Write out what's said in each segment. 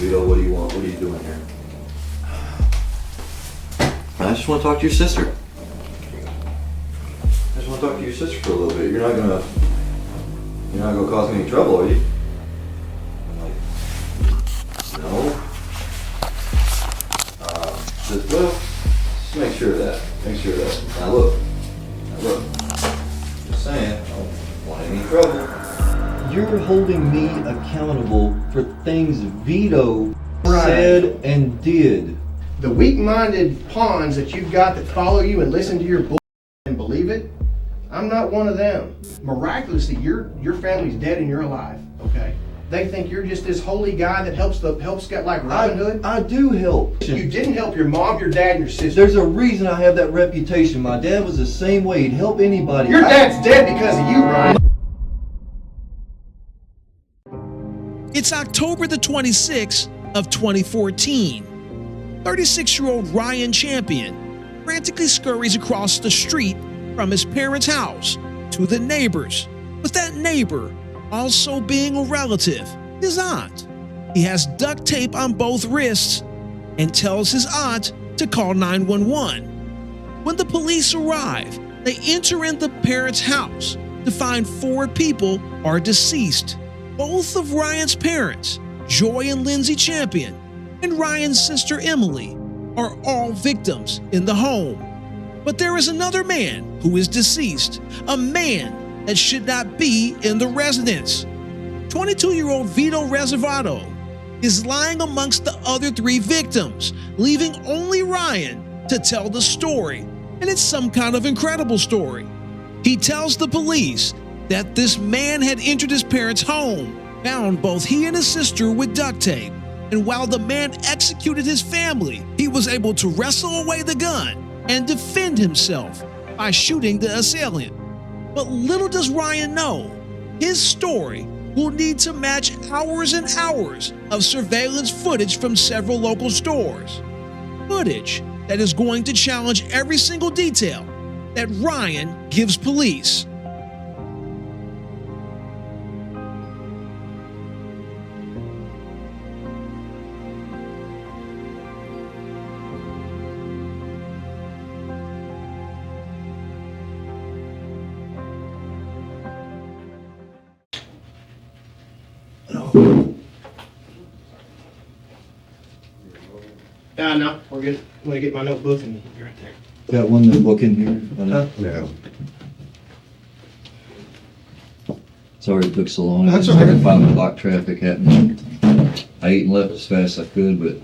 Vito, what do you want? What are you doing here? I just want to talk to your sister. I just want to talk to your sister for a little bit. You're not gonna cause me any trouble, are you? I'm like, no. Just make sure of that. Make sure of that. Now look. Just saying, I don't want any trouble. You're holding me accountable for things Vito said and did. The weak-minded pawns that you've got that follow you and listen to your bull and believe it, I'm not one of them. Miraculously, your family's dead and you're alive, okay? They think you're just this holy guy that helps get like Robin Hood. I do help. You didn't help your mom, your dad, and your sister. There's a reason I have that reputation. My dad was the same way. He'd help anybody. Your dad's dead because of you, Ryan. It's October the 26th of 2014. 36-year-old Ryan Champion frantically scurries across the street from his parents' house to the neighbor's, with that neighbor also being a relative, his aunt. He has duct tape on both wrists and tells his aunt to call 911. When the police arrive, they enter in the parents' house to find 4 people are deceased. Both of Ryan's parents, Joy and Lindsay Champion, and Ryan's sister Emily, are all victims in the home. But there is another man who is deceased, a man that should not be in the residence. 22-year-old Vito Reservato is lying amongst the other 3 victims, leaving only Ryan to tell the story, and it's some kind of incredible story. He tells the police that this man had entered his parents' home, bound both he and his sister with duct tape, and while the man executed his family, he was able to wrestle away the gun and defend himself by shooting the assailant. But little does Ryan know, his story will need to match hours and hours of surveillance footage from several local stores. Footage that is going to challenge every single detail that Ryan gives police. No, we're good. I'm gonna get my notebook and you're right there. Got one notebook in here? Huh? No. Sorry it took so long. That's I okay. couldn't find the block traffic happening. I ate and left as fast as I could, but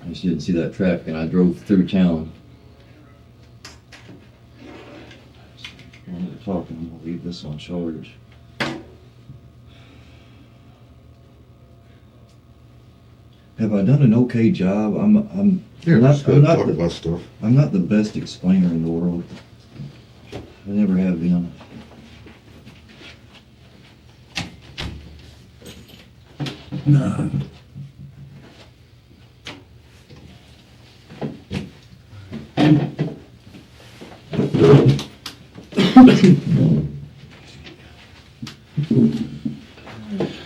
I just didn't see that traffic and I drove through town. While they're talking, I'll leave this on charge. Have I done an okay job? I'm not the best explainer in the world. I never have been. No.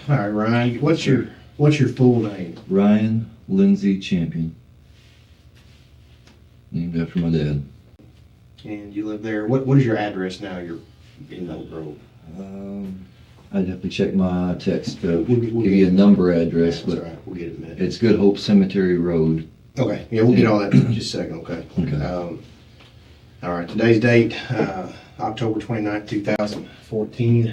All right, Ryan, what's your full name? Ryan Lindsay Champion. Named after my dad. And you live there. What is your address now? You're in Oak Grove. I'd have to check my text to We'll give you a number address, That's but all right. We'll get it in a minute. it's Good Hope Cemetery Road. Okay. Yeah, we'll get all that in just a second. Okay. Okay. All right. Today's date, October 29th, 2014.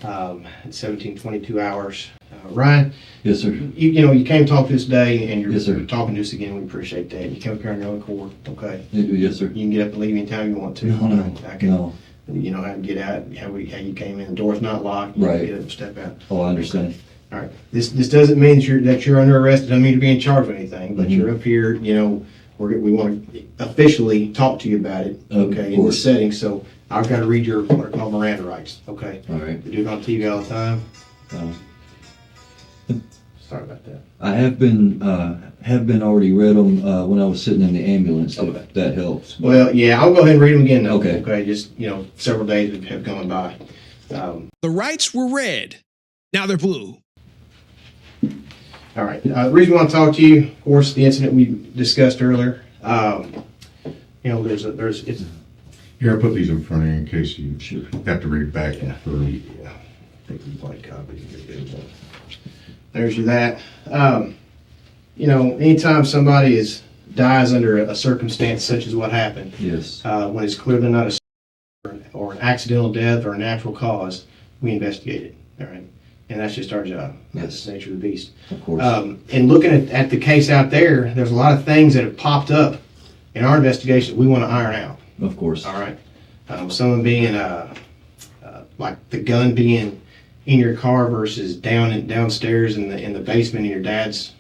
At 17:22 hours. Ryan. Yes, sir. You came talk to us today, and Yes, sir. you're talking to us again. We appreciate that. You came up here on your own accord. Okay. Yes, sir. You can get up and leave anytime you want to. No. I can, No. You know how to get out, how you came in. The door's not locked. You Right. can get up and step out. Oh, I understand. All right. This doesn't mean that you're under arrest. It doesn't mean to be in charge of anything. But Mhm. you're up here. We want to officially talk to you about it. Of Okay. In course. this setting. So I've got to read your what are called Miranda rights. Okay. All right. We do it on TV all the time. Uh, Sorry about that. I have been already read them when I was sitting in the ambulance. Okay. If that helps. Well, yeah, I'll go ahead and read them again. Now. Okay. Okay. Just several days have gone by. The rights were red. Now they're blue. All right. The reason I want to talk to you, of course, the incident we discussed earlier. You know, it's. Here, I put these in front of you in case you Sure. have to read back. Yeah. For, Take the blank copy. There's your that. You know, anytime somebody dies under a circumstance such as what happened, Yes. when it's clearly not a or an accidental death or a natural cause, we investigate it. All right, and that's just our job. That's Yes. the nature of the beast. Of course. And looking at the case out there's a lot of things that have popped up in our investigation we want to iron out. Of course. All right. Some of them being like the gun being in your car versus downstairs in the basement in your dad's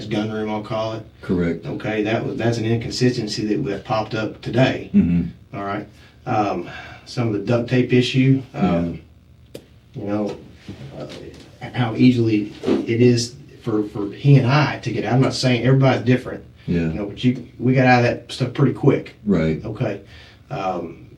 gun room, I'll call it. Correct. Okay, that's an inconsistency that popped up today. Mm-hmm. All right. Some of the duct tape issue. Yeah. You know how easily it is for he and I to get out. I'm not saying everybody's different. Yeah. You know, but we got out of that stuff pretty quick. Right. Okay.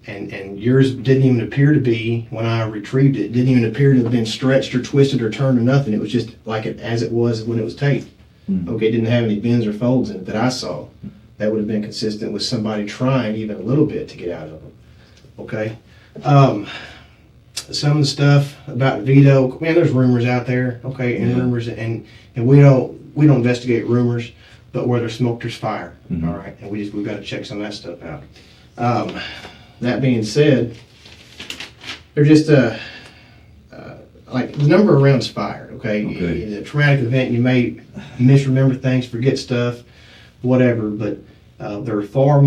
And yours didn't even appear to be, when I retrieved it, didn't even appear to have been stretched or twisted or turned or nothing. It was just like it as it was when it was taped. Mm-hmm. Okay, it didn't have any bends or folds in it that I saw. That would have been consistent with somebody trying even a little bit to get out of them. Okay. Some of the stuff about veto, man, there's rumors out there. Okay, and rumors, and we don't investigate rumors, but where there's smoke, there's fire. Mm-hmm. All right, and we've got to check some of that stuff out. That being said, they're just like the number of rounds fired. Okay, Okay. In a traumatic event, you may misremember things, forget stuff, whatever. But there are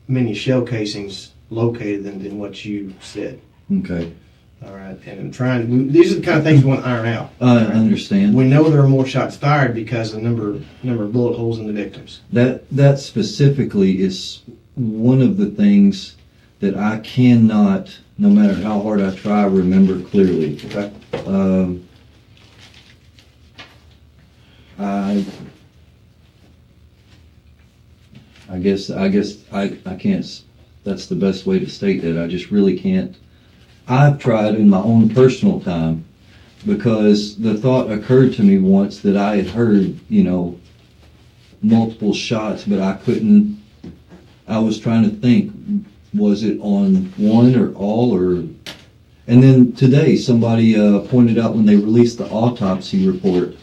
many shell casings located than what you said. Okay. All right, and these are the kind of things we want to iron out. I understand. We know there are more shots fired because of the number of bullet holes in the victims. That specifically is one of the things that I cannot, no matter how hard I try, remember clearly. Okay. I guess I can't. That's the best way to state that. I just really can't. I've tried in my own personal time, because the thought occurred to me once that I had heard, multiple shots, but I couldn't. I was trying to think, was it on one or all, and then today somebody pointed out when they released the autopsy report,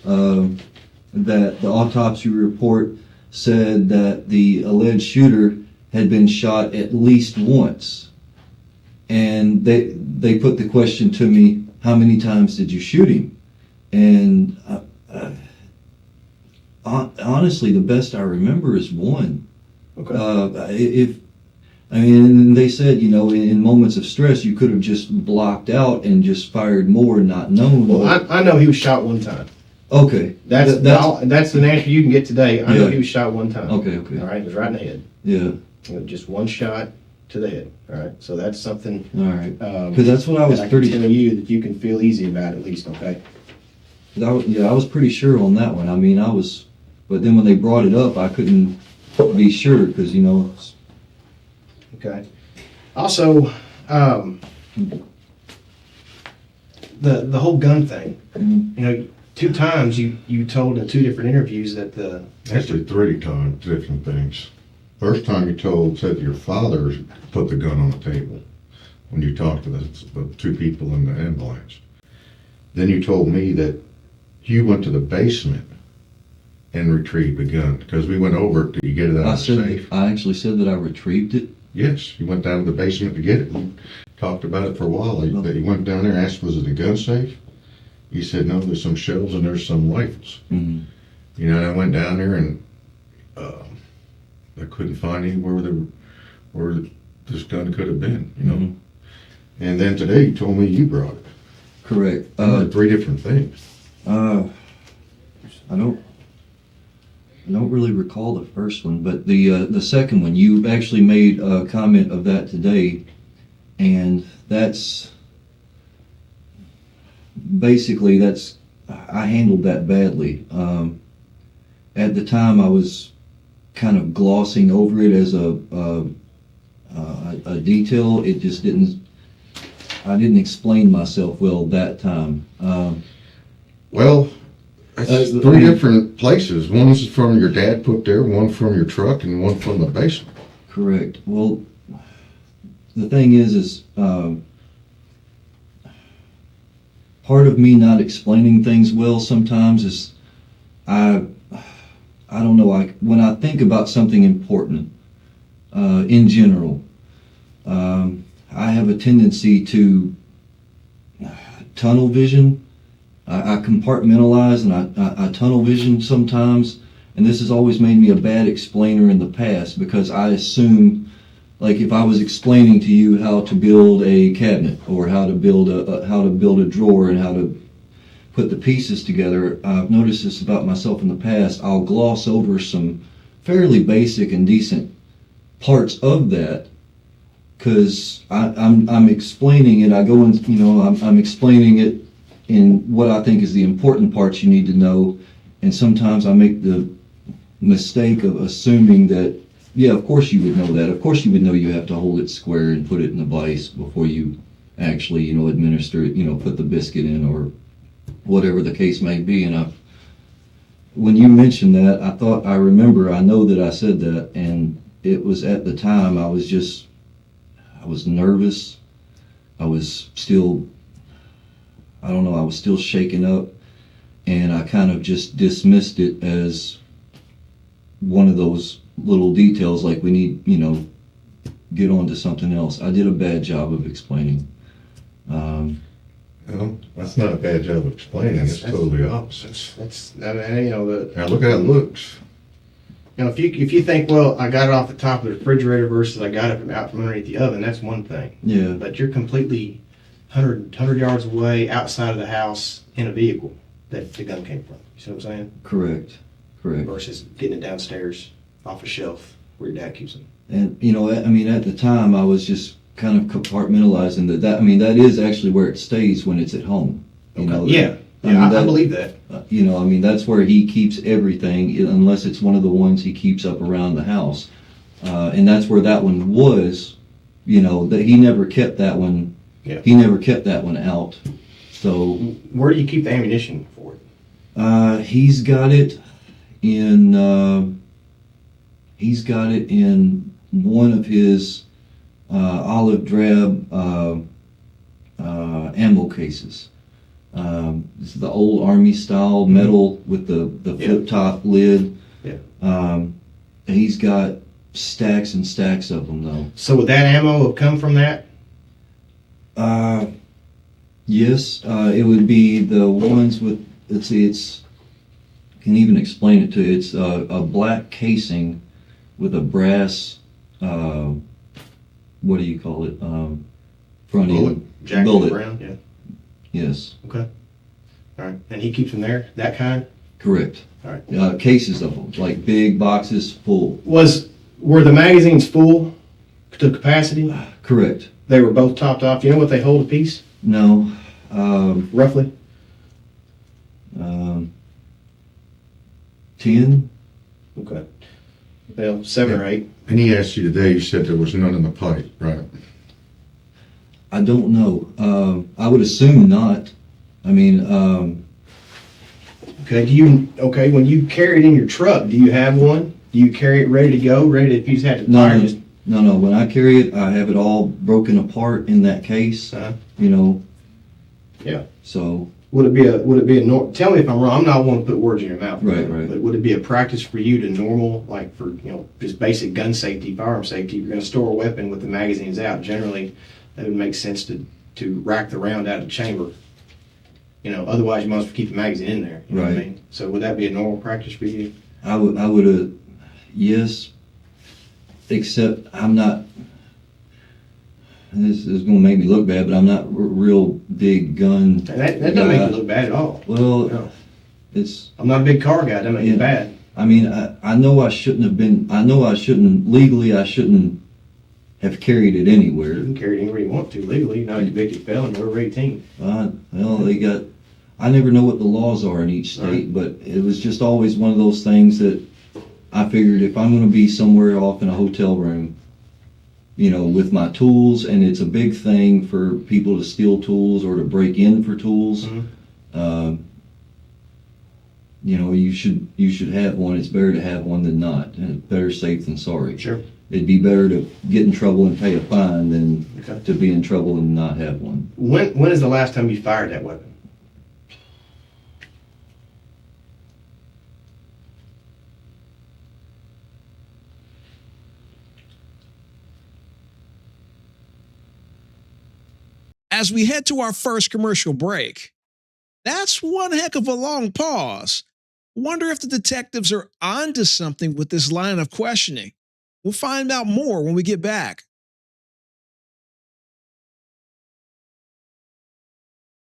that the autopsy report said that the alleged shooter had been shot at least once. And they put the question to me, how many times did you shoot him? And honestly, the best I remember is one. Okay. They said, in moments of stress, you could have just blocked out and just fired more and not known. Well, I know he was shot one time. Okay. That's the answer you can get today. I know he was shot one time. Okay. All right, it was right in the head. Yeah. Just one shot to the head. All right, so that's something. All right. Because that's what I was I pretty. can tell you that you can feel easy about at least. Okay. I was pretty sure on that one. But then when they brought it up, I couldn't be sure because Okay. Also, the whole gun thing. Mhm. 2 times you told in 2 different interviews that Actually, 3 times, different things. First time you said your father put the gun on the table when you talked to the 2 people in the ambulance. Then you told me that you went to the basement and retrieved the gun because we went over it. Did you get it out of the safe? I actually said that I retrieved it. Yes, you went down to the basement to get it. We talked about it for a while. That you went down there, asked, was it a gun safe? You said, no, there's some shells and there's some rifles. Mm-hmm. And I went down there and I couldn't find anywhere where this gun could have been, Mm-hmm. And then today you told me you brought it. Correct. 3 different things. I don't really recall the first one, but the second one, you actually made a comment of that today, and that's basically I handled that badly. At the time, I was kind of glossing over it as a detail. It just I didn't explain myself well that time. Well, That's three different places. One's from your dad put there, one from your truck, and one from the basement. Correct. Well, the thing is part of me not explaining things well sometimes is I don't know. When I think about something important in general, I have a tendency to tunnel vision. I compartmentalize and I tunnel vision sometimes, and this has always made me a bad explainer in the past because I assume, like if I was explaining to you how to build a cabinet or how to build a drawer and how to put the pieces together, I've noticed this about myself in the past. I'll gloss over some fairly basic and decent parts of that because I'm explaining it. I go in, I'm explaining it in what I think is the important parts you need to know, and sometimes I make the mistake of assuming that, yeah, of course you would know that. Of course you would know you have to hold it square and put it in the vise before you actually, administer it, put the biscuit in or whatever the case may be. And when you mentioned that, I know that I said that, and it was at the time I was nervous. I was still shaken up, and I kind of just dismissed it as one of those little details, like we need, get on to something else. I did a bad job of explaining. Well, that's not a bad job of explaining. It's totally opposite. Now Look how it looks. if you think, well, I got it off the top of the refrigerator versus I got it out from underneath the oven, that's one thing. Yeah. But you're completely 100 yards away outside of the house in a vehicle that the gun came from. You see what I'm saying? Correct. Versus getting it downstairs off a shelf where your dad keeps them. And at the time I was just kind of compartmentalizing that is actually where it stays when it's at home. I believe that. That's where he keeps everything, unless it's one of the ones he keeps up around the house. And that's where that one was, that he never kept that one. Yeah. He never kept that one out. So where do you keep the ammunition for it? He's got it in one of his olive drab ammo cases. This is the old Army style metal with the flip top lid. Yeah. He's got stacks and stacks of them though. So would that ammo have come from that? Yes, it would be the ones with, let's see, I can even explain it to you. It's a black casing with a brass, what do you call it? Front end. Jack bullet. Brown, yeah. Yes. Okay. All right. And he keeps them there, that kind? Correct. All right. Cases of them, like big boxes full. Were the magazines full to capacity? Correct. They were both topped off. You know what they hold a piece? No. Roughly? 10? Okay. Well, 7 or 8. And he asked you today, you said there was none in the pipe, right? I don't know. I would assume not. Okay, when you carry it in your truck, do you have one? Do you carry it ready to go? If you just had to fire just... No. When I carry it, I have it all broken apart in that case. Yeah. So would it be a tell me if I'm wrong. I'm not one to put words in your mouth. Right. But would it be a practice for you to like for just basic gun safety, firearm safety? If you're going to store a weapon with the magazines out, generally that would make sense to rack the round out of the chamber. Otherwise you must keep the magazine in there. You know what I mean? So would that be a normal practice for you? I would yes. Except I'm not. This is going to make me look bad, but I'm not real big gun. That doesn't make you look bad at all. Well, no. I'm not a big car guy. That doesn't make you bad. I know I shouldn't have been. I know I shouldn't legally. I shouldn't have carried it anywhere. You can carry it anywhere you want to legally. You're not a convicted felon. You're over 18. They got. I never know what the laws are in each state, but it was just always one of those things that I figured if I'm going to be somewhere off in a hotel room, with my tools, and it's a big thing for people to steal tools or to break in for tools. Mm-hmm. you should have one. It's better to have one than not. And it's better safe than sorry. Sure. It'd be better to get in trouble and pay a fine than Okay. to be in trouble and not have one. When is the last time you fired that weapon? As we head to our first commercial break, that's one heck of a long pause. Wonder if the detectives are onto something with this line of questioning. We'll find out more when we get back.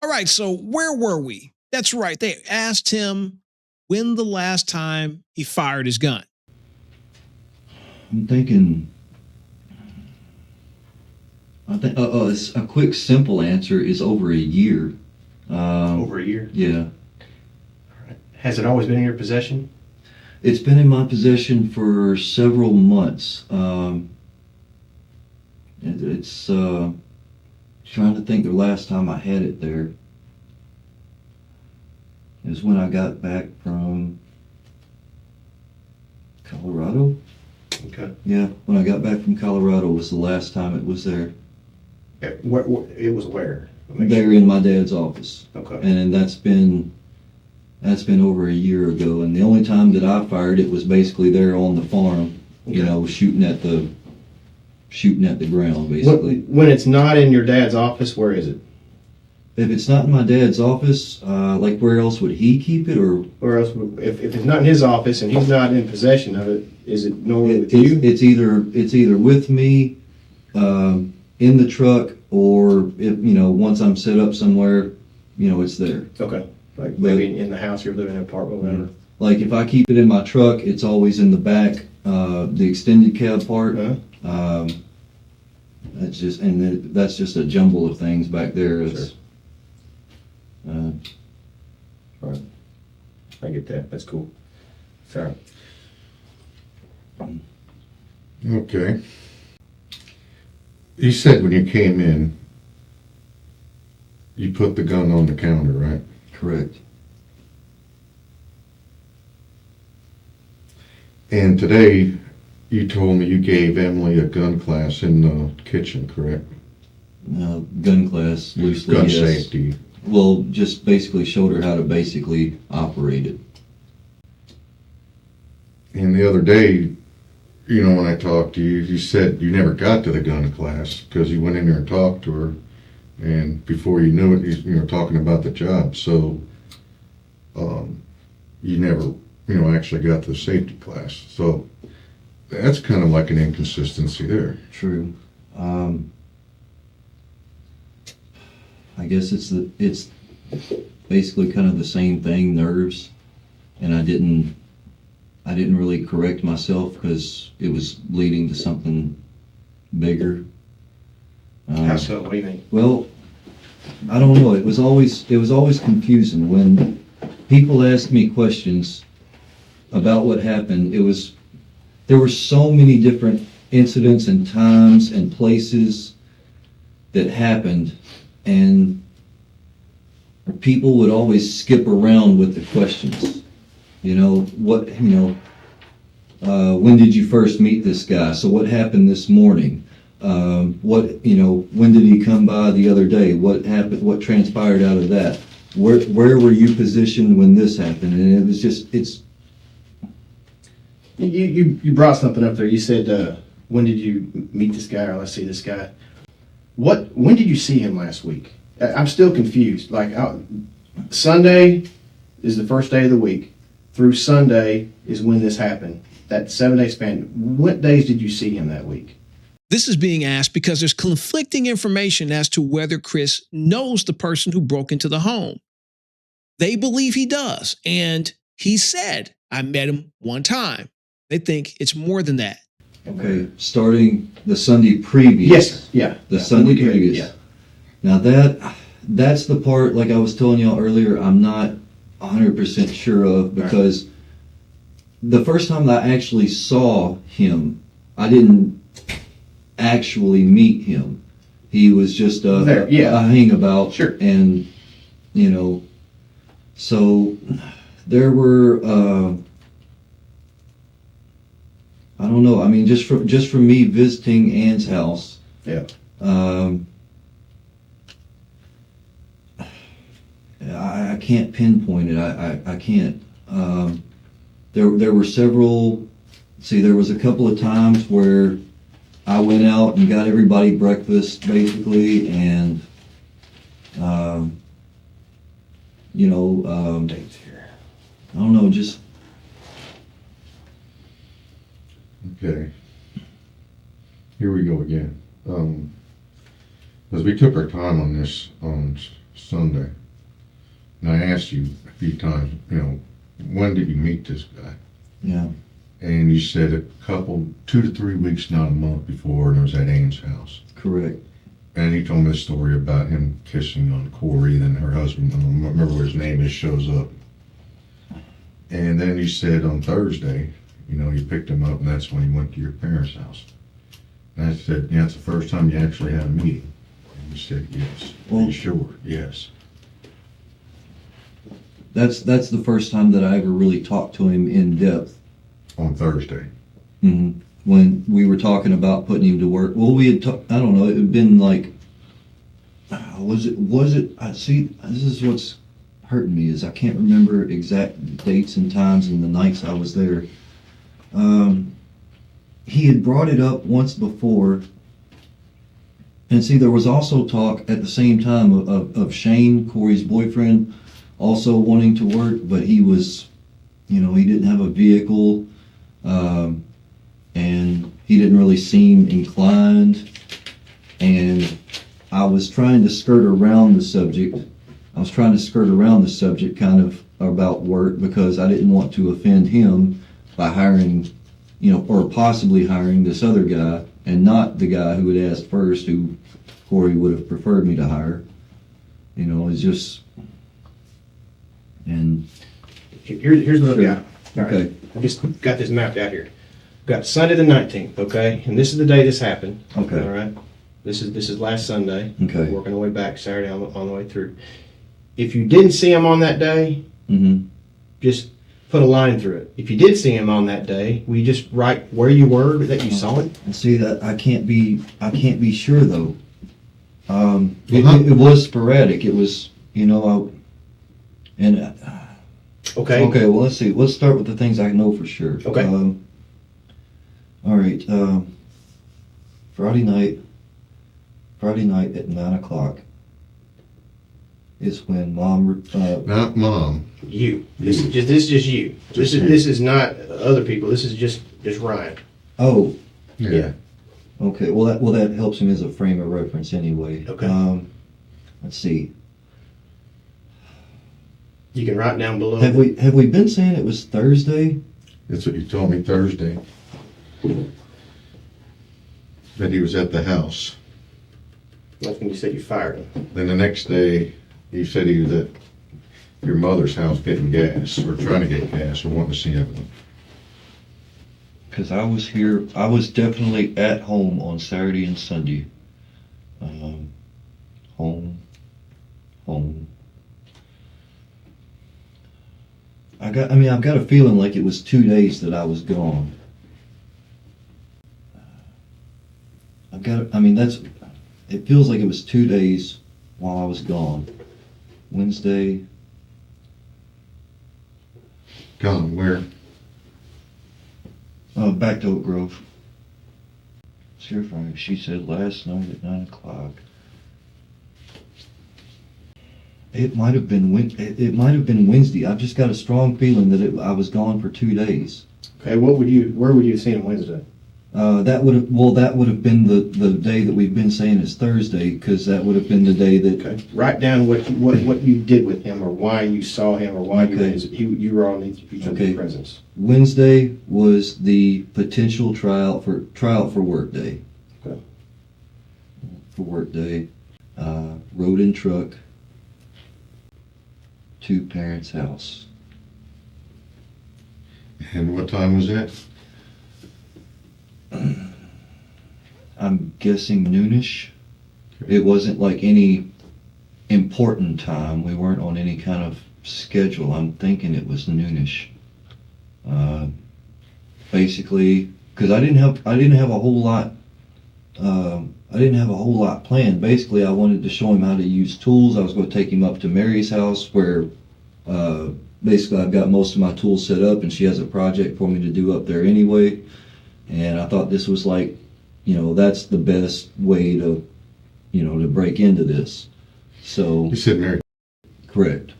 All right, so where were we? That's right, they asked him when the last time he fired his gun. I'm thinking. I think a quick, simple answer is over a year. Over a year. Yeah, Has it always been in your possession? it's been in my possession for several months. It's trying to think the last time I had it there. It was when I got back from Colorado. Okay. Yeah, when I got back from Colorado was the last time it was there. It was where? There in my dad's office. Okay. And that's been over a year ago. And the only time that I fired it was basically there on the farm, Okay. shooting at the ground, basically. When it's not in your dad's office, where is it? If it's not in my dad's office, like where else would he keep it, or Or else, if it's not in his office and he's not in possession of it, is it normally with you? it's either with me, in the truck, or if once I'm set up somewhere, it's there. Okay. Like maybe in the house you're living in, an apartment, whatever. Like if I keep it in my truck, it's always in the back, the extended cab part. Uh-huh. That's just a jumble of things back there. It's, Right. I get that. That's cool. Sorry. Okay. You said when you came in, you put the gun on the counter, right? correct. And today, you told me you gave Emily a gun class in the kitchen, correct? Gun class, loosely, Gun yes. safety. Well, just basically showed her how to basically operate it. And the other day, when I talked to you, you said you never got to the gun class because you went in there and talked to her, and before you knew it, you were talking about the job. So, you never, actually got to the safety class. So, that's kind of like an inconsistency there. True. I guess it's basically kind of the same thing, nerves, and I didn't really correct myself because it was leading to something bigger. How so? What do you mean? Well, I don't know. It was always confusing when people asked me questions about what happened. There were so many different incidents and times and places that happened, and people would always skip around with the questions. When did you first meet this guy? So what happened this morning? When did he come by the other day? What happened? What transpired out of that? Where were you positioned when this happened? And it was just, You brought something up there. You said, when did you meet this guy, or let's see this guy? When did you see him last week? I'm still confused. Like, Sunday is the first day of the week. Through Sunday is when this happened. That 7-day span. What days did you see him that week? This is being asked because there's conflicting information as to whether Chris knows the person who broke into the home. They believe he does, and he said, I met him one time. They think it's more than that. okay, starting the Sunday previous. Yes. Yeah. The Yeah. Sunday Okay, previous. Yeah. Now that's the part, like I was telling y'all earlier, I'm not 100% sure of, because the first time that I actually saw him, I didn't actually meet him. He was just a hangabout. Sure. And, so There were, I don't know. I mean, just from me visiting Ann's house. Yeah. I can't pinpoint it. I can't. There were several. See, there was a couple of times where I went out and got everybody breakfast, basically, and Dates here. I don't know, just Okay. Here we go again. As we took our time on this on Sunday, and I asked you a few times, when did you meet this guy? yeah. And you said a couple, 2 to 3 weeks, not a month before, and it was at Ann's house. Correct. And you told me this story about him kissing on Corey, then her husband, I don't remember what his name is, shows up. And then you said on Thursday, you picked him up, and that's when he went to your parents' house. And I said, yeah, it's the first time you actually had a meeting. And you said, yes. Are Well- you sure? Yes. That's the first time that I ever really talked to him in depth. On Thursday. Mm-hmm. When we were talking about putting him to work. Well, we had I don't know, it had been like, was it, I see, this is what's hurting me, is I can't remember exact dates and times and the nights I was there. He had brought it up once before, and see, there was also talk at the same time of Shane, Corey's boyfriend, also wanting to work, but he was, he didn't have a vehicle, and he didn't really seem inclined, and I was trying to skirt around the subject. Kind of about work, because I didn't want to offend him by hiring, or possibly hiring this other guy, and not the guy who had asked first, who Corey would have preferred me to hire. It's just, and Here's what I've got. All right. okay, I just got this mapped out here. Got Sunday the 19th, okay? And this is the day this happened. Okay. All right. This is last Sunday. Okay. Working our way back Saturday on the way through. If you didn't see him on that day, mm-hmm. just put a line through it. If you did see him on that day, will you just write where you were that you saw it? And see, that I can't be sure though. It was sporadic. It was, Okay. Okay, well, let's see. Let's start with the things I know for sure. Okay. All right. Friday night at 9:00 is when Mom. Not Mom. You. This is just you. This is not other people. This is just Ryan. Oh. Yeah. Okay. Well, that helps him as a frame of reference anyway. Okay. Let's see. You can write down below. Have we been saying it was Thursday? That's what you told me Thursday. That he was at the house. That's when you said you fired him. Then the next day, you said he was at your mother's house getting gas, or trying to get gas, or wanting to see evidence. Because I was here. I was definitely at home on Saturday and Sunday. Home. I've got a feeling like it was 2 days that I was gone. It feels like it was 2 days while I was gone. Wednesday. Gone where? Back to Oak Grove. Sheriff, she said last night at 9:00. It might have been Wednesday. I've just got a strong feeling that I was gone for 2 days. Okay. Where would you have seen him Wednesday? That would have been the day that we've been saying is Thursday, because that would have been the day that. Okay. Write down what you did with him, or why you saw him, or why Okay. you were on each other's Okay. presence. Wednesday was the potential trial for work day. Okay. For work day, road and truck to parents' house. And what time was that? I'm guessing noonish. It wasn't like any important time. We weren't on any kind of schedule. I'm thinking it was noonish. Basically, because I didn't have a whole lot. I didn't have a whole lot planned. Basically, I wanted to show him how to use tools. I was going to take him up to Mary's house where basically I've got most of my tools set up and she has a project for me to do up there anyway. And I thought this was like, that's the best way to, to break into this. So. You said Mary. Correct.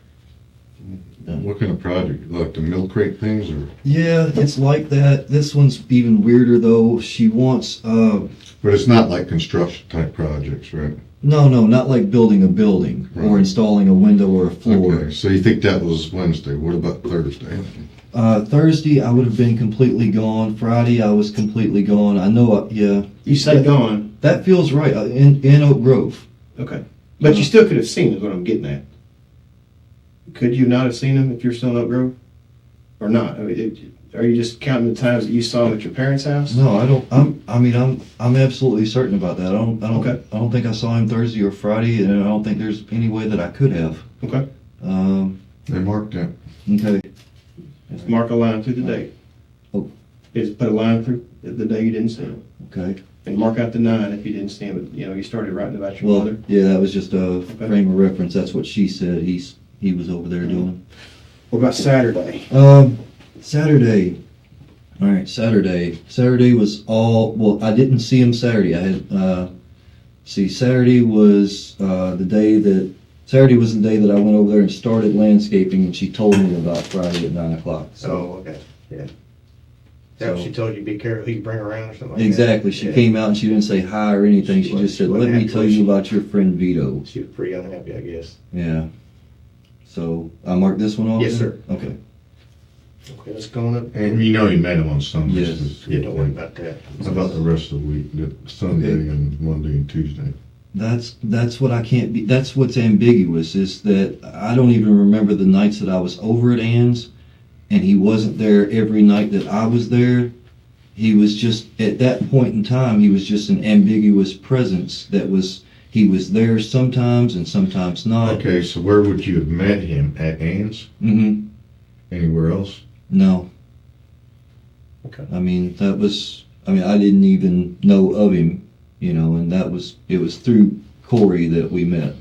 What kind of project? Like the milk crate things, or? Yeah, it's like that. This one's even weirder though. She wants. But it's not like construction type projects, right? No, not like building a building or installing a window or a floor. Okay, so you think that was Wednesday? What about Thursday? Thursday I would have been completely gone. Friday I was completely gone. I know. Yeah. You say gone. That feels right. In Oak Grove. Okay. But you still could have seen him, is what I'm getting at. Could you not have seen him if you're still in Oak Grove? Or not? I mean, are you just counting the times that you saw him at your parents' house? No, I don't. I'm absolutely certain about that. Okay. I don't think I saw him Thursday or Friday, and I don't think there's any way that I could have. Okay. They marked that. Okay. Just mark a line through the date. Oh. Just put a line through the day you didn't see him. Okay. And mark out the 9 if you didn't see him. You started writing about your Well, mother. yeah, that was just a frame of reference. That's what she said. He was over there doing. What about Saturday? Saturday. All right, Saturday. Saturday was all. Well, I didn't see him Saturday. I had. Saturday was the day that. Saturday was the day that I went over there and started landscaping, and she told me about Friday at 9 o'clock. So. Okay. Yeah. That So- she told you be careful who you bring around or something like Exactly. that? She Yeah. came out and she didn't say hi or anything. She just said, She "Let wasn't me happy, tell was you she? about your friend Vito." She was pretty unhappy, I guess. Yeah. So I marked this one off. Yes, then? sir. Okay. Okay, let's go on up. And you met him on Sunday. Yes. Yeah, don't worry about that. How about the rest of the week? Sunday Okay. and Monday and Tuesday. That's what I can't be. That's what's ambiguous is that I don't even remember the nights that I was over at Ann's, and he wasn't there every night that I was there. He was just at that point in time. He was just an ambiguous presence. He was there sometimes and sometimes not. Okay, so where would you have met him? At Ann's? Mm-hmm. Anywhere else? No. Okay. I mean, I didn't even know of him, and it was through Corey that we met.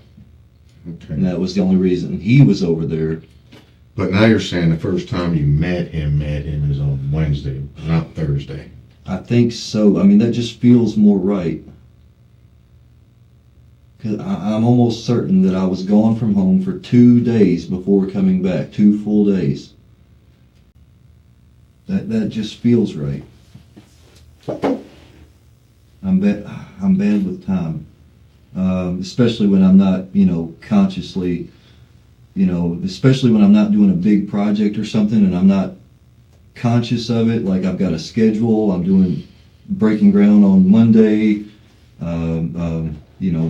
Okay. And that was the only reason he was over there. But now you're saying the first time you met him is on Wednesday, not Thursday. I think so. I mean, that just feels more right. 'Cause I'm almost certain that I was gone from home for 2 days before coming back, 2 full days. That just feels right. I'm bad with time, especially when I'm not, consciously, especially when I'm not doing a big project or something and I'm not conscious of it. Like I've got a schedule. I'm doing breaking ground on Monday.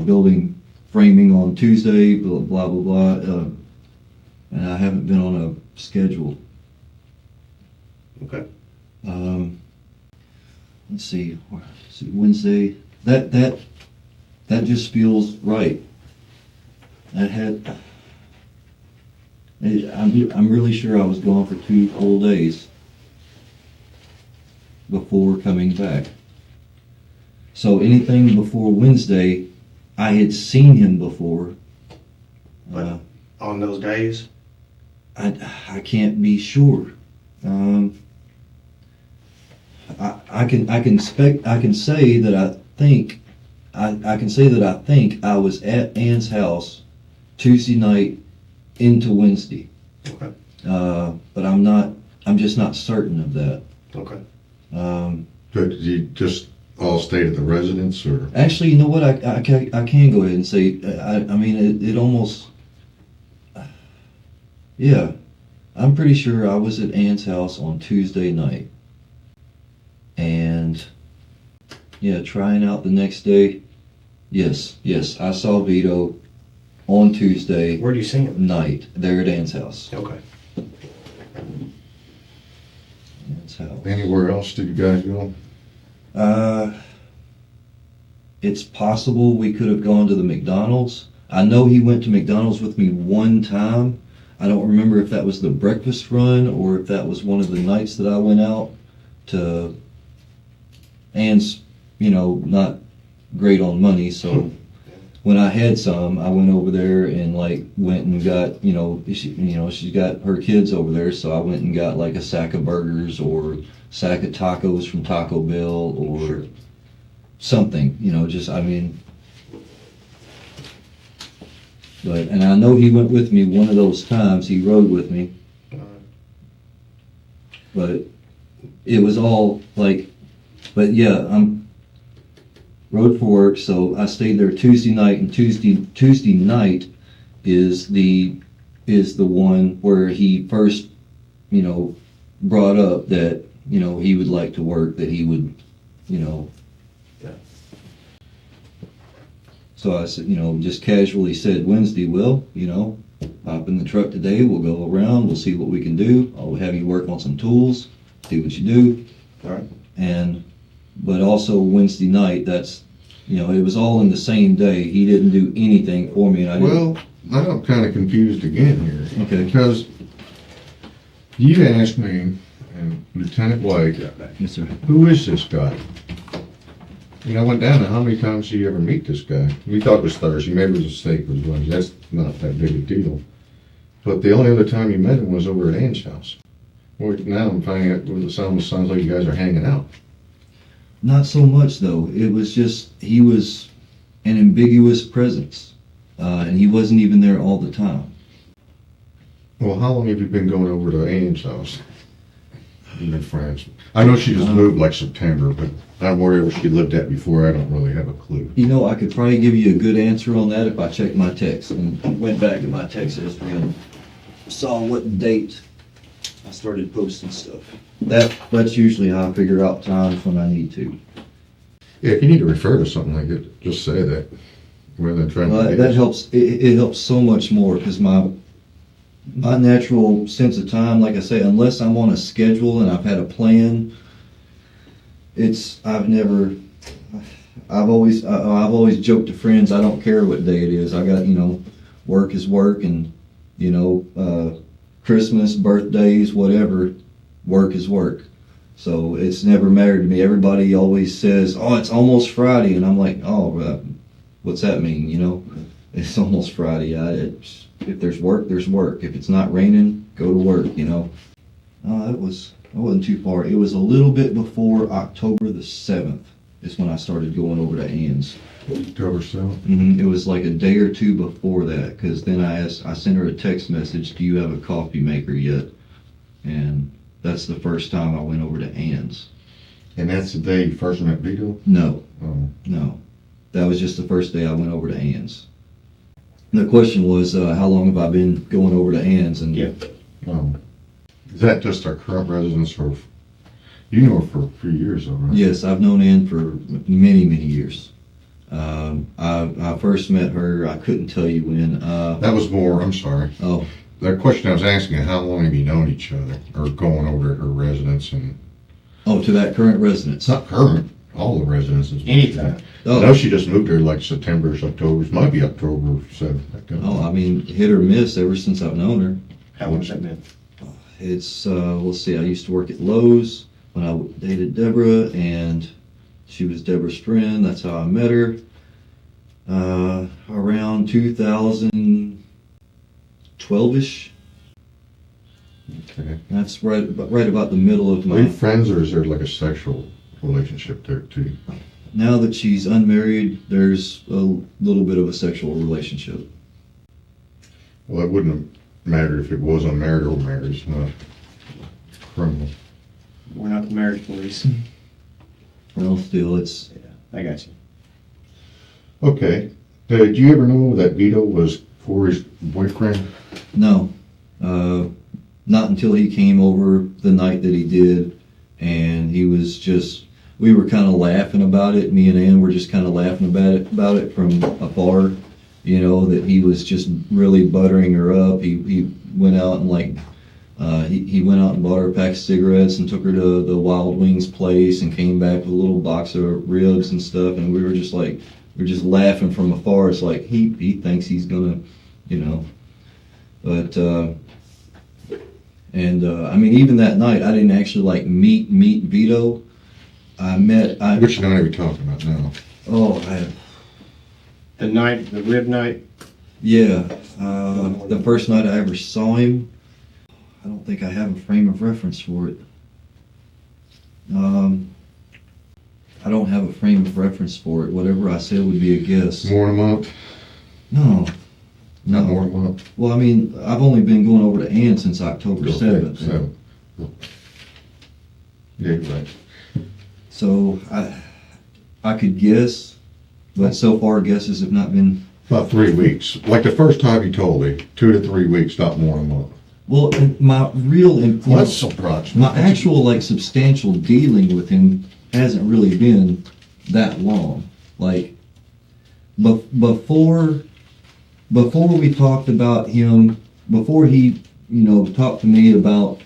Building framing on Tuesday. Blah blah blah. And I haven't been on a schedule. Okay. Let's see, Wednesday. That just feels right. I'm really sure I was gone for 2 full days before coming back. So anything before Wednesday, I had seen him before. On those days? I can't be sure. I can say that I think I was at Ann's house Tuesday night into Wednesday. Okay. But I'm just not certain of that. Okay. But you just all stayed at the residence, or? Actually, you know what? I can go ahead and say. I mean, it almost. Yeah, I'm pretty sure I was at Ann's house on Tuesday night, and yeah, trying out the next day. Yes, I saw Vito on Tuesday Where do you see him? night there at Ann's house. Okay. Ann's house. Anywhere else did you guys go? It's possible we could have gone to the McDonald's. I know he went to McDonald's with me one time. I don't remember if that was the breakfast run or if that was one of the nights that I went out to, Ann's, not great on money, so when I had some, I went over there and went and got, she's got her kids over there, so I went and got a sack of burgers or sack of tacos from Taco Bell or something, and I know he went with me one of those times, he rode with me, but it was all but yeah, I'm rode for work, so I stayed there Tuesday night, and Tuesday night is the one where he first, brought up that, he would like to work, that he would, Yeah. So I said, just casually said Wednesday, well, hop in the truck today, we'll go around, we'll see what we can do, I'll have you work on some tools, see what you do. All right. But also Wednesday night, that's, it was all in the same day. He didn't do anything for me, and I didn't. Well, I'm kind of confused again here. Okay. Because you asked me, and Lieutenant White, Yes, sir. who is this guy? And I went down to how many times did you ever meet this guy? We thought it was Thursday, maybe it was a mistake, it was Wednesday. That's not that big a deal. But the only other time you met him was over at Ann's house. Well, now I'm finding out, it sounds like you guys are hanging out. Not so much, though. It was just, he was an ambiguous presence, and he wasn't even there all the time. Well, how long have you been going over to Ann's house? You've been friends. I know she just moved September, but wherever she lived at before, I don't really have a clue. I could probably give you a good answer on that if I checked my text and went back to my text history and saw what date I started posting stuff. That's usually how I figure out times when I need to. Yeah, if you need to refer to something like it, just say that. Rather than trying to That helps. It helps so much more because my natural sense of time, like I say, unless I'm on a schedule and I've had a plan, I've always joked to friends, I don't care what day it is. I got, work is work, and Christmas, birthdays, whatever, work is work. So it's never mattered to me. Everybody always says, oh, it's almost Friday, and I'm like, oh, what's that mean? It's almost Friday. If there's work, there's work. If it's not raining, go to work, I wasn't too far. It was a little bit before October the 7th is when I started going over to Ann's. October 7th? Mm-hmm. It was like a day or two before that, because then I sent her a text message, do you have a coffee maker yet? And that's the first time I went over to Ann's. And that's the day you first met Vito? No, Oh. no. That was just the first day I went over to Ann's. The question was, how long have I been going over to Ann's? And Yeah. Is that just our current residence, or you know her for a few years, though, right? Yes, I've known Ann for many, many years. I first met her, I couldn't tell you when. That was more, I'm sorry. Oh, The question I was asking, how long have you known each other, or going over to her residence? And to that current residence. it's not current, all the residences. Anytime. I know Oh, she just moved there September, October, it might be October 7th. I mean, hit or miss ever since I've known her. How long has that been? It's, let's see, I used to work at Lowe's when I dated Deborah, and she was Deborah's friend. That's how I met her. Around 2012-ish. Okay. That's right about the middle of Are you my... friends, or is there a sexual relationship there too? Now that she's unmarried, there's a little bit of a sexual relationship. Well, it wouldn't have mattered if it was unmarried or married. It's not criminal. We're not the marriage police. Well, still, it's... Yeah, I got you. Okay. Did you ever know that Vito was Corey's boyfriend? No. Not until he came over the night that he did, and he was just... We were kind of laughing about it. Me and Ann were just kind of laughing about it from afar. That he was just really buttering her up. He went out and he went out and bought her a pack of cigarettes and took her to the Wild Wings place and came back with a little box of ribs and stuff. And we were just laughing from afar. It's like he thinks he's gonna, But And I mean, even that night, I didn't actually like meet Vito. Which night are we talking about now? The rib night. Yeah, the first night I ever saw him. I don't think I have a frame of reference for it. I don't have a frame of reference for it. Whatever I said would be a guess. More than a month? No. Not more than a month? Well, I mean, I've only been going over to Ann since October 7th. 7th. Yeah, you're right. So I could guess, but so far guesses have not been. About 3 weeks. Like the first time you told me, 2 to 3 weeks, not more than a month. Well, and my real Well, that's surprising. my actual like substantial dealing with him hasn't really been that long. Like, before we talked about him, before he, talked to me about,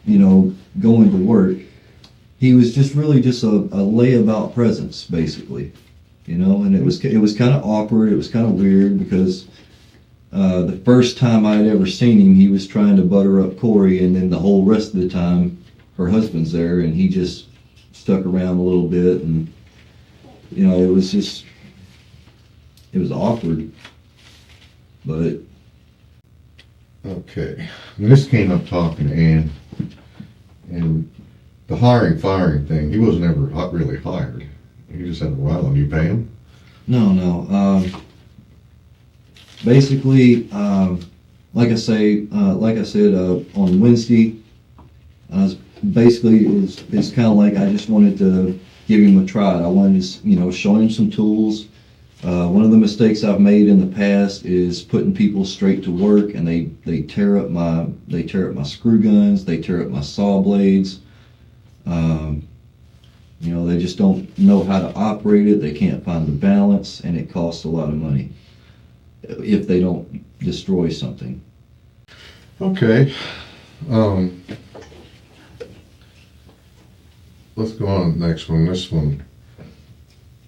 going to work, he was just really just a layabout presence, basically, and it was kind of awkward. It was kind of weird because the first time I had ever seen him, he was trying to butter up Corey, and then the whole rest of the time, her husband's there, and he just stuck around a little bit, and it was awkward. But Okay. When this came up talking to Ann, and the firing thing, he wasn't ever really hired. He just had a while on you pay him? no. Basically, like I said on Wednesday, I was basically it's kind of like I just wanted to give him a try. I wanted to show him some tools. One of the mistakes I've made in the past is putting people straight to work, and they tear up my screw guns, they tear up my saw blades. They just don't know how to operate it. They can't find the balance, and it costs a lot of money if they don't destroy something. Okay. Let's go on to the next one. This one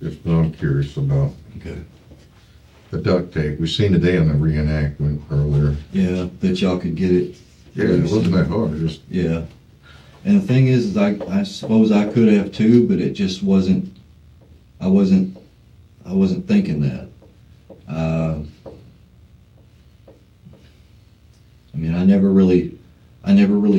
is what I'm curious about. Okay. The duct tape. We seen today on the reenactment earlier. Yeah, that y'all could get it. Yeah, it wasn't that hard. Just Yeah. And the thing is I suppose I could have too, but it just wasn't. I wasn't thinking that. I mean, I never really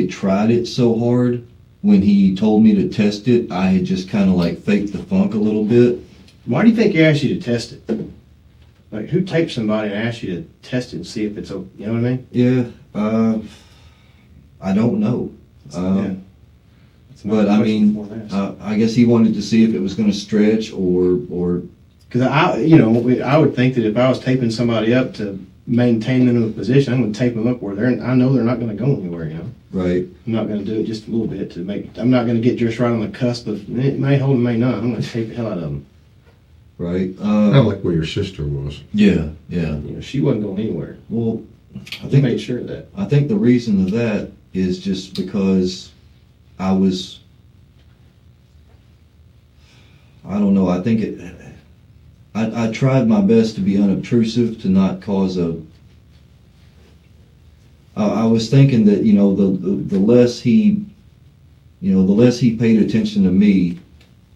tried it so hard. When he told me to test it, I had just kind of like faked the funk a little bit. Why do you think he asked you to test it? Like, who tapes somebody and asks you to test it and see if it's okay? You know what I mean? Yeah, I don't know. Yeah. But I mean, I guess he wanted to see if it was going to stretch or. Because I would think that if I was taping somebody up to maintain them in a position, I'm going to tape them up where I know they're not going to go anywhere. Right. I'm not going to do it just a little bit to make. I'm not going to get just right on the cusp of it may hold, it may not. I'm going to tape the hell out of them. Right. kind of like where your sister was. Yeah. She wasn't going anywhere. Well, They made sure of that. I think the reason of that is just because I don't know, I think I tried my best to be unobtrusive, to not cause I was thinking that, the less he paid attention to me,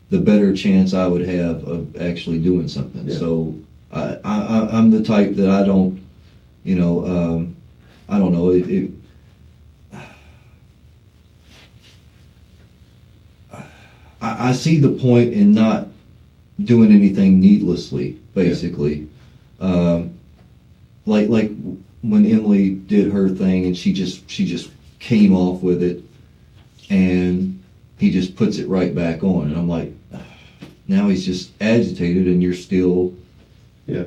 the better chance I would have of actually doing something. Yeah. So I'm the type that I don't, I don't know, I see the point in not doing anything needlessly, basically. Like when Emily did her thing and she just came off with it, and he just puts it right back on, and I'm like, now he's just agitated, and you're still. Yeah.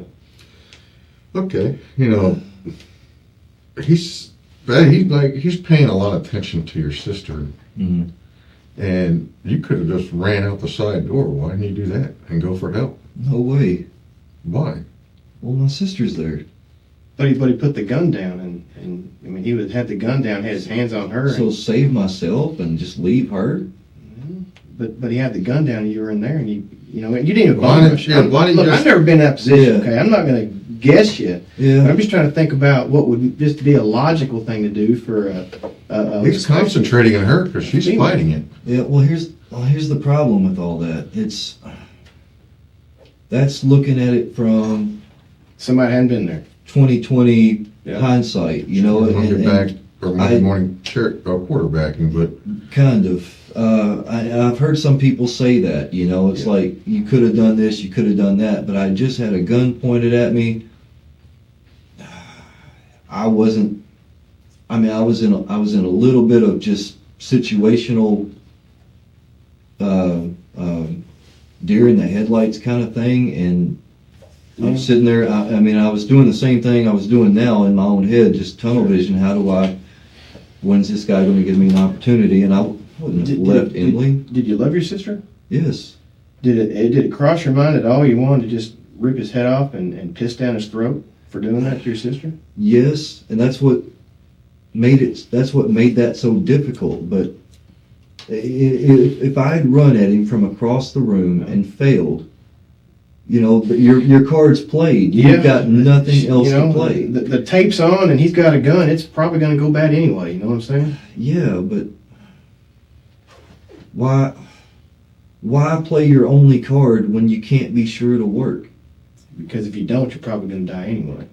Okay, he's paying a lot of attention to your sister. Mm-hmm. And you could have just ran out the side door. Why didn't you do that and go for help? No way. Why? Well, my sister's there. But he put the gun down, and I mean, he would have the gun down, had his hands on her. So save myself and just leave her? But he had the gun down, and you were in there, and you didn't even Why bother. didn't you Look, just- I've never been in that position. Yeah. Okay, I'm not going to guess you. Yeah. I'm just trying to think about what would just be a logical thing to do for He's concentrating on her because she's fighting it. Yeah, well, here's the problem with all that. That's looking at it from somebody hadn't been there. 2020 Yeah. hindsight, you know. Monday back or Monday morning quarterbacking, but kind of. I've heard some people say that, you know, it's like you could have done this, you could have done that, but I just had a gun pointed at me. I was in a little bit of just situational deer in the headlights kind of thing, and I'm sitting there, I was doing the same thing I was doing now in my own head, just tunnel vision. When's this guy going to give me an opportunity? And I wouldn't have left Emily. Did you love your sister? Yes. Did it cross your mind at all you wanted to just rip his head off and piss down his throat for doing that to your sister? Yes, and that's what made that so difficult. But if I had run at him from across the room and failed, you know, your card's played. You've got nothing else to play. The tape's on and he's got a gun. It's probably going to go bad anyway. You know what I'm saying? Yeah, but why play your only card when you can't be sure it'll work? Because if you don't, you're probably going to die anyway.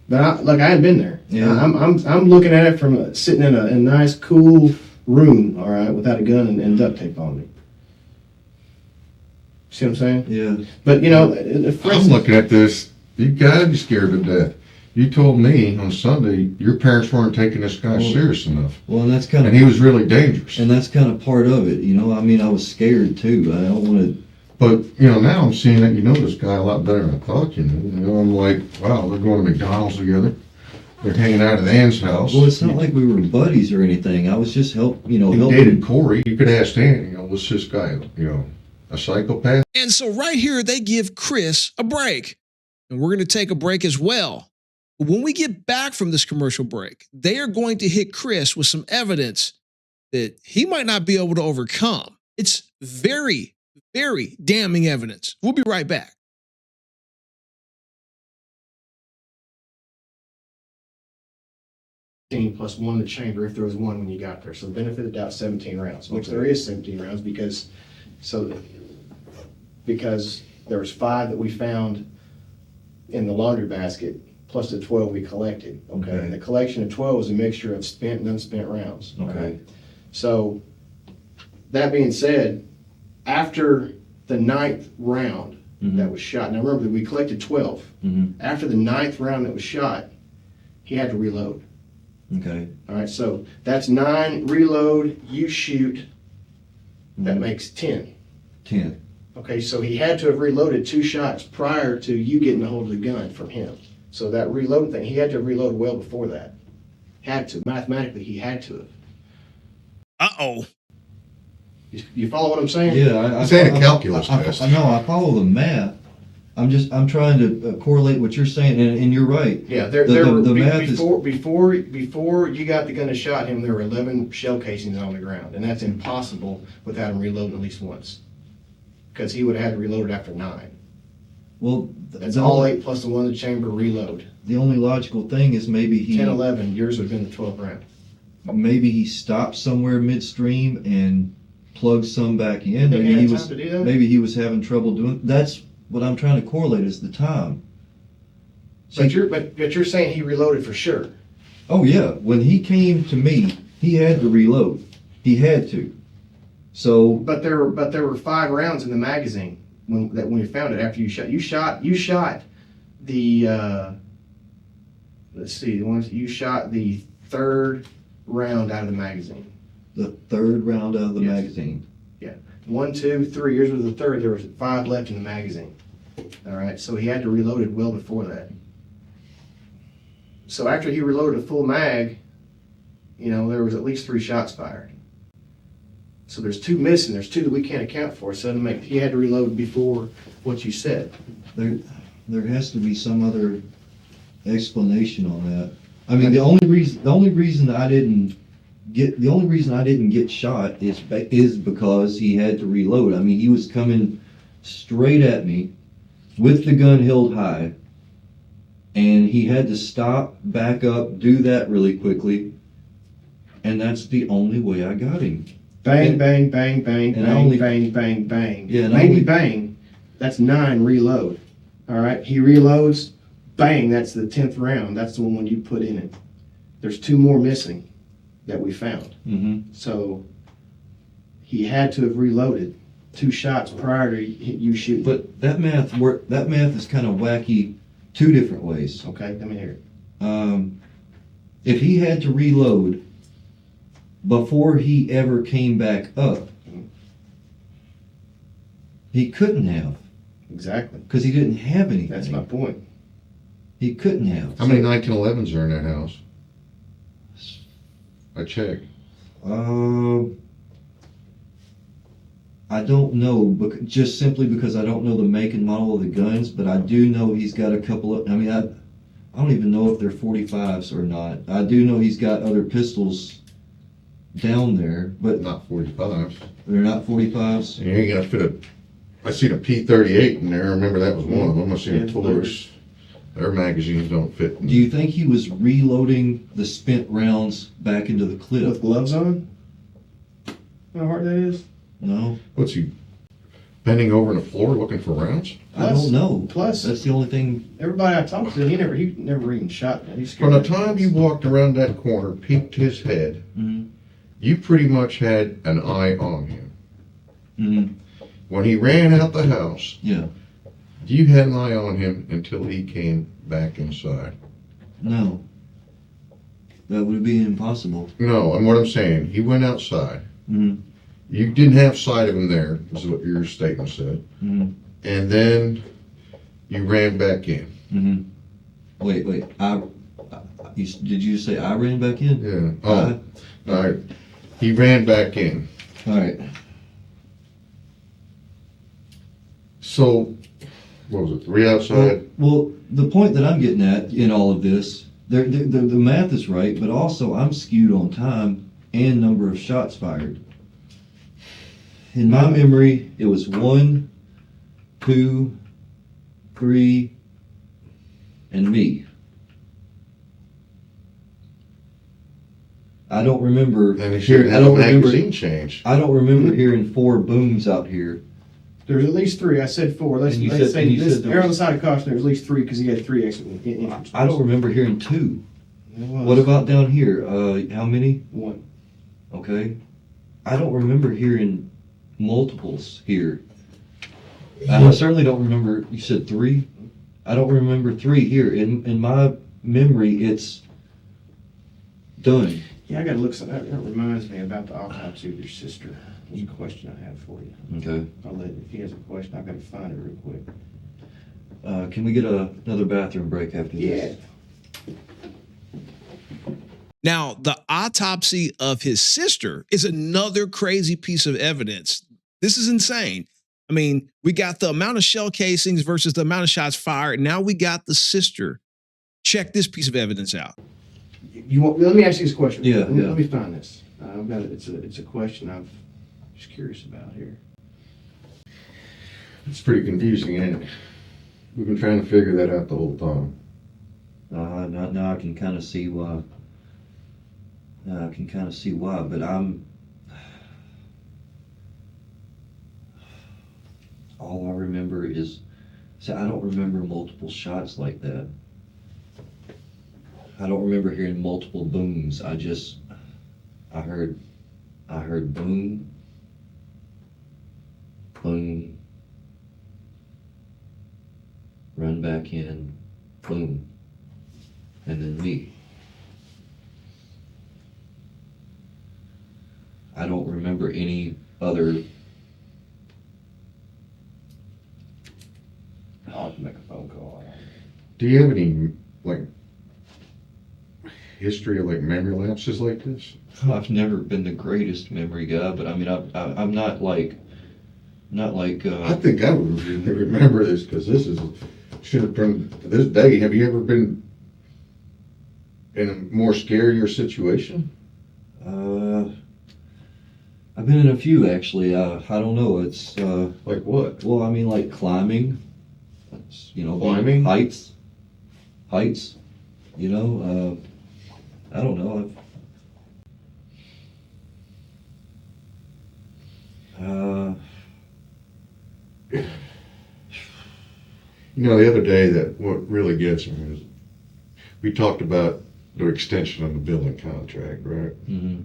But I hadn't been there. Yeah. I'm looking at it from sitting in a nice, cool room, all right, without a gun and duct tape on me. See what I'm saying? Yeah. But, you know, I'm looking at this. You gotta be scared to death. You told me on Sunday your parents weren't taking this guy serious enough. Well, and that's kind of, and he was really dangerous. And that's kind of part of it, you know. I mean, I was scared too. I don't want to. But you know, now I'm seeing that you know this guy a lot better than I thought you knew. You know, I'm like, wow, they're going to McDonald's together. They're hanging out at Ann's house. Well, it's not like we were buddies or anything. I was just helping. You dated Corey. You could ask Ann. You know, what's this guy? You know, a psychopath. And so right here, they give Chris a break. And we're going to take a break as well. But when we get back from this commercial break, they are going to hit Chris with some evidence that he might not be able to overcome. It's very, very damning evidence. We'll be right back. Plus one in the chamber if there was one when you got there. So the benefit of the doubt, 17 rounds, which there is 17 rounds because there was 5 that we found in the laundry basket plus the 12 we collected. Okay. And the collection of 12 was a mixture of spent and unspent rounds. Okay. Right? So that being said, after the 9th round that was shot, now remember that we collected 12. After the 9th round that was shot, he had to reload. Okay. All right, so that's 9, reload, you shoot, that makes 10. 10. Okay, so he had to have reloaded 2 shots prior to you getting a hold of the gun from him. So that reload thing, he had to have reloaded well before that. Had to. Mathematically, he had to have. Uh-oh. You follow what I'm saying? Yeah. It's a calculus test. I know, I follow the math. I'm trying to correlate what you're saying, and you're right. Yeah, the math before you got the gun and shot him, there were 11 shell casings on the ground, and that's impossible without him reloading at least once, because he would have had to reload it after 9. Well, that's all 8 plus the one in the chamber reload. The only logical thing is maybe he 10, 11. Yours would have been the 12th round. Maybe he stopped somewhere midstream and plugged some back in. Maybe he was having trouble doing. That's what I'm trying to correlate is the time. But you're saying he reloaded for sure. Oh yeah, when he came to me, he had to reload. He had to. So. But there were 5 rounds in the magazine when you found it after you shot. You shot the. Let's see. You shot the 3rd round out of the magazine. The 3rd round out of the magazine. Yeah. 1, 2, 3. Yours was the 3rd. There was 5 left in the magazine. All right. So he had to reload it well before that. So after he reloaded a full mag, there was at least 3 shots fired. So there's 2 missing. There's 2 that we can't account for. So he had to reload before what you said. There has to be some other explanation on that. I mean, the only reason I didn't get shot is because he had to reload. I mean, he was coming straight at me, with the gun held high, and he had to stop, back up, do that really quickly, and that's the only way I got him. Bang, And- bang, bang, bang, and I bang, only- bang, bang, bang. Yeah, and I Maybe only- bang. That's 9 reload. All right. He reloads. Bang. That's the 10th round. That's the one you put in it. There's 2 more missing that we found. Mm-hmm. So he had to have reloaded 2 shots prior to you shooting. But that math is kind of wacky 2 different ways. Okay. Let me hear it. If he had to reload before he ever came back up, he couldn't have, Exactly. because he didn't have anything. That's my point. He couldn't have. How many 1911s are in that house? I checked. I don't know, but just simply because I don't know the make and model of the guns, but I do know he's got a couple of. I mean, I don't even know if they're 45s or not. I do know he's got other pistols down there, but Not 45s. they're not 45s. You ain't gonna fit a. I seen a P38 in there. I remember that was one of them. I seen Yeah, a Taurus. Their magazines don't fit. Do you think he was reloading the spent rounds back into the With clip? gloves on? How hard that is? No, What's he bending over on the floor looking for rounds? I don't know. Plus, That's the only thing. everybody I talked to, he never even shot that. He's From the scared. time you walked around that corner, peeked his head, Mm-hmm. you pretty much had an eye on him. Mm-hmm. When he ran out the house, Yeah. you had an eye on him until he came back inside. No. That would be impossible. No, and what I'm saying, he went outside. Mm-hmm. You didn't have sight of him there, is what your statement said. Mm-hmm. And then you ran back in. Mm-hmm. Wait. Did you say I ran back in? Yeah. Oh, all right. He ran back in. All right. So, what was it, 3 outside? Well, the point that I'm getting at in all of this, the math is right, but also I'm skewed on time and number of shots fired. In my memory, it was 1, 2, 3, and me. I don't remember. And he should I have don't a remember. magazine change. I don't remember hearing 4 booms out here. There's at least 3. I said 4. Let's And you say said this. there Err on the was- side of caution. There's at least 3 because he had 3 exit entrances. I don't remember hearing 2. It was What about down here? How many? 1? Okay. I don't remember hearing multiples here. I certainly don't remember, you said 3? I don't remember 3 here. In my memory, it's done. Yeah, I got to look. That reminds me about the autopsy of your sister. There's a question I have for you. Okay. If he has a question, I've got to find it real quick. Can we get another bathroom break after this? Now, the autopsy of his sister is another crazy piece of evidence. This is insane. I mean, we got the amount of shell casings versus the amount of shots fired. Now we got the sister. Check this piece of evidence out. Let me ask you this question. Yeah, Let me find this. I've got it. It's a question I'm just curious about here. It's pretty confusing, ain't it? We've been trying to figure that out the whole time. Now I can kind of see why. But all I remember is, I don't remember multiple shots like that. I don't remember hearing multiple booms. I heard boom, boom, run back in, boom, and then me. I don't remember any other. I'll have to make a phone call. Do you have any, like, history of, like, memory lapses like this? I've never been the greatest memory guy, but I mean, I'm not like. I think I would remember this, because this should have been, to this day, have you ever been in a more scarier situation? I've been in a few actually. I don't know. It's Like what? well, I mean, like climbing you know, Climbing? heights, you know, I don't know. You know, the other day, that what really gets me is we talked about the extension of the building contract, right? Mhm.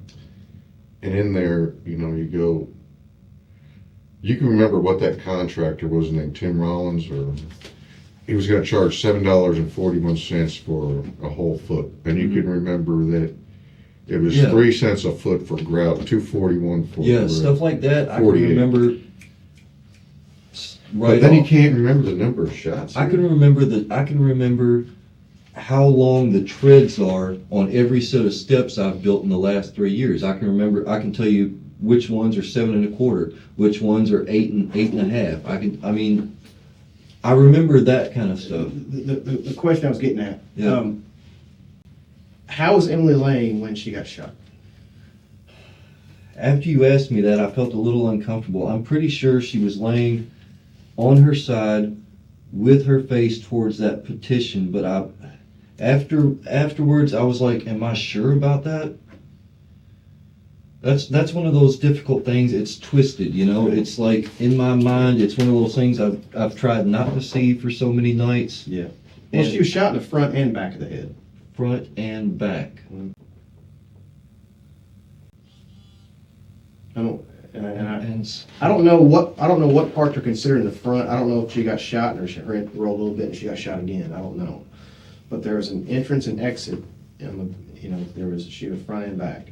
And in there, you know, you can remember what that contractor was named Tim Rollins, or he was going to charge $7.41 for a whole foot, and you can remember that it was Yeah. 3 cents a foot for grout, $2.41 for Yeah, stuff like that. I can 48. remember. But Right. then you can't remember the number of shots. I can remember how long the treads are on every set of steps I've built in the last 3 years. I can tell you which ones are 7 1/4, which ones are 8 1/2. I remember that kind of stuff. The question I was getting at. Yeah. How was Emily laying when she got shot? After you asked me that, I felt a little uncomfortable. I'm pretty sure she was laying on her side with her face towards that petition, but afterwards I was like, am I sure about that? That's one of those difficult things. It's twisted, you know. It's like in my mind, it's one of those things I've tried not to see for so many nights. Yeah. Well, she was shot in the front and back of the head. Front and back. I don't, And I don't know what parts are considered in the front. I don't know if she got shot or she rolled a little bit and she got shot again. I don't know. But there was an entrance and exit, and she was front and back.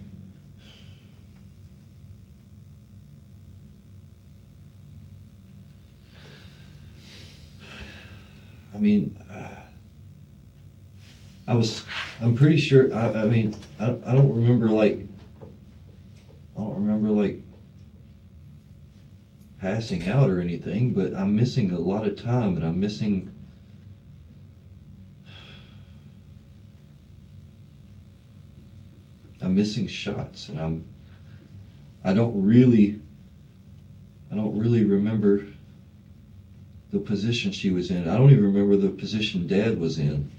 I mean, I'm pretty sure, I don't remember passing out or anything, but I'm missing a lot of time, and I'm missing shots, and I don't really remember the position she was in. I don't even remember the position Dad was in.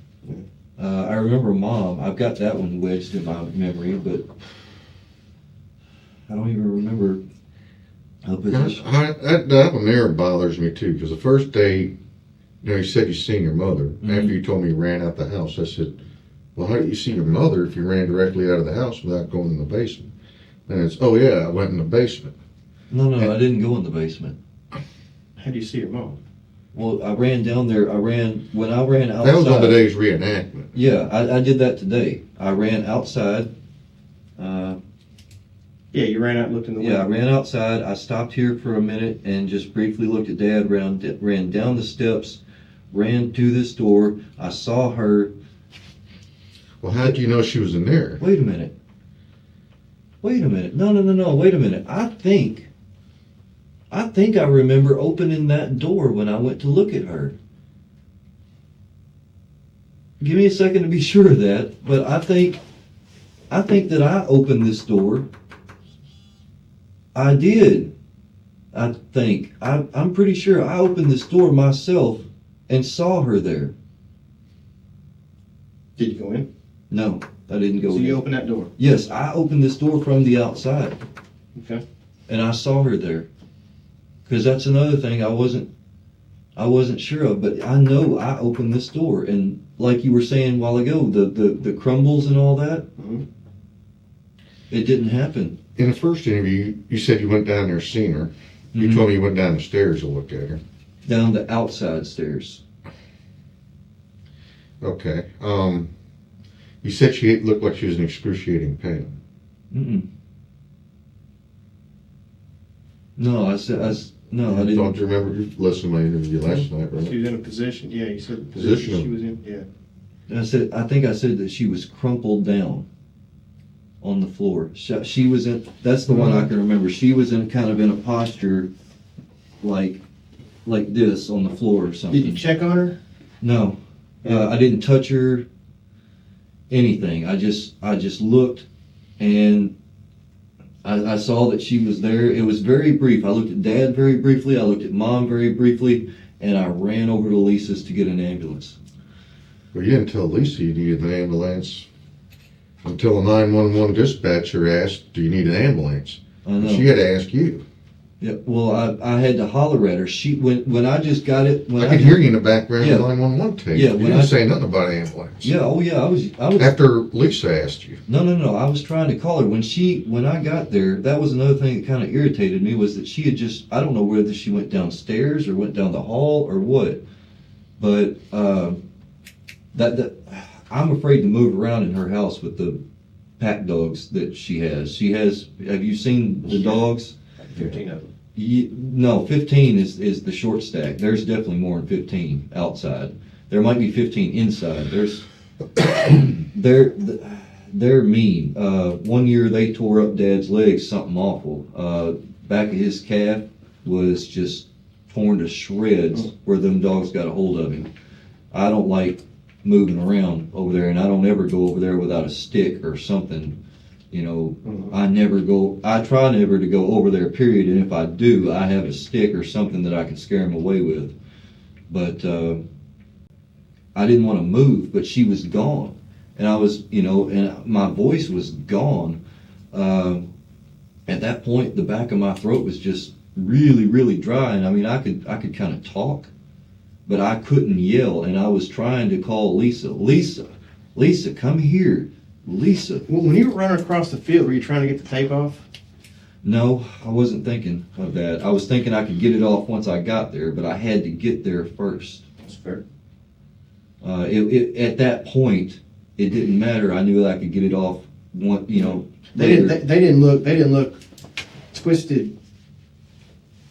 I remember Mom. I've got that one wedged in my memory, but I don't even remember the position. That one there bothers me too, because the first day, you know, you said you seen your mother. Mm-hmm. After you told me you ran out the house, I said, well, how did you see your mother if you ran directly out of the house without going in the basement? And it's, oh yeah, I went in the basement. No, I didn't go in the basement. How do you see your mom? Well, I ran down there. When I ran outside. That was on today's reenactment. Yeah, I did that today. I ran outside. Yeah, you ran out and looked in the window. Yeah, I ran outside. I stopped here for a minute and just briefly looked at Dad. Ran down the steps, ran to this door. I saw her. Well, how did you know she was in there? Wait a minute. No. Wait a minute. I think I remember opening that door when I went to look at her. Give me a second to be sure of that, but I think that I opened this door. I did. I think. I'm pretty sure I opened this door myself and saw her there. Did you go in? No, I didn't go So in. you opened that door? Yes, I opened this door from the outside. Okay. And I saw her there. Because that's another thing I wasn't sure of, but I know I opened this door. And like you were saying a while ago, the crumbles and all that, it didn't happen. In the first interview, you said you went down there, seen her. You told me you went down the stairs to look at her. Down the outside stairs. Okay. You said she looked like she was in excruciating pain. Mm-mm. No, I didn't. Don't you remember you listened to my interview last night, right? She was in a position. Yeah, you said the Position of- she was in. Yeah. I think I said that she was crumpled down on the floor. She was in. That's the one I can remember. She was in a posture like this on the floor or something. Did you check on her? No, I didn't touch her. Anything. I just looked, and I saw that she was there. It was very brief. I looked at Dad very briefly. I looked at Mom very briefly, and I ran over to Lisa's to get an ambulance. Well, you didn't tell Lisa you needed an ambulance until a 911 dispatcher asked, do you need an ambulance? I know. She had to ask you. Yeah, well, I had to holler at her. When I just got it, I could hear you in the background Yeah. of 911 tape. Yeah, You when didn't I- say nothing about an ambulance. Yeah, oh yeah, I was. After Lisa asked you. No. I was trying to call her when I got there. That was another thing that kind of irritated me was that she had just. I don't know whether she went downstairs or went down the hall or what, but that I'm afraid to move around in her house with the pack dogs that she has. She has. Have you seen the dogs? 15 of them. No, 15 is the short stack. There's definitely more than 15 outside. There might be 15 inside. They're mean. One year they tore up Dad's legs, something awful. Back of his calf was just torn to shreds where them dogs got a hold of him. I don't like moving around over there, and I don't ever go over there without a stick or something. You know, I try never to go over there, period. And if I do, I have a stick or something that I can scare him away with. But I didn't want to move, but she was gone. And I was, and my voice was gone. At that point, the back of my throat was just really, really dry. And I mean, I could kind of talk, but I couldn't yell. And I was trying to call Lisa, come here. Lisa. Well, when you were running across the field, were you trying to get the tape off? No, I wasn't thinking of that. I was thinking I could get it off once I got there, but I had to get there first. That's fair. At that point, it didn't matter. I knew that I could get it off. They didn't look twisted,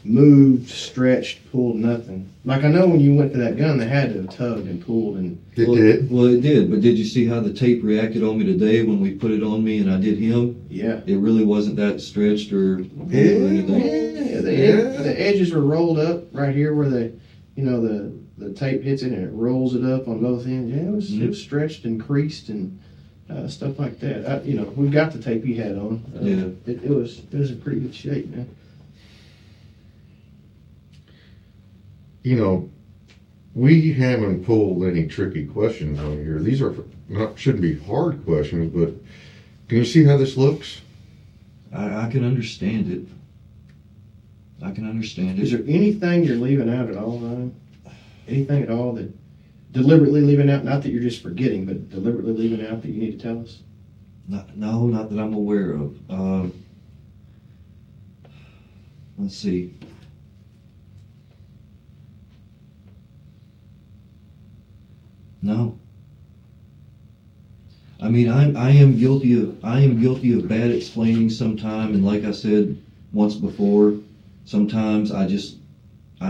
moved, stretched, pulled, nothing. Like I know when you went to that gun, they had to have tugged and pulled and. It did. Well, it did. But did you see how the tape reacted on me today when we put it on me and I did him? Yeah. It really wasn't that stretched or anything. Yeah, the edges were rolled up right here where the tape hits it and it rolls it up on both ends. Yeah, it was stretched and creased and stuff like that. We've got the tape you had on. It was in pretty good shape, man. We haven't pulled any tricky questions on here. These shouldn't be hard questions, but can you see how this looks? I can understand it. I can understand Is it. there anything you're leaving out at all, Ryan? Anything at all that deliberately leaving out? Not that you're just forgetting, but deliberately leaving out that you need to tell us? No, not that I'm aware of. Let's see. No. I mean, I am guilty of bad explaining sometime, and like I said once before, sometimes I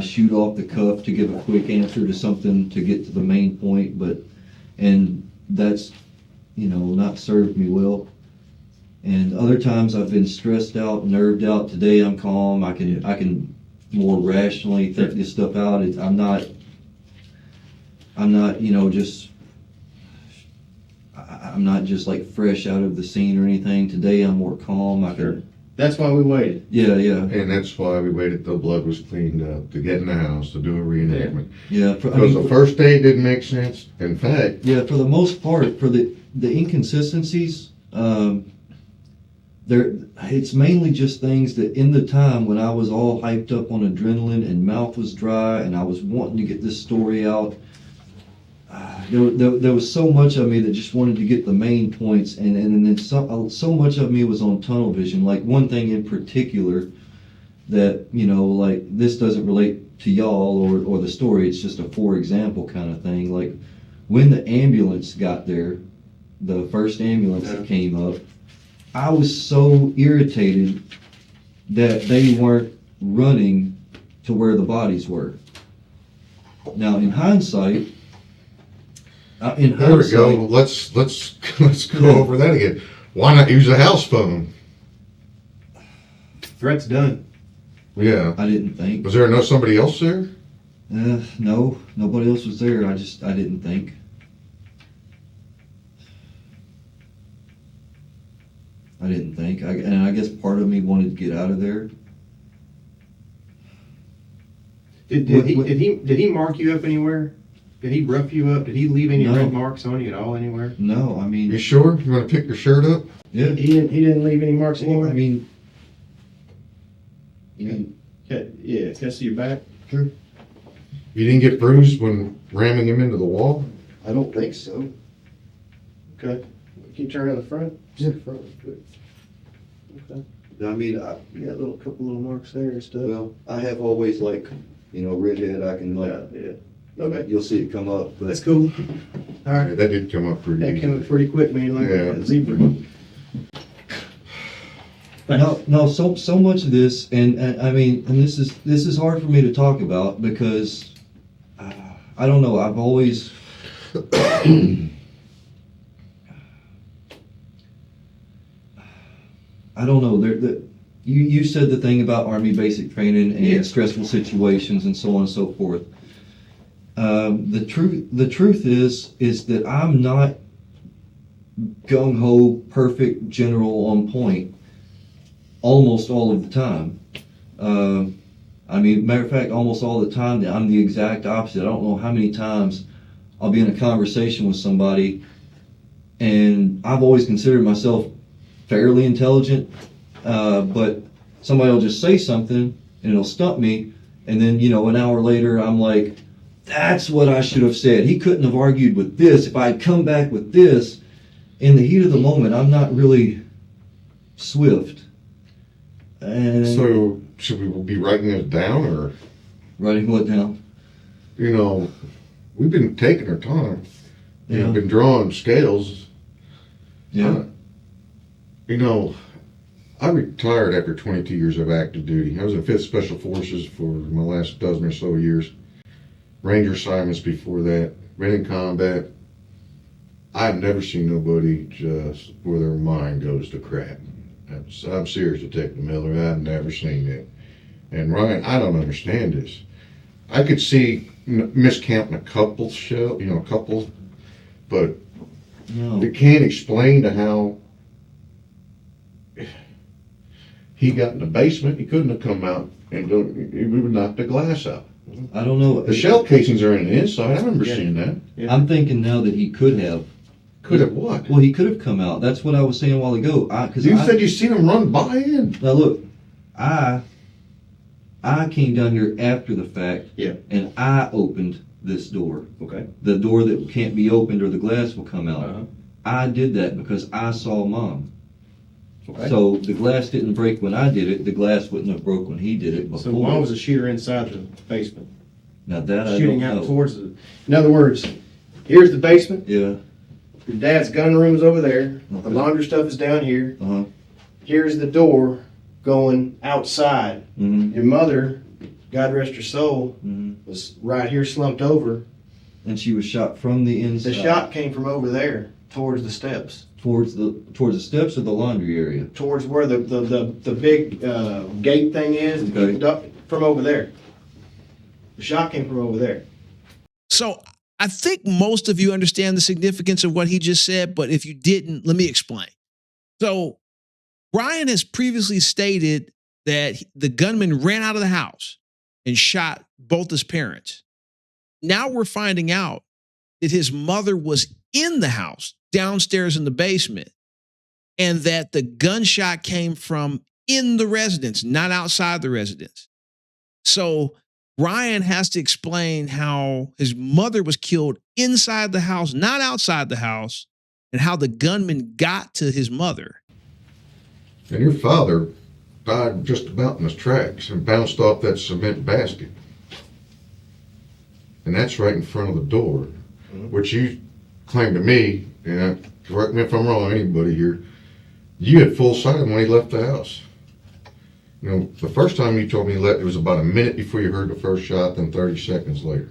shoot off the cuff to give a quick answer to something to get to the main point, and that's not served me well. And other times I've been stressed out, nerved out. Today I'm calm. I can more rationally think this stuff out. I'm not just like fresh out of the scene or anything. Today I'm more calm. That's why we waited. Yeah. And that's why we waited till blood was cleaned up, to get in the house, to do a reenactment. Yeah. Because the first day didn't make sense. In fact, yeah, for the most part, for the inconsistencies, it's mainly just things that in the time when I was all hyped up on adrenaline and mouth was dry and I was wanting to get this story out, there was so much of me that just wanted to get the main points, and then so much of me was on tunnel vision. Like one thing in particular that, like this doesn't relate to y'all or the story, it's just a for example kind of thing. Like when the ambulance got there, the first ambulance that came up, I was so irritated that they weren't running to where the bodies were. Now, in hindsight, there we go. Let's go over that again. Why not use a house phone? Threat's done. Yeah. I didn't think. Was there somebody else there? No, nobody else was there. I didn't think. I didn't think. And I guess part of me wanted to get out of there. Did he mark you up anywhere? Did he rough you up? Did he leave any No. red marks on you at all anywhere? No, I mean, You sure? You want to pick your shirt up? yeah. He didn't leave any marks Well, anywhere. I mean, Yeah. Can I see your back? You didn't get bruised when ramming him into the wall? I don't think so. Okay. Can you turn on the front? Yeah. Front was good. Okay. I mean, You got a couple little marks there and stuff. well, I have always redhead. I can Yeah. Okay. you'll see it come up, but That's cool. All right. Yeah, that did come up pretty That easy. came up pretty quick, man, like Yeah. a zebra. no. So much of this, and I mean, and this is hard for me to talk about because I don't know. I've always. I don't know. You said the thing about Army basic training and Yeah. stressful situations and so on and so forth. The truth is that I'm not gung ho, perfect, general, on point almost all of the time. I mean, matter of fact, almost all the time I'm the exact opposite. I don't know how many times I'll be in a conversation with somebody, and I've always considered myself fairly intelligent, but somebody will just say something and it'll stump me, and then an hour later I'm like, that's what I should have said. He couldn't have argued with this. If I had come back with this, in the heat of the moment, I'm not really swift. And So, should we be writing this down, or, writing what down? we've been taking our time. Yeah. We've been drawing scales. Yeah. I retired after 22 years of active duty. I was in 5th Special Forces for my last dozen or so years. Ranger assignments before that. Been in combat. I've never seen nobody just where their mind goes to crap. I'm serious, Detective Miller. I've never seen it. And Ryan, I don't understand this. I could see miscounting a couple but No. it can't explain to how he got in the basement. He couldn't have come out and we would knock the glass out. I don't know. The shell casings are in the inside. I remember seeing that. Yeah. I'm thinking now that he could have. Could have what? Well, he could have come out. That's what I was saying a while ago. You said you seen him run by in. Now look, I came down here after the fact, Yeah. and I opened this door. Okay. The door that can't be opened or the glass will come out. Uh-huh. I did that because I saw Mom. Okay. So the glass didn't break when I did it. The glass wouldn't have broke when he did it before. So Juan was a shooter inside the basement, Now that I shooting don't out know. towards the. In other words, here's the basement. Yeah. Your dad's gun room is over there. The laundry stuff is down here. Uh huh. Here's the door going outside. Mhm. Your mother, God rest her soul, Mhm. was right here slumped over. And she was shot from the inside. The shot came from over there towards the steps, towards the steps of the laundry area. towards where the big gate thing is. Okay. From over there. The shot came from over there. So I think most of you understand the significance of what he just said, but if you didn't, let me explain. So Brian has previously stated that the gunman ran out of the house and shot both his parents. Now we're finding out that his mother was in the house, downstairs in the basement, and that the gunshot came from in the residence, not outside the residence. So Ryan has to explain how his mother was killed inside the house, not outside the house, and how the gunman got to his mother. And your father died just about in his tracks and bounced off that cement basket. And that's right in front of the door, which you claim to me, and correct me if I'm wrong, anybody here, you had full sight of him when he left the house. The first time you told me he left, it was about a minute before you heard the first shot, then 30 seconds later.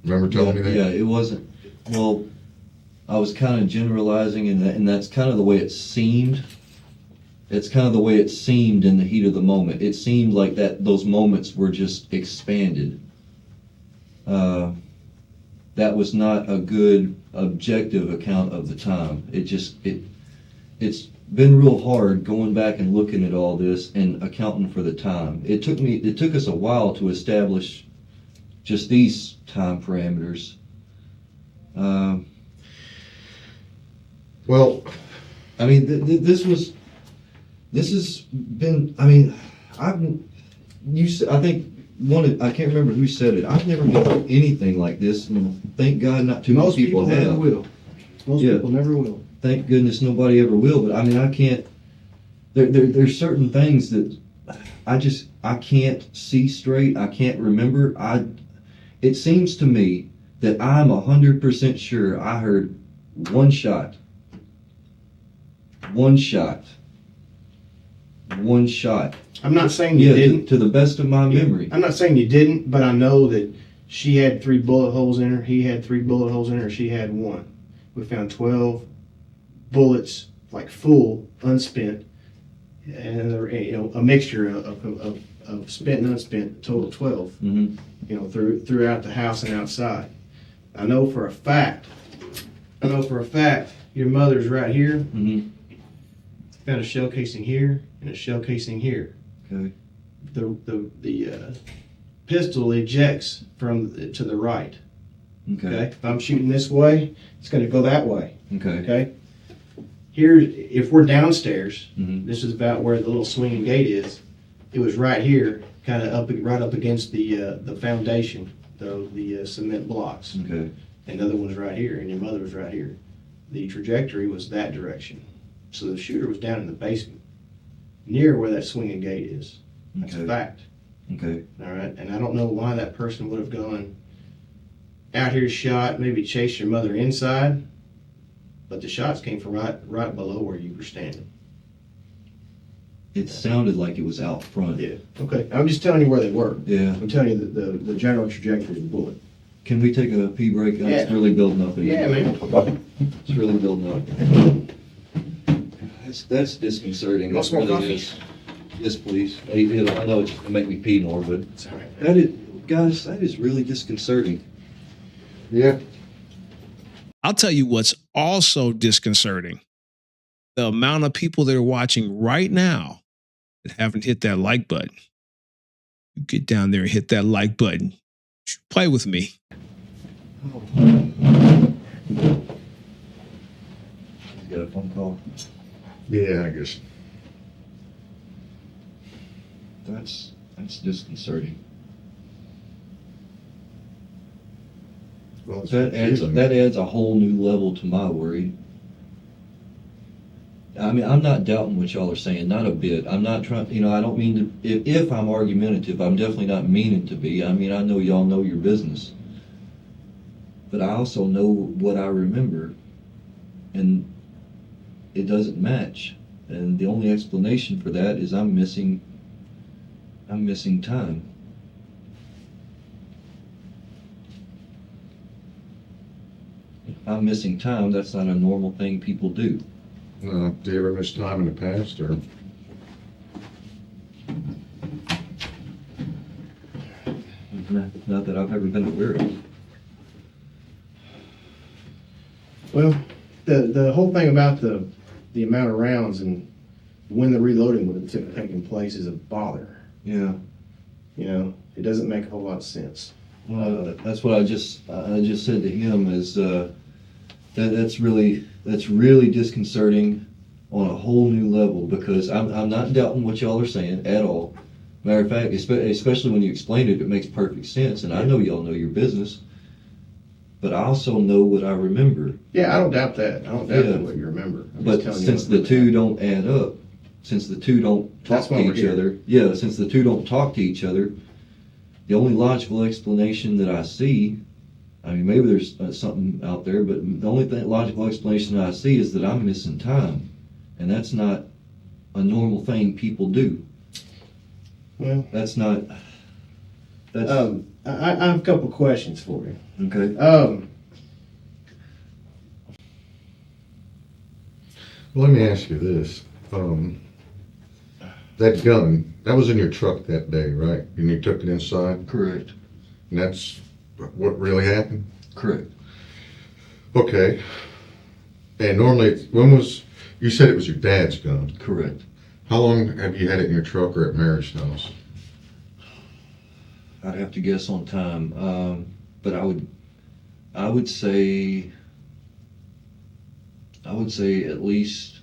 Remember telling me that? Yeah, it wasn't. Well, I was kind of generalizing, and that's kind of the way it seemed. It's kind of the way it seemed in the heat of the moment. It seemed like those moments were just expanded. That was not a good objective account of the time. It's been real hard going back and looking at all this and accounting for the time. It took us a while to establish just these time parameters. Well, I mean, this has been. I mean, I think I can't remember who said it. I've never been through anything like this, and thank God not too many people have. never will. Most Yeah. people never will. Thank goodness nobody ever will. But I mean, I can't. There's certain things that I can't see straight. I can't remember. It seems to me that I'm 100% sure I heard one shot. One shot. I'm not saying you Yeah, didn't. to the best of my memory. I'm not saying you didn't, but I know that she had 3 bullet holes in her. He had 3 bullet holes in her. She had 1. We found 12 bullets, like full, unspent, and a mixture of spent and unspent. Total 12. Mm-hmm. Throughout the house and outside. I know for a fact. Your mother's right here. Mm-hmm. Found a shell casing here and a shell casing here. Okay. The pistol ejects to the right. Okay. If I'm shooting this way, it's going to go that way. Okay. Okay. Here, if we're downstairs, Mm-hmm. this is about where the little swinging gate is. It was right here, kind of right up against the foundation, the cement blocks. Okay. And the other one's right here, and your mother was right here. The trajectory was that direction. So the shooter was down in the basement, near where that swinging gate is. That's a Okay. fact. Okay. All right. And I don't know why that person would have gone out here, shot, maybe chased your mother inside, but the shots came from right below where you were standing. It sounded like it was out front. Yeah. Okay. I'm just telling you where they were. Yeah. I'm telling you the general trajectory of the bullet. Can we take a pee break? It's Yeah. really building up. Yeah, man. It's really building up. That's disconcerting. You want That some more really coffee? is. Yes, please. I know it's gonna make me pee more, but It's all right. guys, that is really disconcerting. yeah. I'll tell you what's also disconcerting. The amount of people that are watching right now that haven't hit that like button. You get down there and hit that like button. Play with me. You got a phone call? Yeah, I guess. That's disconcerting. Well, it's That confusing. adds a whole new level to my worry. I mean, I'm not doubting what y'all are saying, not a bit. I'm not trying, I don't mean to, if I'm argumentative, I'm definitely not meaning to be. I mean, I know y'all know your business. But I also know what I remember, and it doesn't match. And the only explanation for that is I'm missing time. I'm missing time. That's not a normal thing people do. Do you ever miss time in the past, or? Not that I've ever been aware of. Well, the whole thing about the amount of rounds and when the reloading would have taken place is a bother. Yeah. It doesn't make a whole lot of sense. Well, that's what I just said to him is that's really disconcerting on a whole new level, because I'm not doubting what y'all are saying at all. Matter of fact, especially when you explain it, it makes perfect sense, and I know y'all know your business. But I also know what I remember. Yeah, I don't doubt that. I don't doubt Yeah. what you remember. I'm But just telling you since what the really two happened. don't add up, since the two don't That's talk why to we're each here. other, yeah, since the two don't talk to each other, the only logical explanation that I see, I mean, maybe there's something out there, but the only logical explanation that I see is that I'm missing time. And that's not a normal thing people do. Well, That's not, that's, I have a couple questions for you. okay. Let me ask you this. That gun, that was in your truck that day, right? And you took it inside? Correct. And that's what really happened? Correct. Okay. And normally, you said it was your dad's gun. Correct. How long have you had it in your truck or at Mary's house? I'd have to guess on time. But I would say at least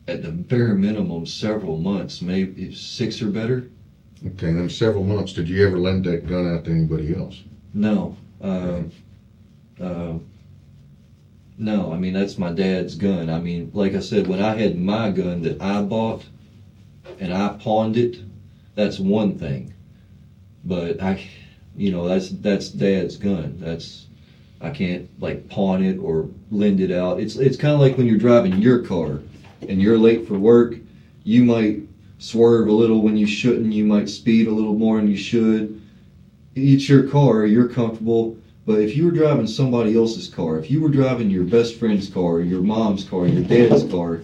at the bare minimum several months, maybe 6 or better. Okay, then several months, did you ever lend that gun out to anybody else? No. No, I mean, that's my dad's gun. I mean, like I said, when I had my gun that I bought and I pawned it, that's one thing. But that's dad's gun. I can't like pawn it or lend it out. It's kind of like when you're driving your car and you're late for work, you might swerve a little when you shouldn't, you might speed a little more than you should. It's your car, you're comfortable. But if you were driving somebody else's car, if you were driving your best friend's car, your mom's car, your dad's car,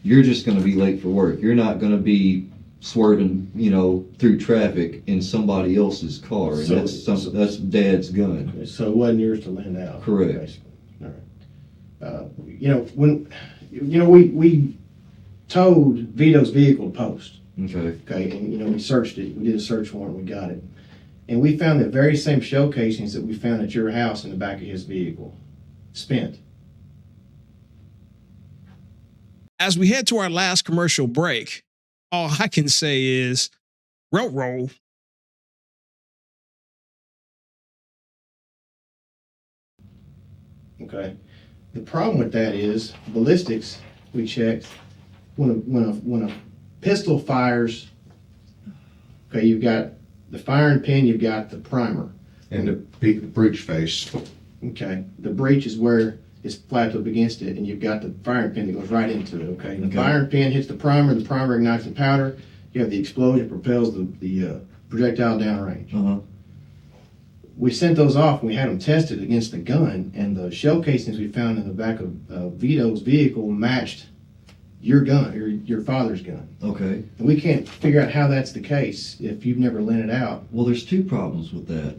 you're just going to be late for work. You're not going to be swerving, through traffic in somebody else's car. And that's dad's gun. So it wasn't yours to lend out. Correct. Basically. All right. We towed Vito's vehicle to Post. Okay. Okay, and we searched it. We did a search warrant. We got it. And we found the very same shell casings that we found at your house in the back of his vehicle. Spent. As we head to our last commercial break, all I can say is, roll. Okay. The problem with that is ballistics. We checked when a pistol fires. Okay, you've got the firing pin. You've got the primer. And the breech face. Okay. The breech is where it's flapped up against it, and you've got the firing pin that goes right into it. Okay. The firing pin hits the primer ignites the powder. You have the explosion, propels the projectile downrange. Uh-huh. We sent those off and we had them tested against the gun, and the shell casings we found in the back of Vito's vehicle matched your gun, your father's gun. Okay. And we can't figure out how that's the case if you've never lent it out. Well, there's two problems with that.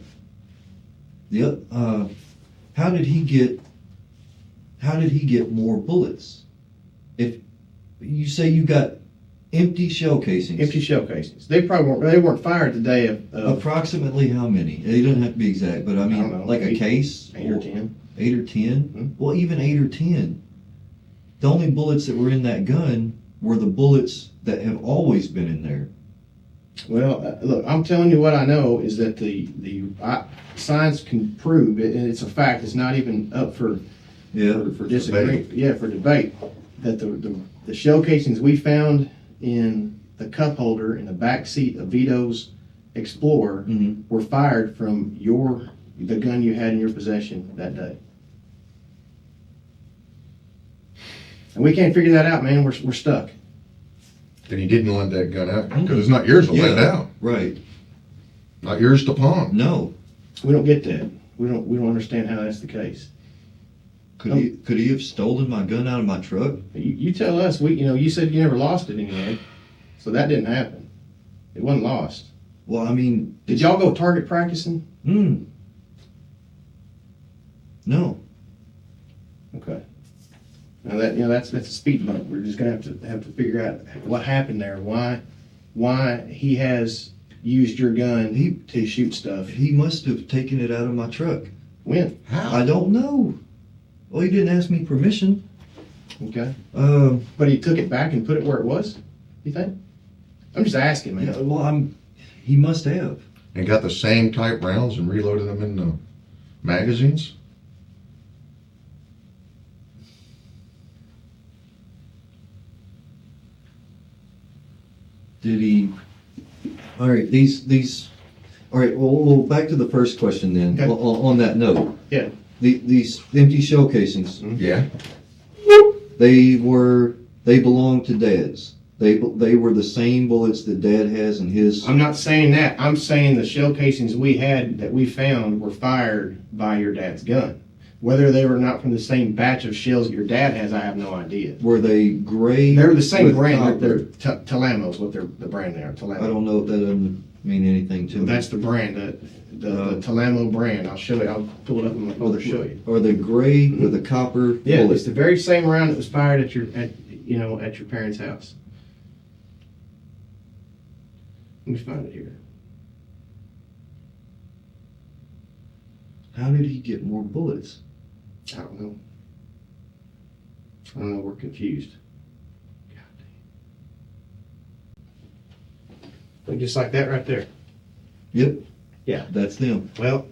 How did he get more bullets? If you say you got empty shell casings. Empty shell casings. They weren't fired the day of Approximately how many? It doesn't have to be exact, but I mean, I don't know, like a case? 8 or 10. 8 or 10? Hmm. Well, even 8 or 10. The only bullets that were in that gun were the bullets that have always been in there. Well, look, I'm telling you what I know is that the science can prove it, and it's a fact. It's not even up for disagreement. Yeah, for debate. That the shell casings we found in the cup holder in the back seat of Vito's Explorer were fired from the gun you had in your possession that day. And we can't figure that out, man. We're stuck. Then he didn't lend that gun out because it's not yours to lend out. Right. Not yours to pawn. No. We don't get that. We don't understand how that's the case. Could he have stolen my gun out of my truck? You tell us. You said you never lost it anyway, so that didn't happen. It wasn't lost. Well, I mean, Did y'all go target practicing? No. Okay. Now that's a speed bump. We're just gonna have to figure out what happened there. Why he has used your gun to shoot stuff. He must have taken it out of my truck. When? How? I don't know. Well, he didn't ask me permission. Okay. Uh, But he took it back and put it where it was. You think? I'm just asking, man. yeah, well, he must have. And got the same type rounds and reloaded them in the magazines? Did he? All right, these. All right, well, back to the first question then. Okay. On that note, Yeah. these empty shell casings, Yeah. they belong to Dad's. They were the same bullets that Dad has in his. I'm not saying that. I'm saying the shell casings we had that we found were fired by your dad's gun. Whether they were not from the same batch of shells your dad has, I have no idea. Were they gray? They're the same with brand. copper? They're Talamo's what the brand they are. Talamo. I don't know if that doesn't mean anything to me. That's the brand, the Talamo brand. I'll show you. I'll pull it up and I'll show you. Are they gray with a copper Yeah, bullet? it's the very same round that was fired at your parents' house. Let me find it here. How did he get more bullets? I don't know. We're confused. But just like that right there. Yep. Yeah. That's them. Well,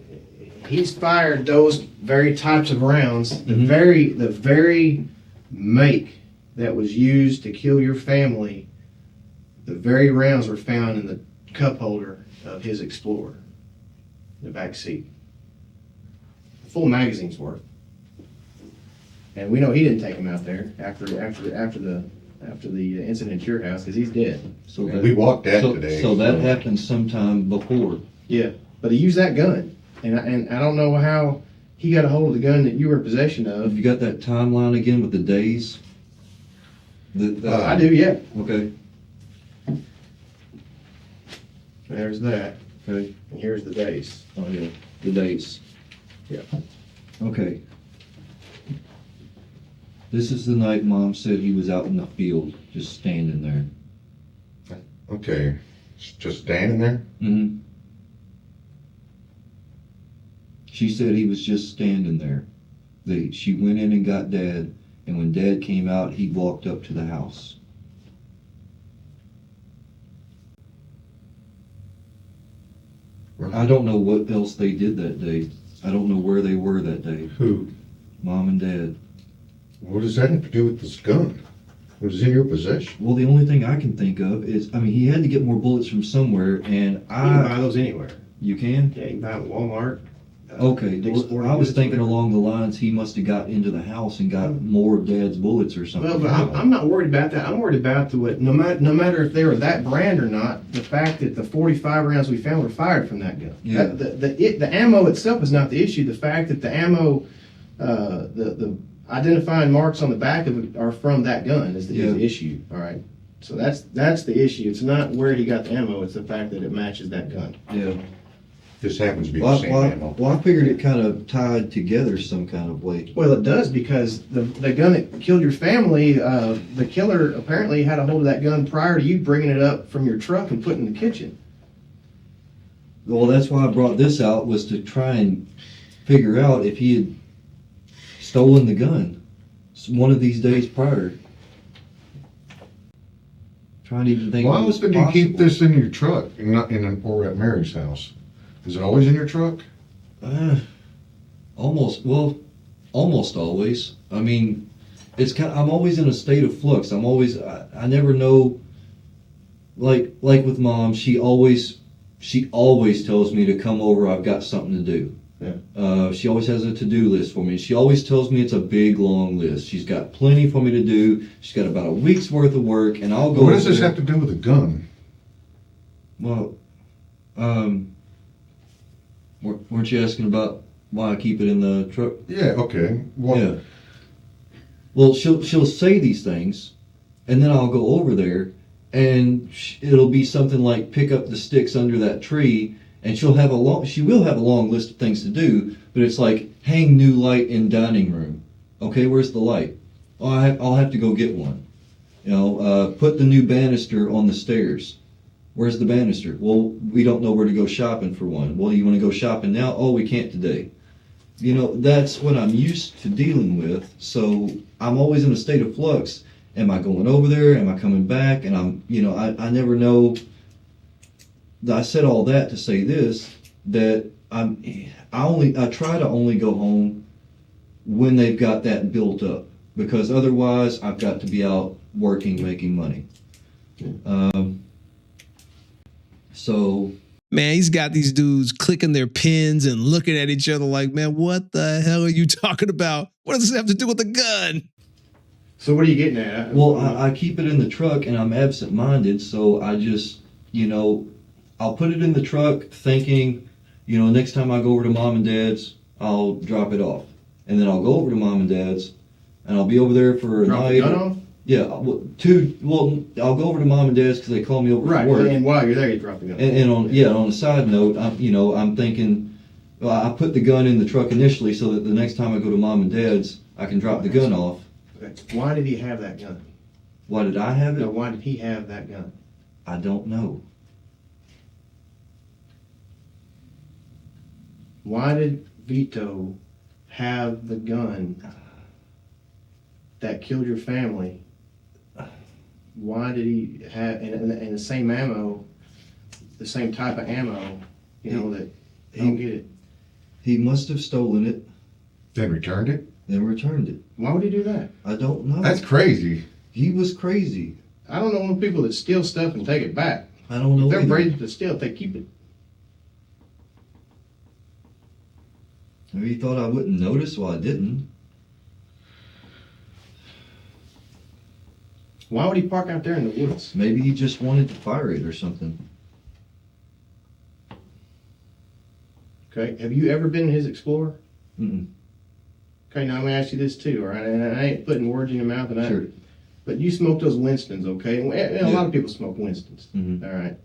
he's fired those very types of rounds. Mhm. The very make that was used to kill your family. The very rounds were found in the cup holder of his Explorer, in the back seat. A full magazine's worth. And we know he didn't take him out there after the incident at your house, because he's dead. So And we walked that so, today. So that happened sometime before. Yeah, but he used that gun, and I don't know how he got a hold of the gun that you were in possession Have of. you got that timeline again with the days? I do, yeah. Okay. There's that, Okay. and here's the days. Oh yeah. The dates. Yeah. Okay. This is the night Mom said he was out in the field, just standing there. Okay, just standing there? Mm-hmm. She said he was just standing there. She went in and got Dad, and when Dad came out, he walked up to the house. I don't know what else they did that day. I don't know where they were that day. Who? Mom and Dad. What does that have to do with this gun? It was in your possession. Well, the only thing I can think of is, he had to get more bullets from somewhere, and You can buy those anywhere. You can? Yeah, you can buy them at Walmart. Okay, Dick's well, Sporting I was Goods, thinking whatever. along the lines he must have got into the house and got more of Dad's bullets or something. Well, but I'm not worried about that. I'm worried about no matter if they were that brand or not, the fact that the 45 rounds we found were fired from that gun. Yeah. The ammo itself is not the issue. The fact that the ammo, the identifying marks on the back of it are from that gun is the issue. All right. So that's the issue. It's not where he got the ammo. It's the fact that it matches that gun. Yeah. This happens to be the Well, same ammo. I figured it kind of tied together some kind of way. Well, it does, because the gun that killed your family, the killer apparently had a hold of that gun prior to you bringing it up from your truck and putting it in the kitchen. Well, that's why I brought this out, was to try and figure out if he had stolen the gun one of these days prior. Trying to even think. Why if it was did you keep possible. this in your truck and not or at Mary's house? Is it always in your truck? Almost always. It's I'm always in a state of flux. I never know. Like with Mom, she always tells me to come over. I've got something to do. Yeah. She always has a to-do list for me. She always tells me it's a big, long list. She's got plenty for me to do. She's got about a week's worth of work, and I'll go. What does over this there. have to do with a gun? Well, weren't you asking about why I keep it in the truck? Yeah, okay. Well, Yeah. Well, she'll say these things, and then I'll go over there, and it'll be something like pick up the sticks under that tree, and she will have a long list of things to do, but it's like hang new light in dining room. Okay, where's the light? Oh, I'll have to go get one. Put the new banister on the stairs. Where's the banister? Well, we don't know where to go shopping for one. Well, you want to go shopping now? Oh, we can't today. That's what I'm used to dealing with. So I'm always in a state of flux. Am I going over there? Am I coming back? And I never know. I said all that to say this, that I try to only go home when they've got that built up, because otherwise I've got to be out working, making money. So Man, he's got these dudes clicking their pins and looking at each other like, man, what the hell are you talking about? What does this have to do with the gun? So what are you getting at? Well, I keep it in the truck, and I'm absent-minded, so I just, I'll put it in the truck thinking, next time I go over to Mom and Dad's, I'll drop it off. And then I'll go over to Mom and Dad's, and I'll be over there for a Drop night. the gun off? Yeah, I'll go over to Mom and Dad's because they call me over Right, for work. and while you're there, you drop the gun. And on a side note, I'm thinking, well, I put the gun in the truck initially so that the next time I go to Mom and Dad's, I can drop the gun off. Okay. Why did he have that gun? Why did I have it? No, why did he have that gun? I don't know. Why did Vito have the gun that killed your family? Why did he have, and the same ammo, the same type of ammo, you know, that, I don't get it. He must have stolen it, Then returned it? then returned it. Why would he do that? I don't know. That's crazy. He was crazy. I don't know people that steal stuff and take it back. I don't know If they're either. brave to steal, they keep it. Maybe he thought I wouldn't notice, well, I didn't. Why would he park out there in the woods? Maybe he just wanted to fire it or something. Okay, have you ever been in his Explorer? Mm-mm. Okay, now I'm gonna ask you this too, all right? And I ain't putting words in your mouth, and Sure. but you smoke those Winstons, okay? And a lot of people smoke Winstons. Mhm. All right.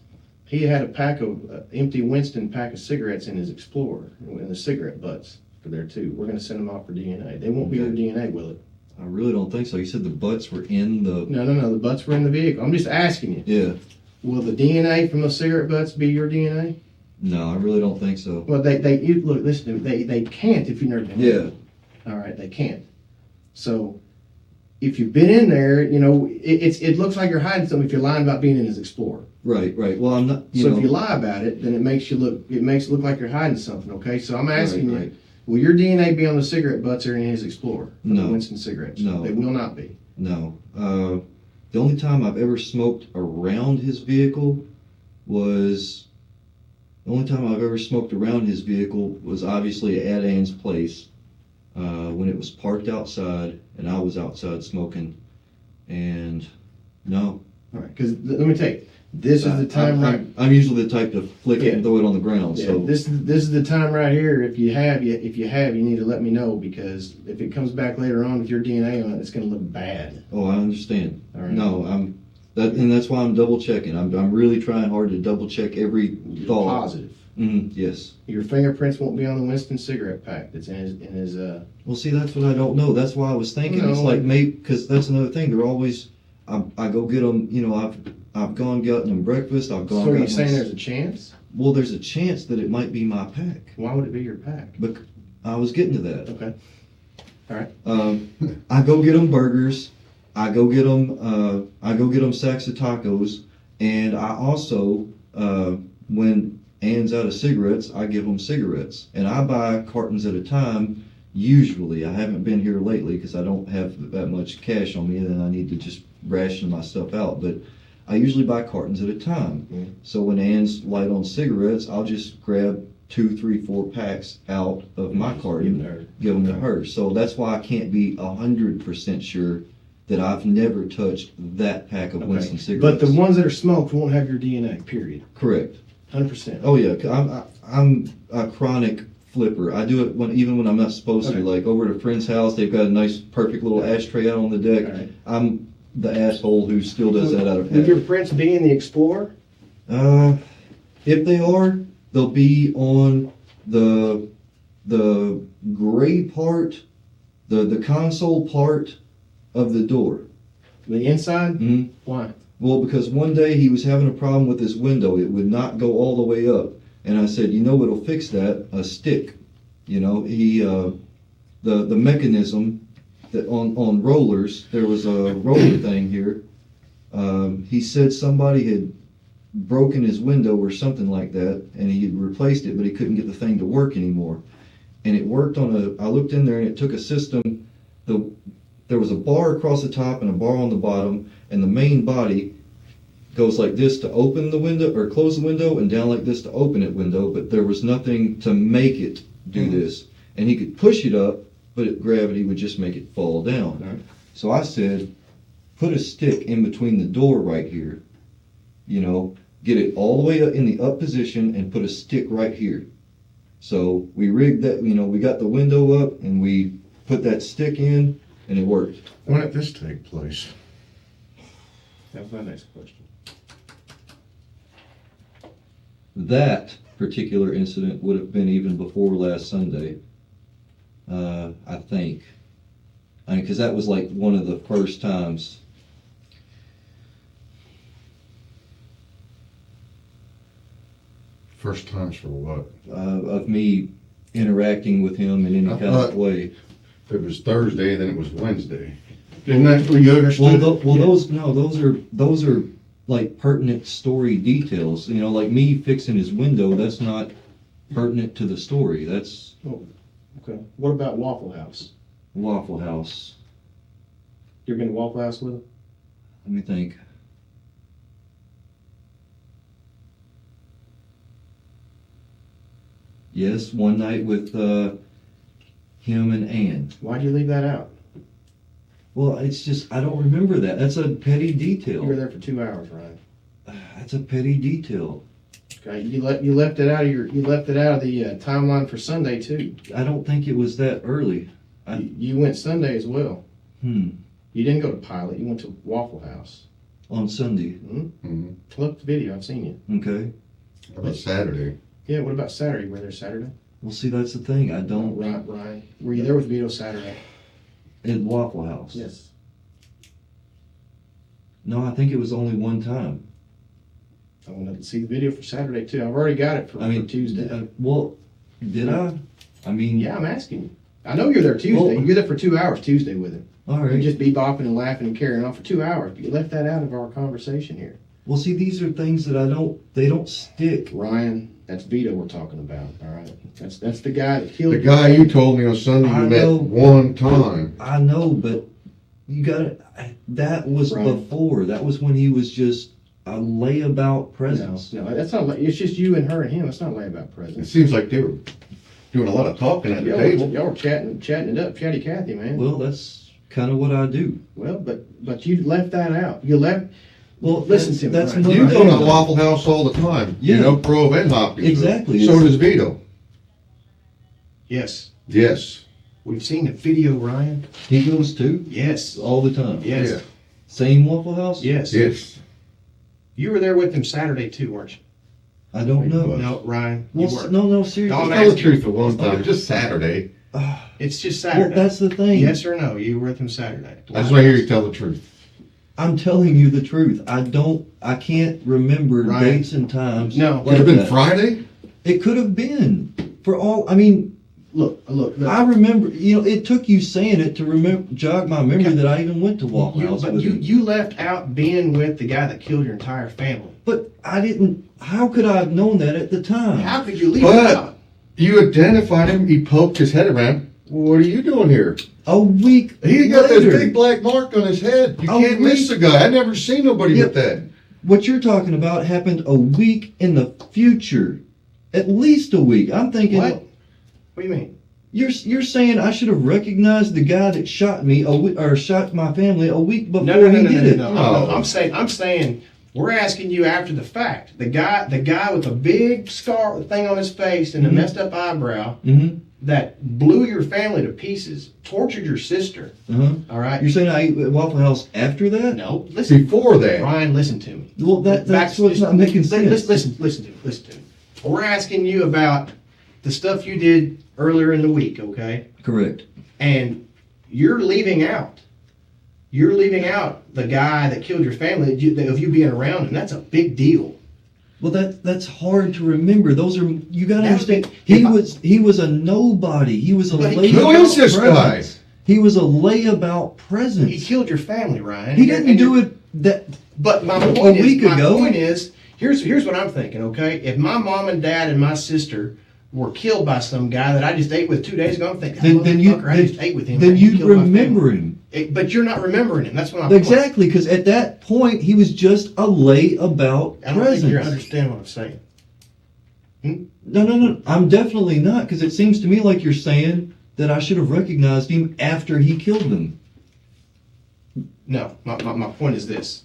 He had a pack of empty Winston pack of cigarettes in his Explorer, and the cigarette butts are there too. We're gonna send them off for DNA. They won't be your Okay. DNA, will it? I really don't think so. You said the butts were in the... No. The butts were in the vehicle. I'm just asking you. Yeah. Will the DNA from those cigarette butts be your DNA? No, I really don't think so. Well, look, listen to me. They can't if you've never been. Yeah. All right, they can't. So, if you've been in there, you know, it looks like you're hiding something if you're lying about being in his Explorer. Right. Well, I'm not, So if you lie about it, then it makes it look like you're hiding something, okay? So I'm asking Right. you, will your DNA be on the cigarette butts or in his Explorer? No. The Winston cigarettes? No. They will not be. No. The only time I've ever smoked around his vehicle was... The only time I've ever smoked around his vehicle was obviously at Ann's place when it was parked outside and I was outside smoking. And no. All right, because let me tell you, this is the time I'm usually the type to flick it and throw it on the ground. Yeah, So this is the time right here. If you have, you need to let me know, because if it comes back later on with your DNA on it, it's going to look bad. Oh, I understand. All right. No, and that's why I'm double checking. I'm really trying hard to double check every You're thought. positive. Yes. Your fingerprints won't be on the Winston cigarette pack that's in his. Well, see, that's what I don't know. That's why I was thinking. It's No. like maybe because that's another thing. They're always. I go get them. You know, I've gone gotten them breakfast. I've gone. So you're gotten saying them- there's a chance? Well, there's a chance that it might be my pack. Why would it be your pack? But I was getting to that. Okay. All right. I go get them burgers. I go get them. I go get them sacks of tacos, and I also when Ann's out of cigarettes, I give them cigarettes, and I buy cartons at a time. Usually, I haven't been here lately because I don't have that much cash on me, and then I need to just ration my stuff out. But I usually buy cartons at a time. Mhm. So when Ann's light on cigarettes, I'll just grab 2, 3, 4 packs out of my carton, give them to her. So that's why I can't be 100% sure that I've never touched that pack of Winston Okay. cigarettes. But the ones that are smoked won't have your DNA. Period. Correct. 100%. Oh yeah, I'm a chronic flipper. I do it even when I'm not supposed Okay. to. Like over at a friend's house, they've got a nice, perfect little ashtray out on the deck. All right. I'm the asshole who still does that out of Would your habit. prints be in the Explorer? If they are, they'll be on the gray part, the console part of the door. The inside? hmm Why? Well, because one day he was having a problem with his window. It would not go all the way up. And I said, you know what'll fix that? A stick. You know, the mechanism that on rollers, there was a roller thing here. He said somebody had broken his window or something like that, and he had replaced it, but he couldn't get the thing to work anymore. And it worked I looked in there and it took a system. There was a bar across the top and a bar on the bottom, and the main body goes like this to open the window or close the window, and down like this to open it window, but there was nothing to make it do this. And he could push it up, but gravity would just make it fall down. Right. So I said, put a stick in between the door right here, you know, get it all the way up in the up position and put a stick right here. So we rigged that, you know, we got the window up and we put that stick in and it worked. When did this take place? That was my next question. That particular incident would have been even before last Sunday, I think. I mean, because that was like one of the first times. First times for what? Of me interacting with him in any I kind of thought- way. If it was Thursday, then it was Wednesday. Didn't that, you Well, understood? those are like pertinent story details. You know, like me fixing his window, that's not pertinent to the story. That's Okay. What about Waffle House? Waffle House. You're going to Waffle House with him? Let me think. Yes, one night with him and Ann. Why'd you leave that out? Well, it's just, I don't remember that. That's a petty detail. You were there for 2 hours, Ryan. That's a petty detail. Okay. You left it out of the timeline for Sunday too. I don't think it was that early. You went Sunday as well. Hmm. You didn't go to Pilot. You went to Waffle House. On Sunday. Mhm. Pull up the video. I've seen you. Okay. How about Saturday? Yeah. What about Saturday? You were there Saturday? Well, see, that's the thing. I don't. Ryan. Were you there with Vito Saturday? At Waffle House. Yes. No, I think it was only one time. I want to see the video for Saturday too. I've already got it for Tuesday. Well, did I? I mean. Yeah, I'm asking you. I know you're there Tuesday. Well, you're there for 2 hours Tuesday with him. All You right. just be bopping and laughing and carrying on for 2 hours. But you left that out of our conversation here. Well, see, these are things that they don't stick. Ryan, that's Vito we're talking about. All right. That's the guy that killed The guy you told me on Sunday I you met know. one time. I know, but you got that was Right. before. That was when he was just a layabout presence. No, that's not. It's just you and her and him. It's not layabout It presence. seems like they were doing a lot of talking at the table. Y'all were chatting it up, chatty Cathy, man. Well, that's kind of what I do. Well, but you left that out. You left. Well, Listen to me, that's Ryan. another You go thing. to Waffle House all the time. Yeah. You know, Grove and Hopkins. Exactly. So It's- does Vito. Yes, Yes. we've seen the video, Ryan. He goes too Yes. all the time. Yes. Yeah. Same Waffle House. Yes. Yes. You were there with him Saturday too, weren't you? I don't know. No, Ryan. You Well, weren't. no, seriously. Don't Tell the ask truth at one time. Just Saturday. It's just Well, Saturday. that's the thing. Yes or no? You were with him Saturday. I just want to hear you tell the truth. I'm telling you the truth. I can't remember Ryan. dates and times. No. Could have been that. Friday. It could have been. For all, I mean, Look. I remember, it took you saying it to jog my memory that I even went to Waffle House with him. You left out being with the guy that killed your entire family. But I didn't, how could I have known that at the time? How could you leave it But out? you identified him. He poked his head around. What are you doing here? A week He got later. this big black mark on his head. You A can't miss the week- guy. I never seen nobody Yeah. with that. What you're talking about happened a week in the future. At least a week. I'm thinking, What? What do you mean? you're saying I should have recognized the guy that shot me or shot my family a week before No. he did it. No. No. I'm saying we're asking you after the fact. The guy with the big scar thing on his face and the messed up eyebrow Mm-hmm. that blew your family to pieces, tortured your sister. Uh-huh. All right. You're saying I ate at Waffle House after that? No. Listen, Before that, Ryan. Listen to me. Well, that's what's not making sense. Listen to me. We're asking you about the stuff you did earlier in the week, okay? Correct. And you're leaving out the guy that killed your family of you being around him. That's a big deal. Well, that's hard to remember. Those are, you got to That would understand. be- He was a nobody. He was a But layabout who is this guy? presence. He was a layabout presence. He killed your family, Ryan. He didn't do it that. But my A point week ago. is, here's what I'm thinking, okay? If my mom and dad and my sister were killed by some guy that I just ate with 2 days ago, I'm thinking, Then I just ate with him. Then and he you'd killed my family. remember him. But you're not remembering him. That's what I'm Exactly, because at that point he was just a layabout I don't think you presence. understand what I'm saying. No. I'm definitely not, because it seems to me like you're saying that I should have recognized him after he killed them. No, my point is this.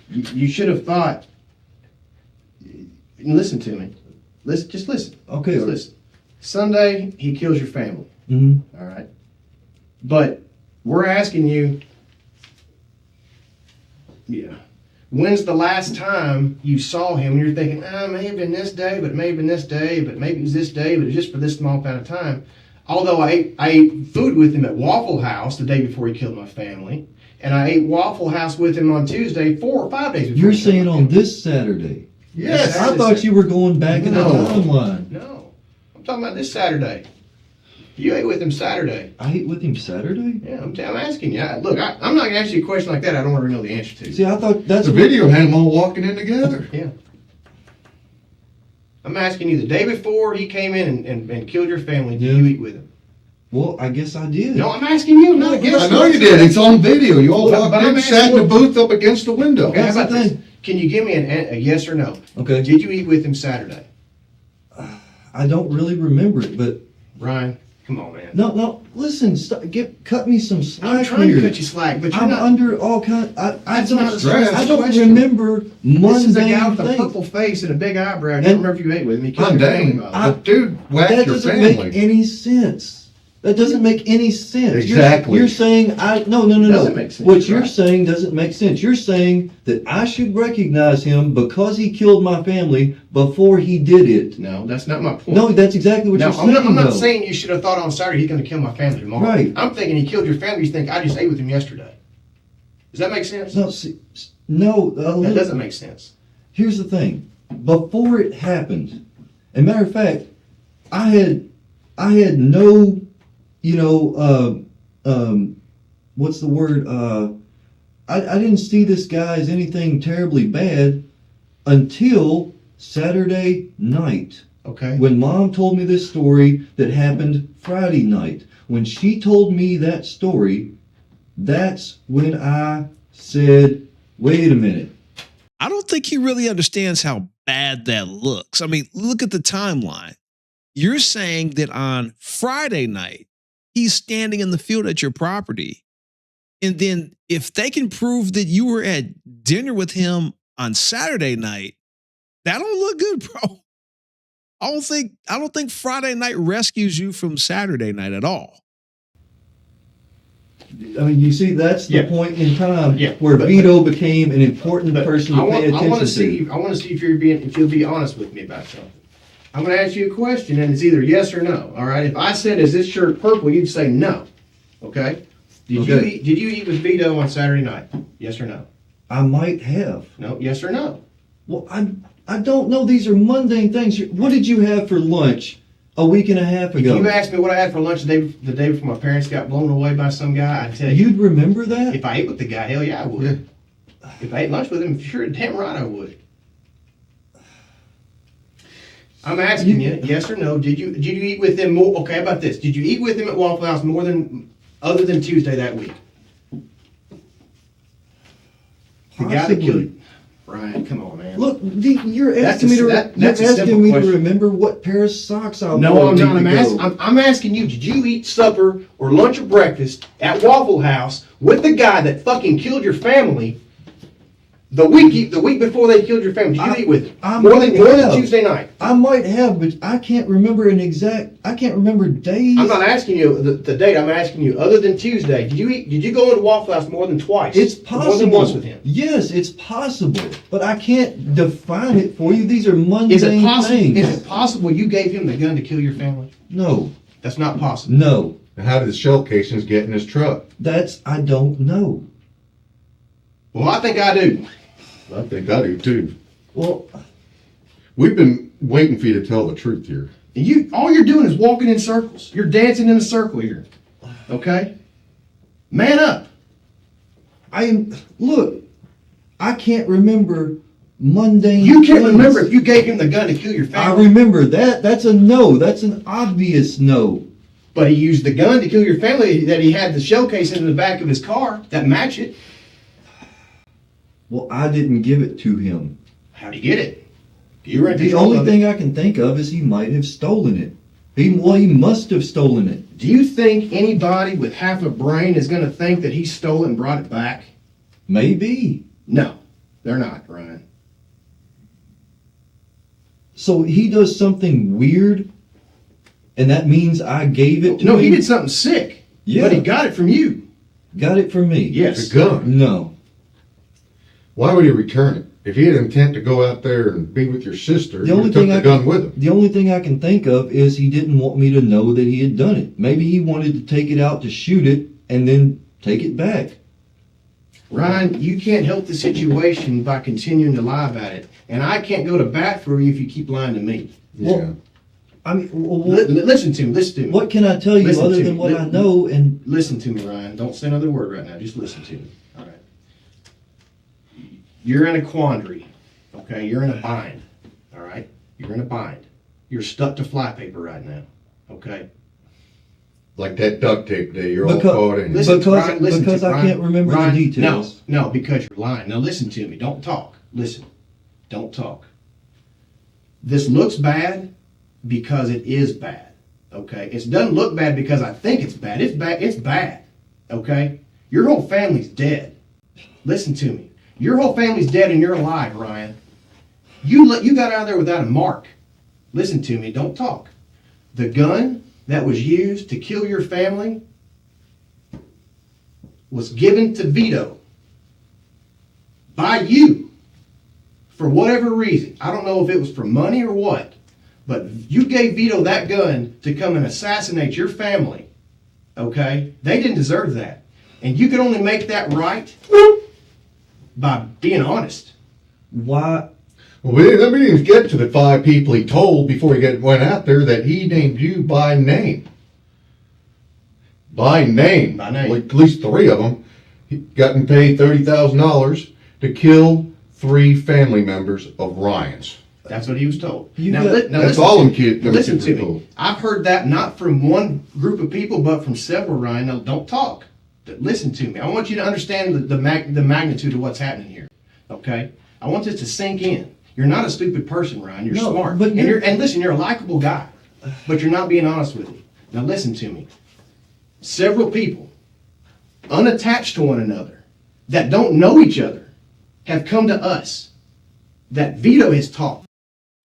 You should have thought, listen to me. Just listen. Okay. Just listen. Sunday, he kills your family. Mm-hmm. All right. But we're asking you, when's the last time you saw him and you're thinking, it may have been this day, but it may have been this day, but maybe it was this day, but it was just for this small amount of time. Although I ate food with him at Waffle House the day before he killed my family, and I ate Waffle House with him on Tuesday 4 or 5 days before. You're he killed saying my on family. this Saturday. Yes. I thought you were going back in the No. timeline. No. I'm talking about this Saturday. You ate with him Saturday. I ate with him Saturday? Yeah, I'm asking you. Look, I'm not going to ask you a question like that I don't want to know the answer to. See, I thought that's The video had them all walking in together. Yeah. I'm asking you, the day before he came in and killed your family, did you eat with him? Well, I guess I did. No, I'm asking you, not a guess. I know you did. It's on video. You all walked But I'm in, sat in the asking- booth up against the window. Okay, how That's the about this? thing. Can you give me a yes or no? Okay. Did you eat with him Saturday? I don't really remember it, but Ryan, come on, man. no. Listen, cut me some slack I'm trying here. to cut you slack, but you're I'm not. under all kind. I That's don't. not a stress I don't question. remember This is a guy mundane with a things. purple face and a big eyebrow. You And- don't remember if you ate with him. He killed I'm your family, dang. by the way. The dude whacked That your doesn't family. make any sense. That doesn't make any sense. Exactly. You're saying no. Doesn't make sense, What you're right. saying doesn't make sense. You're saying that I should recognize him because he killed my family before he did it. No, that's not my point. No, that's exactly what No, you're saying. I'm not though. saying you should have thought on Saturday he's going to kill my family tomorrow. Right. I'm thinking he killed your family. You think I just ate with him yesterday. Does that make sense? No, no. That doesn't make sense. Here's the thing. Before it happened, and matter of fact, I had no, what's the word? I didn't see this guy as anything terribly bad until Saturday night. Okay. When Mom told me this story that happened Friday night. When she told me that story, that's when I said, wait a minute. I don't think he really understands how bad that looks. I mean, look at the timeline. You're saying that on Friday night, he's standing in the field at your property. And then if they can prove that you were at dinner with him on Saturday night, that don't look good, bro. I don't think Friday night rescues you from Saturday night at all. I mean, you see, that's the Yeah. point in time Yeah, where but- Vito became an important But person to pay I want attention to see. to. I want to see if you'll be honest with me about something. I'm going to ask you a question, and it's either yes or no. All right. If I said, "Is this shirt purple?" you'd say no. Okay. Okay. Did you eat with Vito on Saturday night? Yes or no? I might have. No. Yes or no? Well, I don't know. These are mundane things. What did you have for lunch a week and a half If ago? you asked me what I had for lunch the day before my parents got blown away by some guy, I'd tell you. You'd remember that? If I ate with the guy, hell yeah, I would. If I ate lunch with him, sure, damn right I would. I'm asking you, yes or no, did you eat with him more? Okay, how about this? Did you eat with him at Waffle House other than Tuesday that week? The guy that Possibly. killed you. Ryan, come on, man. Look, you're That's asking a- me to. that- You're that's a asking simple me to question. remember what pair of socks I wore. No, a I'm week not. ago. I'm asking you, did you eat supper or lunch or breakfast at Waffle House with the guy that fucking killed your family the week before they killed your family? Did you eat with him? I More might than have. Tuesday night. I might have, but I can't remember I can't remember days. I'm not asking you the date. I'm asking you, other than Tuesday, did you go into Waffle House more than twice? It's possible. More than once with him. Yes, it's possible, but I can't define it for you. These are mundane Is it possible? things. Is it possible you gave him the gun to kill your family? No, That's not possible. no. And how did the shell casings get in his truck? I don't know. Well, I think I do. I think I do too. Well, We've been waiting for you to tell the truth here. And all you're doing is walking in circles. You're dancing in a circle here. Okay? Man up. look, I can't remember mundane You can't things. remember if you gave him the gun to kill your I family. remember that. That's a no. That's an obvious no. But he used the gun to kill your family that he had the shell case in the back of his car that match it. Well, I didn't give it to him. How'd he get it? You were in The control only of it. thing I can think of is he might have stolen it. He must have stolen it. Do you think anybody with half a brain is going to think that he stole it and brought it back? Maybe. No, they're not, Ryan. So he does something weird, and that means I gave it to No, him? he did something sick. Yeah. But he got it from you. Got it from me. Yes. The gun. No. Why would he return it? If he had intent to go out there and be with your sister, The he only would have thing took the gun with him. The only thing I can think of is he didn't want me to know that he had done it. Maybe he wanted to take it out to shoot it and then take it back. Ryan, you can't help the situation by continuing to lie about it. And I can't go to bat for you if you keep lying to me. Yeah. Well, I mean, Listen to me. Listen to me. what can I tell you Listen other to than me. what I know? And Listen to me, Ryan. Don't say another word right now. Just listen to me. All right. You're in a quandary. Okay. You're in a bind. All right. You're in a bind. You're stuck to flypaper right now. Okay. Like that duct tape day, you're all Because- caught in. Listen, Because- Ryan, listen because to, I Ryan, can't remember the Ryan, details. No, because you're lying. Now listen to me. Don't talk. Listen. Don't talk. This looks bad because it is bad. Okay? It doesn't look bad because I think it's bad. It's bad. It's bad. Okay? Your whole family's dead. Listen to me. Your whole family's dead and you're alive, Ryan. You got out of there without a mark. Listen to me. Don't talk. The gun that was used to kill your family was given to Vito by you for whatever reason. I don't know if it was for money or what, but you gave Vito that gun to come and assassinate your family. Okay? They didn't deserve that. And you could only make that right by being honest. why? Well, let me even get to the 5 people he told before he went out there that he named you by name. By name. By name. Like, at least 3 of them. He gotten paid $30,000 to kill 3 family members of Ryan's. That's what he was told. You Now, got- now That's listen all to them me. kids. Listen to were me. told. I've heard that not from one group of people, but from several, Ryan. Now, don't talk. Listen to me. I want you to understand the magnitude of what's happening here. Okay? I want this to sink in. You're not a stupid person, Ryan. You're No, smart. but And listen, you're a likable guy. But you're not being honest with me. Now, listen to me. Several people, unattached to one another, that don't know each other, have come to us that Vito has talked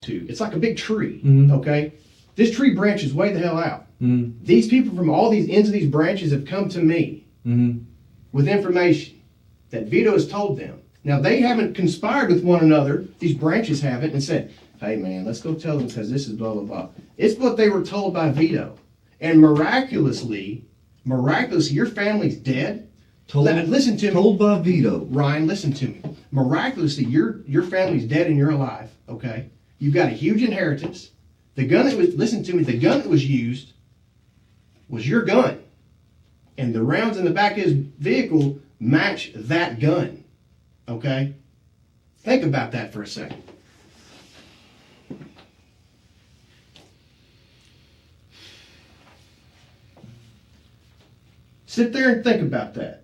to. It's like a big tree, okay? This tree branches way the hell out. These people from all these ends of these branches have come to me with information that Vito has told them. Now, they haven't conspired with one another, these branches haven't, and said, hey man, let's go tell them because this is blah, blah, blah. It's what they were told by Vito. And miraculously, your family's dead. Listen to me. Told by Vito. Ryan, listen to me. Miraculously, your family's dead and you're alive, okay? You've got a huge inheritance. The gun that was, listen to me, the gun that was used was your gun. And the rounds in the back of his vehicle match that gun, okay? Think about that for a second. Sit there and think about that.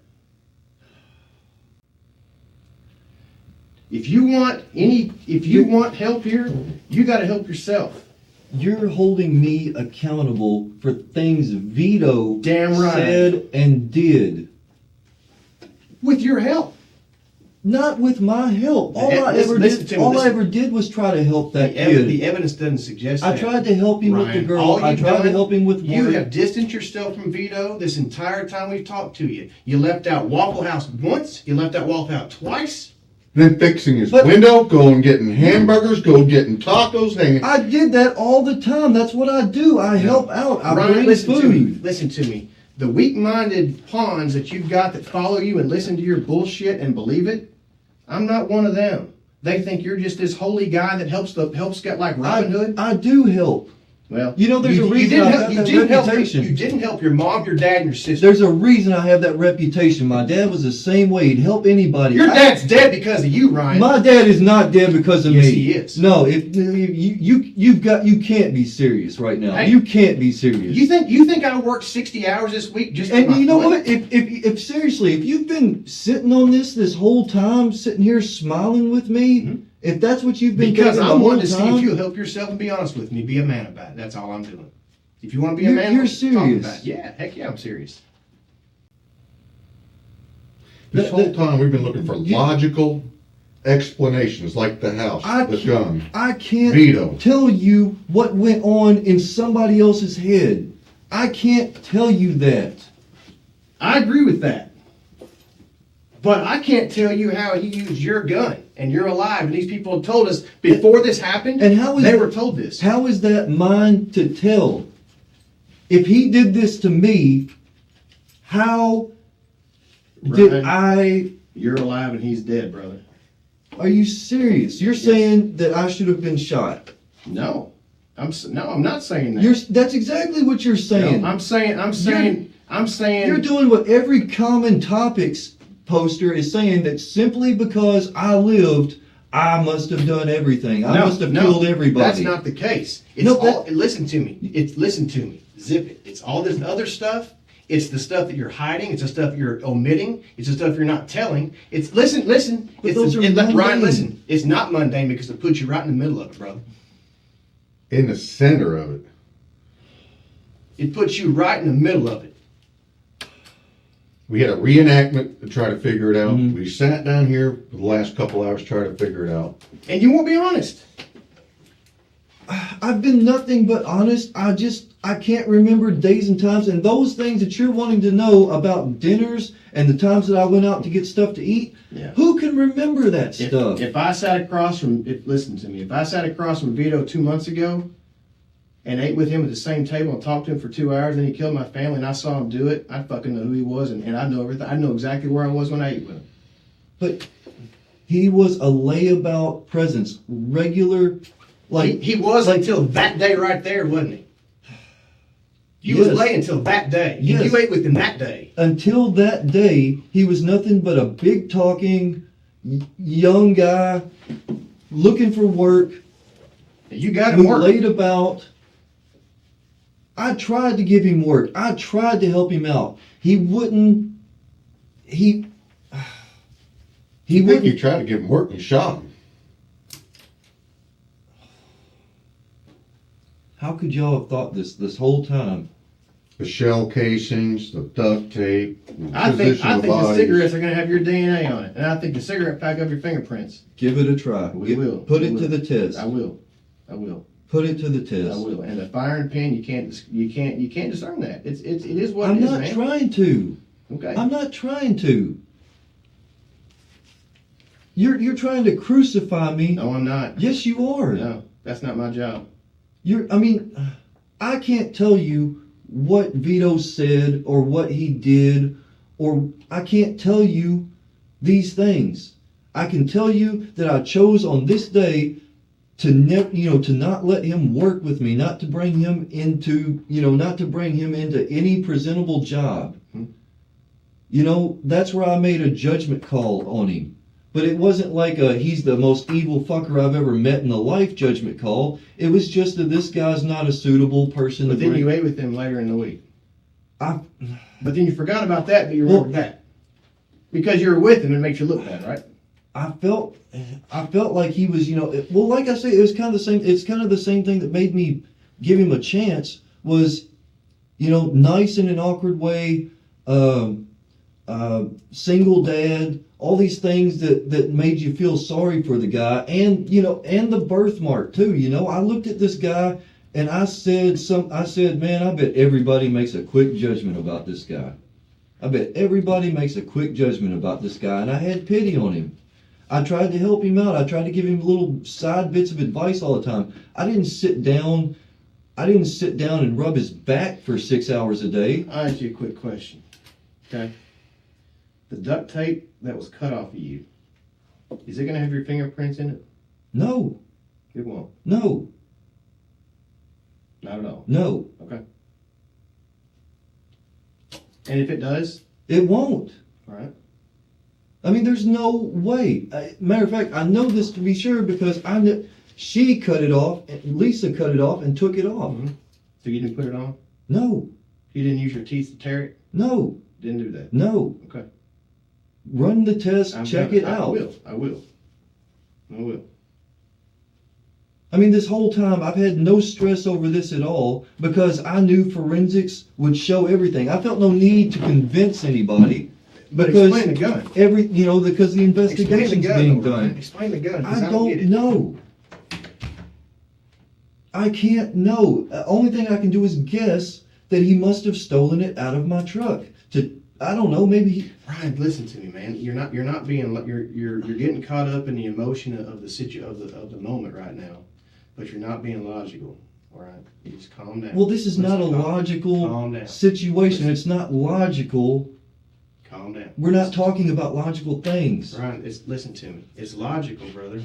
If you want help here, you got to help yourself. You're holding me accountable for things Vito Damn right. said and did. With your help. Not with my help. All I ever did was try to help that kid. The evidence doesn't suggest I that. tried to help him with the Ryan, girl. all I you've tried to done, help him with You work. have distanced yourself from Vito this entire time we've talked to you. You left out Waffle House once. You left out Waffle House twice. Then fixing his But- window, going getting hamburgers, go getting tacos, hanging. I did that all the time. That's what I do. I help out. I Ryan, bring listen food. to me. Listen to me. The weak-minded pawns that you've got that follow you and listen to your bullshit and believe it, I'm not one of them. They think you're just this holy guy that helps get like Robin Hood. I do help. Well, You know, there's a reason I got that reputation. You didn't help your mom, your dad, and your sister. There's a reason I have that reputation. My dad was the same way. He'd help anybody. Your dad's dead because of you, Ryan. My dad is not dead because of Yes, me. he is. No, if you can't be serious right now. Hey. You can't be serious. You think I worked 60 hours this week just for And my you know foot? what? If seriously, if you've been sitting on this whole time, sitting here smiling with me, if that's what you've been Because thinking I'm the wanting whole to see time, if you'll help yourself and be honest with me. Be a man about it. That's all I'm doing. If you want to be a man, You're let's talk serious. about it. Yeah, heck yeah, I'm serious. This whole time we've been looking for logical explanations, like the house, the gun. I can't Vito. tell you what went on in somebody else's head. I can't tell you that. I agree with that. But I can't tell you how he used your gun, and you're alive. And these people have told us before this happened. And how is they that- were told this? How is that mine to tell? If he did this to me, how did Ryan. You're alive and he's dead, brother. Are you serious? You're saying that I should have been shot? No, No, I'm not saying that. That's exactly what you're saying. No, I'm saying. You're doing what every common topics poster is saying, that simply because I lived, I must have done everything. I must have killed everybody. That's not the case. Listen to me. Listen to me. Zip it. It's all this other stuff. It's the stuff that you're hiding. It's the stuff you're omitting. It's the stuff you're not telling. Listen. Ryan, listen. It's not mundane because it puts you right in the middle of it, brother. In the center of it. It puts you right in the middle of it. We had a reenactment to try to figure it out. Mm-hmm. We sat down here for the last couple hours trying to figure it out. And you won't be honest. I've been nothing but honest. I can't remember days and times, and those things that you're wanting to know about dinners and the times that I went out to get stuff to eat. Yeah. Who can remember that stuff? If I sat across from Vito 2 months ago and ate with him at the same table and talked to him for 2 hours, and he killed my family, and I saw him do it, I'd fucking know who he was, and I'd know everything. I'd know exactly where I was when I ate with him. But he was a layabout presence, regular, like he was until that day right there, wasn't he? You Yes. was lay until that day. Yes. You ate with him that day. Until that day, he was nothing but a big talking young guy looking for work. You got him Who working. laid about. I tried to give him work. I tried to help him out. He wouldn't. He I think wouldn't. you tried to give him work and shot him. How could y'all have thought this whole time? The shell casings, the duct tape, the I think position of the bodies. cigarettes are going to have your DNA on it, and I think the cigarette pack have your fingerprints. Give it a try. We will. Put We it will. to the test. I will. Put it to the test. I will. And the firing pin, you can't discern that. It is what I'm it is, not man. trying to. Okay. I'm not trying to. You're trying to crucify me. No, I'm not. Yes, you are. No, that's not my job. I can't tell you what Vito said or what he did, or I can't tell you these things. I can tell you that I chose on this day to not let him work with me, not to bring him into any presentable job. That's where I made a judgment call on him. But it wasn't like he's the most evil fucker I've ever met in a life judgment call. It was just that this guy's not a suitable person But to then bring. you ate with him later in the week. I- But then you forgot about that, but you remembered that. Because you were with him, it makes you look bad, right? I felt like he was, like I say, it was kind of the same. It's kind of the same thing that made me give him a chance. Was, nice in an awkward way, single dad, all these things that made you feel sorry for the guy, and the birthmark too. I looked at this guy and I said, man, I bet everybody makes a quick judgment about this guy. I bet everybody makes a quick judgment about this guy, and I had pity on him. I tried to help him out. I tried to give him little side bits of advice all the time. I didn't sit down and rub his back for 6 hours a day. I'll ask you a quick question. Okay? The duct tape that was cut off of you, is it going to have your fingerprints in it? No, It won't. no, Not at all. no. Okay. And if it does, It won't. all right. There's no way. Matter of fact, I know this to be sure because I know she cut it off. Lisa cut it off and took it off. Mm-hmm. So you didn't put it on? No, You didn't use your teeth to tear it? no, Didn't do that? no. Okay. Run the test. Check it out. I will. This whole time I've had no stress over this at all because I knew forensics would show everything. I felt no need to convince anybody. But Because explain the gun. Because the Explain the investigation's gun. being though, Ryan. done. Explain the gun. 'Cause I get don't it. know. I can't know. The only thing I can do is guess that he must have stolen it out of my truck. I don't know. Maybe. Ryan, listen to me, man. You're not being. You're getting caught up in the emotion of the moment right now, but you're not being logical. All right, you just calm down. Well, this is not a Calm logical down. situation. It's not logical. Calm down. We're not talking about logical things. Ryan, listen to me. It's logical, brother.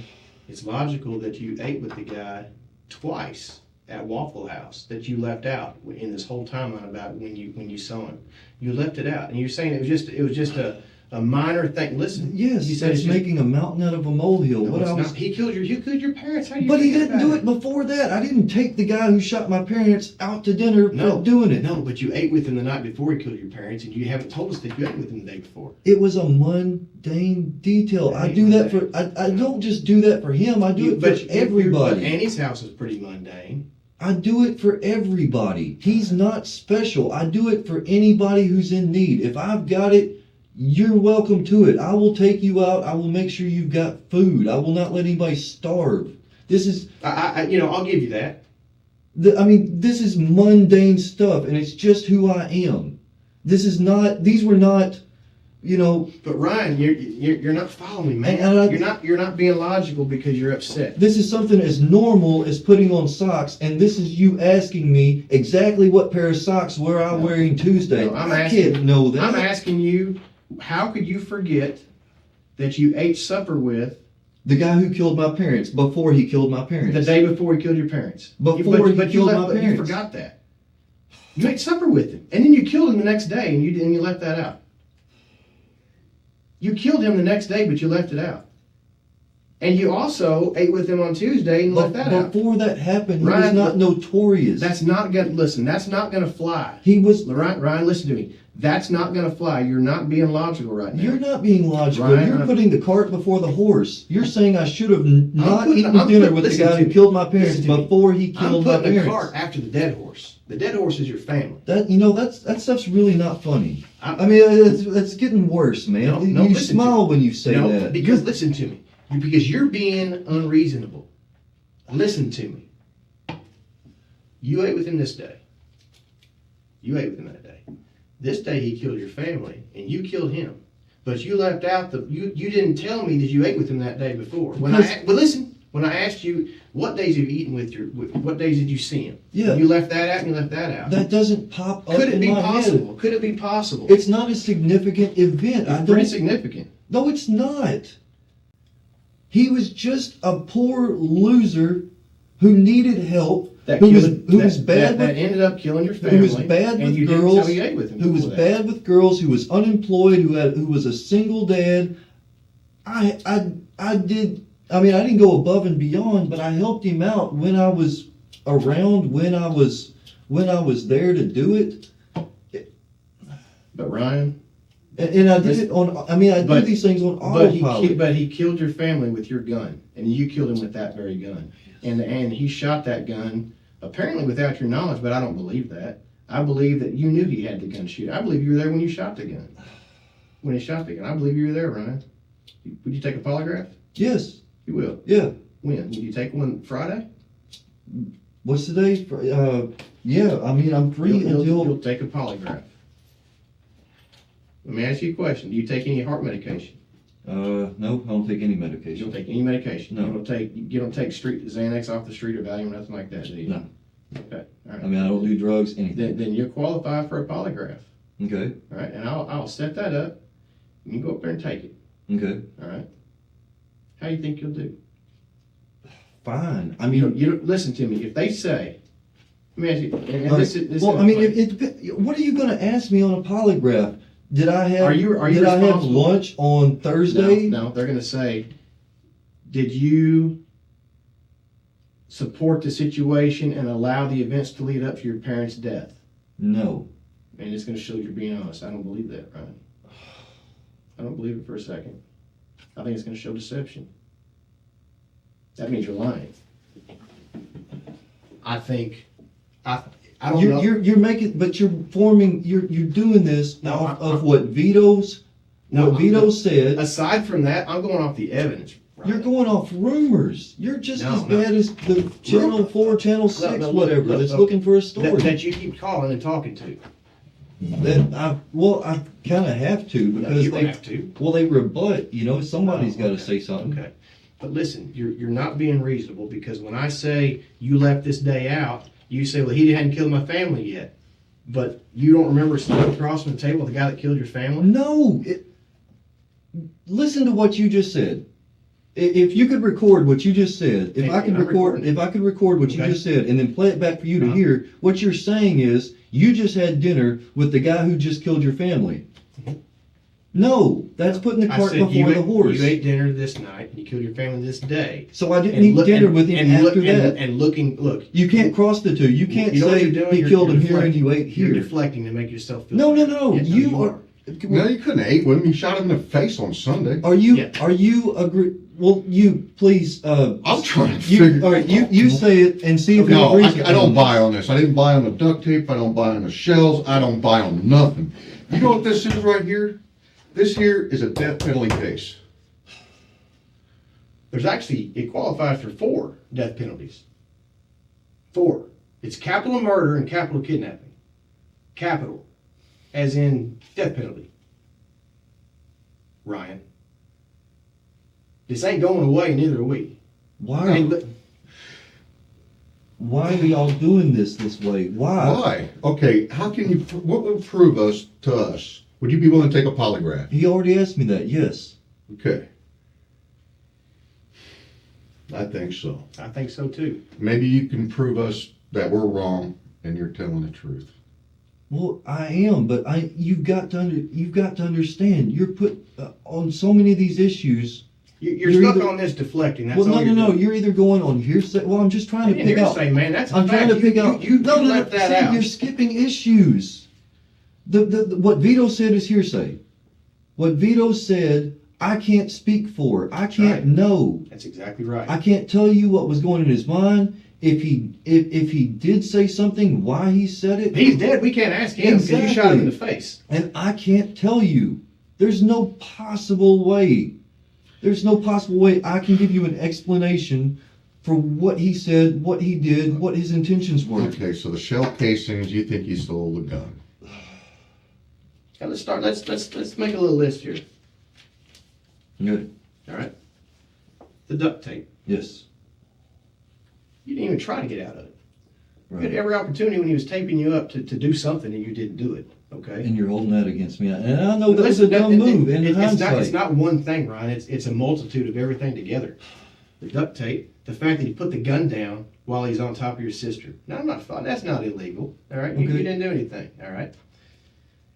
It's logical that you ate with the guy twice at Waffle House that you left out in this whole timeline about when you saw him. You left it out, and you're saying it was just a minor thing. Listen, Yes, you said that's it's just- making a mountain out of a molehill. No, what it's I was, not. He killed your parents. How do you? but he forget didn't about do it before that. I didn't take the guy who shot my parents out to dinner No, for doing it. No, but you ate with him the night before he killed your parents, and you haven't told us that you ate with him the day before. It was a mundane detail. I do that for. I don't just do that for him. I do it for everybody. But Annie's house is pretty mundane. I do it for everybody. He's not special. I do it for anybody who's in need. If I've got it, you're welcome to it. I will take you out. I will make sure you've got food. I will not let anybody starve. This is, I'll give you that. this is mundane stuff, and it's just who I am. These were not, But Ryan, you're not following me, man. And you're not being logical because you're upset. this is something as normal as putting on socks, and this is you asking me exactly what pair of socks were I wearing Tuesday. No, I can't know that. I'm asking you, how could you forget that you ate supper with The guy who killed my parents before he killed my parents. the day before he killed your parents? Before he but killed my but you parents. forgot that. You ate supper with him, and then you killed him the next day, and you left that out. You killed him the next day, but you left it out. And you also ate with him on Tuesday and left that out. Before that happened, he was Ryan, not notorious. That's not gonna fly. He was. Ryan, listen to me. That's not gonna fly. You're not being logical right now. You're not being logical. Ryan, You're putting the cart before the horse. You're saying I should have not putting- eaten I'm dinner putting- with the listen guy to who me. killed my parents Listen to me. before he I'm killed my putting the parents. cart after the dead horse. The dead horse is your family. That stuff's really not funny. I- I mean, it's getting worse, man. No, you listen to smile me. when you say No, that. because listen to me. Because you're being unreasonable. Listen to me. You ate with him this day. You ate with him that day. This day he killed your family, and you killed him. But you left out you didn't tell me that you ate with him that day before. When I asked you what days have you eaten what days did you see him? Yeah. You left that out and you left that out. That doesn't pop up Could it in be my possible? head. Could it be possible? It's not a significant event. I It's pretty don't. significant. No, it's not. He was just a poor loser who needed help. Who was bad that with ended up killing your family. who was bad and with you girls, didn't tell me you ate with him who was before that. bad with girls, who was unemployed, who was a single dad. I didn't go above and beyond, but I helped him out when I was around, when I was there to do it. But Ryan, And I did it on. I do But- these things on but autopilot. he killed your family with your gun, and you killed him with that very gun. And he shot that gun apparently without your knowledge, but I don't believe that. I believe that you knew he had the gun shoot. I believe you were there when you shot the gun. When he shot the gun, I believe you were there, Ryan. Would you take a polygraph? Yes. You will. Yeah. When? Would you take one Friday? What's today? Yeah. I'm free until. You'll take a polygraph. Let me ask you a question. Do you take any heart medication? No, I don't take any You medication. don't take any medication? No. You don't take street Xanax off the street or Valium, nothing like that, do you? No. Okay, all right. I don't do drugs, anything. Then you're qualified for a polygraph, Okay. all right? And I'll set that up. You can go up there and take it, Okay. all right? How do you think you'll do? Fine. You don't listen to me. If they say, let me ask you. And this is what are you going to ask me on a polygraph? Did I have? Are you did I have responsible? lunch on Thursday? No, they're going to say, did you support the situation and allow the events to lead up to your parents' death? No. And it's going to show you're being honest. I don't believe that, Ryan. I don't believe it for a second. I think it's going to show deception. That means you're lying. I don't know. You're making, but you're doing this of what Vito said. Aside from that, I'm going off the evidence. Ryan. You're going off rumors. You're just No, as no. bad as the Channel 4, Channel 6, no, whatever, look, that's look, looking for a story. that you keep calling and talking to. I kind of have to No, because you don't have to. they rebut. Somebody's got to Okay. say something. Okay. But listen, you're not being reasonable because when I say you left this day out, you say, well, he hadn't killed my family yet. But you don't remember sitting across from the table with the guy that killed your family? No. Listen to what you just said. If you could record what you just said, if Hey, I could I'm record, recording it. if I could record what you Okay. just said and then play it back for you to Uh-huh. hear, what you're saying is you just had dinner with the guy who just killed your family. No, that's putting the I cart said before the horse. you ate dinner this night and you killed your family this day. So I didn't eat dinner with him after that. And look. You can't cross the two. You can't You know what say you're doing? he You're- killed you're him here and deflecting. you ate You're here. deflecting to make yourself feel No, better. no, no. Yes, You are. No, you couldn't have ate with him. You shot him in the face on Sunday. Are you? Yeah. Are you agree? Well, you please. I'm trying to You, figure. all right. You say it and see if No, it agrees. I don't buy on this. I didn't buy on the duct tape. I don't buy on the shells. I don't buy on nothing. You know what this is right here? This here is a death penalty case. There's actually, it qualifies for 4 death penalties. 4. It's capital murder and capital kidnapping. Capital, as in death penalty. Ryan. This ain't going away, neither are we. Why? Why are y'all doing this way? Why? Why? Okay, how can you, what would prove us to us? Would you be willing to take a polygraph? He already asked me that. Yes. Okay. I think so. I think so too. Maybe you can prove us that we're wrong and you're telling the truth. Well, I am, but you've got to understand. You're put on so many of these issues. You're You're stuck either- on this deflecting. That's Well, all no. doing. You're either going on hearsay. Well, I'm just trying to And pick out. hearsay, man, that's a I'm trying to fact. pick out. You no. left that See, out. you're skipping issues. The what Vito said is hearsay. What Vito said, I can't speak for. I can't right. know. That's exactly right. I can't tell you what was going in his mind. If he did say something, why he said it. He's dead. We can't ask him because you shot him in the face. And I can't tell you. There's no possible way. There's no possible way I can give you an explanation for what he said, what he did, what his intentions were. Okay, so the shell casings, you think he stole the gun? Now let's start. Let's make a little list here. Good. All right. The duct tape. Yes. You didn't even try to get out of it. You had Right. every opportunity when he was taping you up to do something and you didn't do it. Okay. And you're holding that against me. And I know that was a dumb move in hindsight. It's not one thing, Ryan. It's a multitude of everything together. The duct tape, the fact that he put the gun down while he's on top of your sister. Now, I'm not. That's not illegal. All right. You Okay. didn't do anything. All right.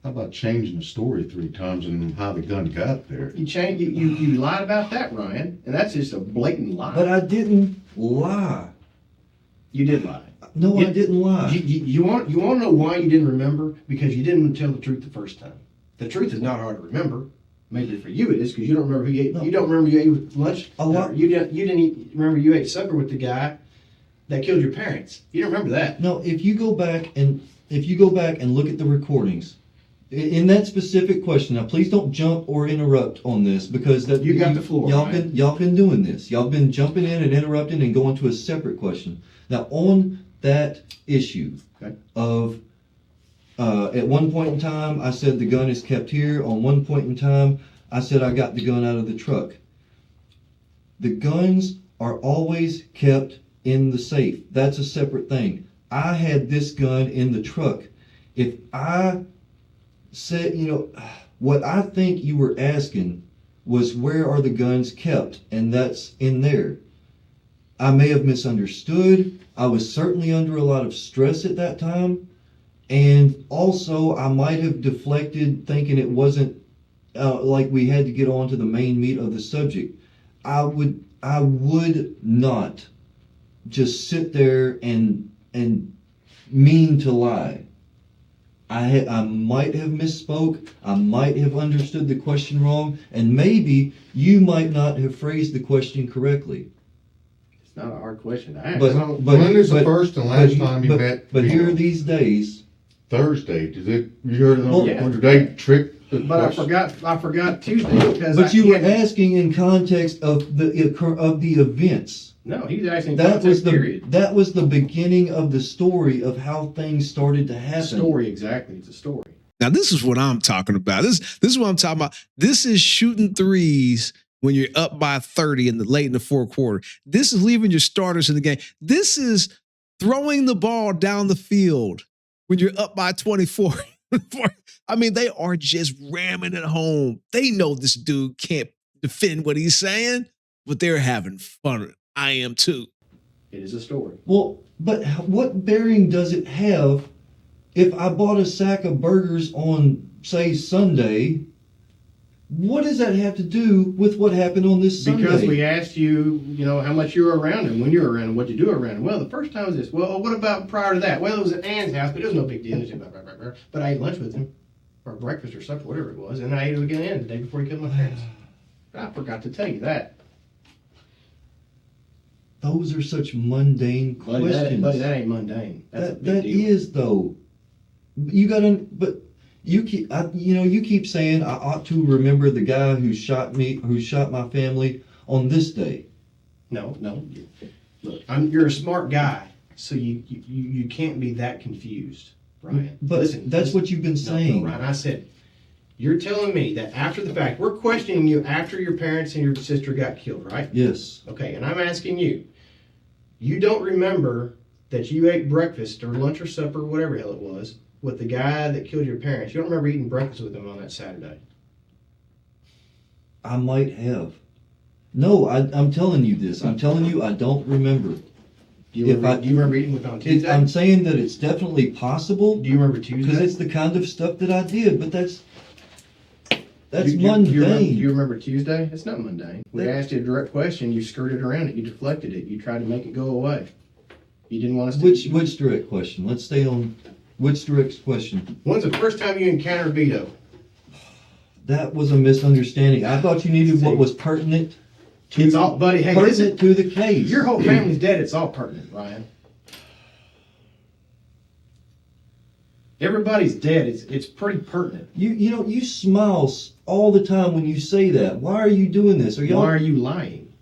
How about changing the story 3 times and how the gun got there? You lied about that, Ryan, and that's just a blatant lie. But I didn't lie. You did lie. No, I didn't lie. You want to know why you didn't remember? Because you didn't tell the truth the first time. The truth is not hard to remember. Maybe for you it is because you don't remember who you ate. No. You don't remember you ate with lunch. A lot- You didn't remember you ate supper with the guy that killed your parents. You don't remember that. No, if you go back and look at the recordings, in that specific question, now please don't jump or interrupt on this because that You got the floor, Y'all been doing this. Y'all been jumping in and interrupting and going to a separate question. Now on that issue Okay. of at one point in time I said the gun is kept here. On one point in time I said I got the gun out of the truck. The guns are always kept in the safe. That's a separate thing. I had this gun in the truck. If I said, what I think you were asking was where are the guns kept, and that's in there. I may have misunderstood. I was certainly under a lot of stress at that time, and also I might have deflected thinking it wasn't like we had to get on to the main meat of the subject. I would not just sit there and mean to lie. I might have misspoke. I might have understood the question wrong, and maybe you might not have phrased the question correctly. It's not a hard question to ask. But When is the first and last time you but, met But here Vito? these days, Thursday. You heard them? Well, yeah. Did they trick? But I forgot Tuesday because. but you were asking in context of the events. No, he's asking. That was period. that was the beginning of the story of how things started to happen. Story exactly. It's a story. Now, this is what I'm talking about. This is what I'm talking about. This is shooting threes when you're up by 30 late in the fourth quarter. This is leaving your starters in the game. This is throwing the ball down the field when you're up by 24. I mean, they are just ramming it home. They know this dude can't defend what he's saying, but they're having fun. I am too. It is a story. Well, but what bearing does it have if I bought a sack of burgers on, say, Sunday? What does that have to do with what happened on this Sunday? Because we asked you, how much you were around him, when you were around him, what you do around him. Well, the first time was this. Well, what about prior to that? Well, it was at Ann's house, but it was no big deal. But I ate lunch with him, or breakfast or supper, whatever it was, and I ate it again the day before he killed my parents. I forgot to tell you that. Those are such mundane questions. Buddy, that ain't mundane. That's a big That deal. is, though. But you keep saying I ought to remember the guy who shot my family on this day. No. Look, you're a smart guy, so you can't be that confused, Ryan. But Listen, that's what you've been saying. No, Ryan, I said, you're telling me that after the fact, we're questioning you after your parents and your sister got killed, right? Yes. Okay, and I'm asking you, you don't remember that you ate breakfast or lunch or supper, whatever the hell it was, with the guy that killed your parents. You don't remember eating breakfast with him on that Saturday. I might have. No, I'm telling you this. I'm telling you I don't remember. Do you remember eating with him on Tuesday? I'm saying that it's definitely possible Do you remember Tuesday? because it's the kind of stuff that I did, but that's You mundane. remember Tuesday? It's not mundane. We asked you a direct question. You skirted around it. You deflected it. You tried to make it go away. You didn't want us to. Which direct question? Let's stay on which direct question. When's the first time you encountered Vito? That was a misunderstanding. I thought you needed what was pertinent It's all, buddy. Hey, pertinent to the case. your whole family's dead. It's all pertinent, Ryan. Everybody's dead. It's pretty pertinent. You smile all the time when you say that. Why are you doing this? Why are you lying?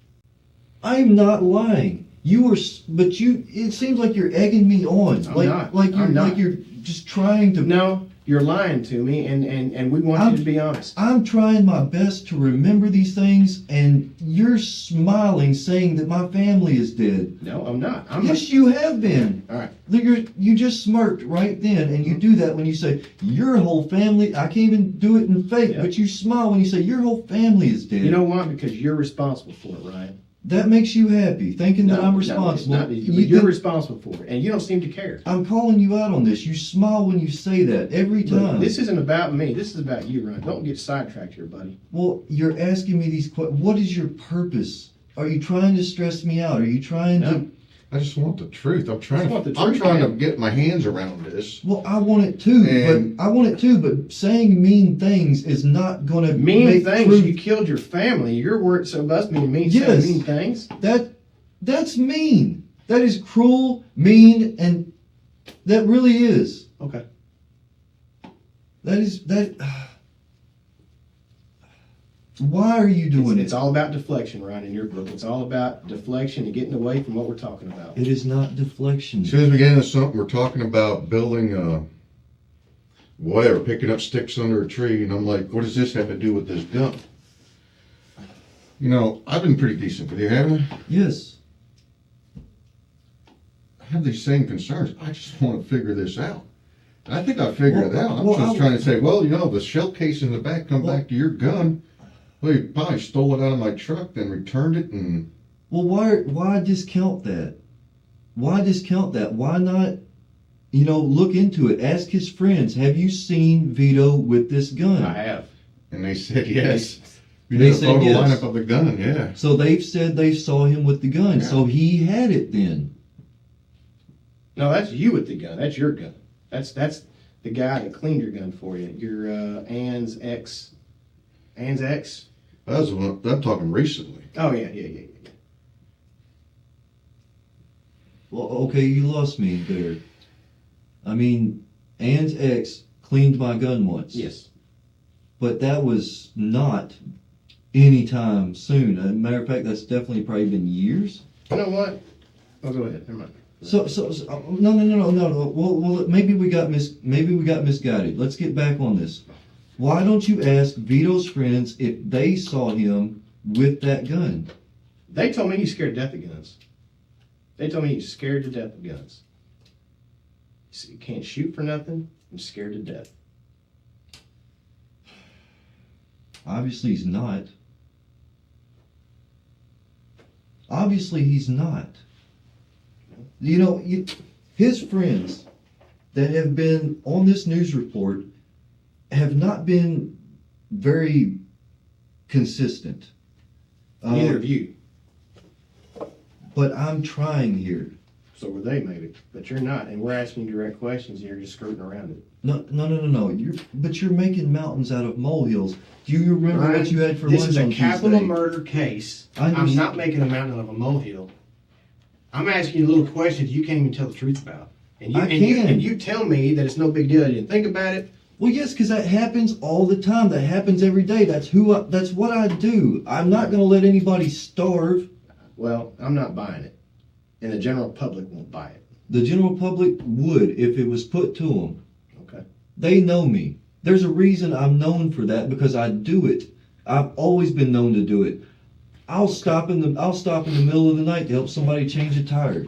I am not lying. It seems like you're egging me on. I'm not. Like you're just trying to. No, you're lying to me, and we want you to be honest. I'm trying my best to remember these things, and you're smiling, saying that my family is dead. No, I'm not. Yes, you have been. All right. You just smirked right then, and you do that when you say your whole family. I can't even do it in fake, Yeah. but you smile when you say your whole family is dead. You know why? Because you're responsible for it, Ryan. That makes you happy, thinking that I'm responsible. No, it's not. You're responsible for it, and you don't seem to care. I'm calling you out on this. You smile when you say that every time. Look, this isn't about me. This is about you, Ryan. Don't get sidetracked here, buddy. Well, you're asking me these questions. What is your purpose? Are you trying to stress me out? Are you trying to? I just want the truth. I'm trying want the to. I'm truth, trying to man. get my hands around this. Well, I want it too. And- But saying mean things is not going to Mean make things. truth. You killed your family. Your word so must mean mean. Yes. Mean things. That's mean. That is cruel, mean, and that really is. Okay. That. Why are you doing It's it? all about deflection, Ryan, in your book. It's all about deflection and getting away from what we're talking about. It is not deflection. As soon as we get into something, we're talking about building whatever, picking up sticks under a tree, and I'm like, what does this have to do with this gun? I've been pretty decent with you, haven't I? Yes. I have these same concerns. I just want to figure this out. And I think I figured it out. I'm well, just trying to say, the shell case in the back come back to your gun. Well, you probably stole it out of my truck, then returned it, and... Well, why discount that? Why discount that? Why not, look into it? Ask his friends, have you seen Vito with this gun? I have. And they said yes. You They did a said photo yes. lineup of the gun, yeah. So they've said they saw him with the gun. Yeah. So he had it then. No, that's you with the gun. That's your gun. That's the guy that cleaned your gun for you. Your Ann's ex. Ann's ex? That was the one, I'm talking recently. Oh, yeah. Well, okay, you lost me there. I mean, Ann's ex cleaned my gun once. Yes. But that was not anytime soon. As a matter of fact, that's definitely probably been years. You know what? Oh, go ahead. Never mind. So no. Well, maybe we got misguided. Let's get back on this. Why don't you ask Vito's friends if they saw him with that gun? They told me he's scared to death of guns. They told me he's scared to death of guns. He can't shoot for nothing. I'm scared to death. Obviously, he's not. Obviously, he's not. You know, his friends that have been on this news report have not been very consistent. Neither of you. But I'm trying here. So were they, maybe, but you're not, and we're asking you direct questions, and you're just skirting around it. No. You're making mountains out of molehills. Do you remember Ryan, what you had for this lunch is a on capital Tuesday? murder case. I I'm understand. not making a mountain out of a molehill. I'm asking you little questions you can't even tell the truth about. And you, I and you, can. and you tell me that it's no big deal. You didn't think about it. Well, yes, because that happens all the time. That happens every day. That's what I do. I'm not going to let anybody starve. Well, I'm not buying it, and the general public won't buy it. The general public would if it was put to them. Okay. They know me. There's a reason I'm known for that, because I do it. I've always been known to do it. I'll stop in the middle of the night to help somebody change a tire.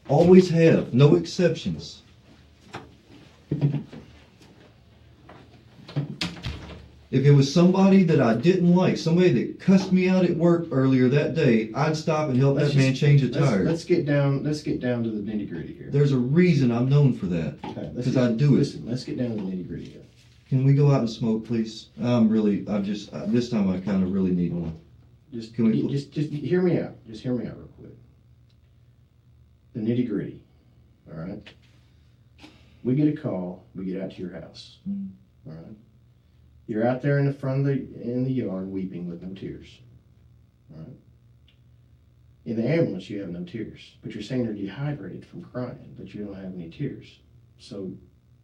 Always have, no exceptions. If it was somebody that I didn't like, somebody that cussed me out at work earlier that day, I'd stop and help that man change a tire. Let's get down to the nitty gritty here. There's a reason I'm known for that. Okay, Because I do it. Listen, let's get down to the nitty gritty here. Can we go out and smoke, please? This time I kind of really need one. Just Can we- just hear me out. Just hear me out real quick. The nitty gritty. All right. We get a call. We get out to your house. Mm. All right. You're out there in the yard weeping with no tears. All right. In the ambulance, you have no tears, but you're saying you're dehydrated from crying, but you don't have any tears. So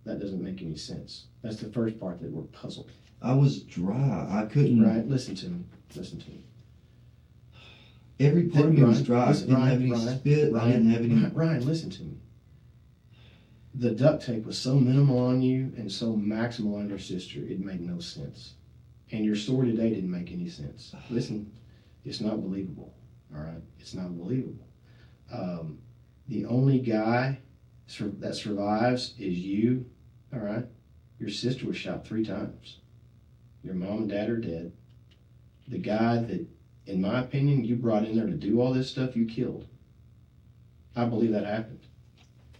that doesn't make any sense. That's the first part that we're puzzled. I was dry. I couldn't. Right? Listen to me. Listen to me. Every part of me was dry. Listen, I didn't have any spit. I didn't have any. Ryan, listen to me. The duct tape was so minimal on you and so maximal on your sister, it made no sense. And your story today didn't make any sense. Listen, it's not believable. All right? It's not believable. The only guy that survives is you. All right? Your sister was shot 3 times. Your mom and dad are dead. The guy that, in my opinion, you brought in there to do all this stuff, you killed. I believe that happened.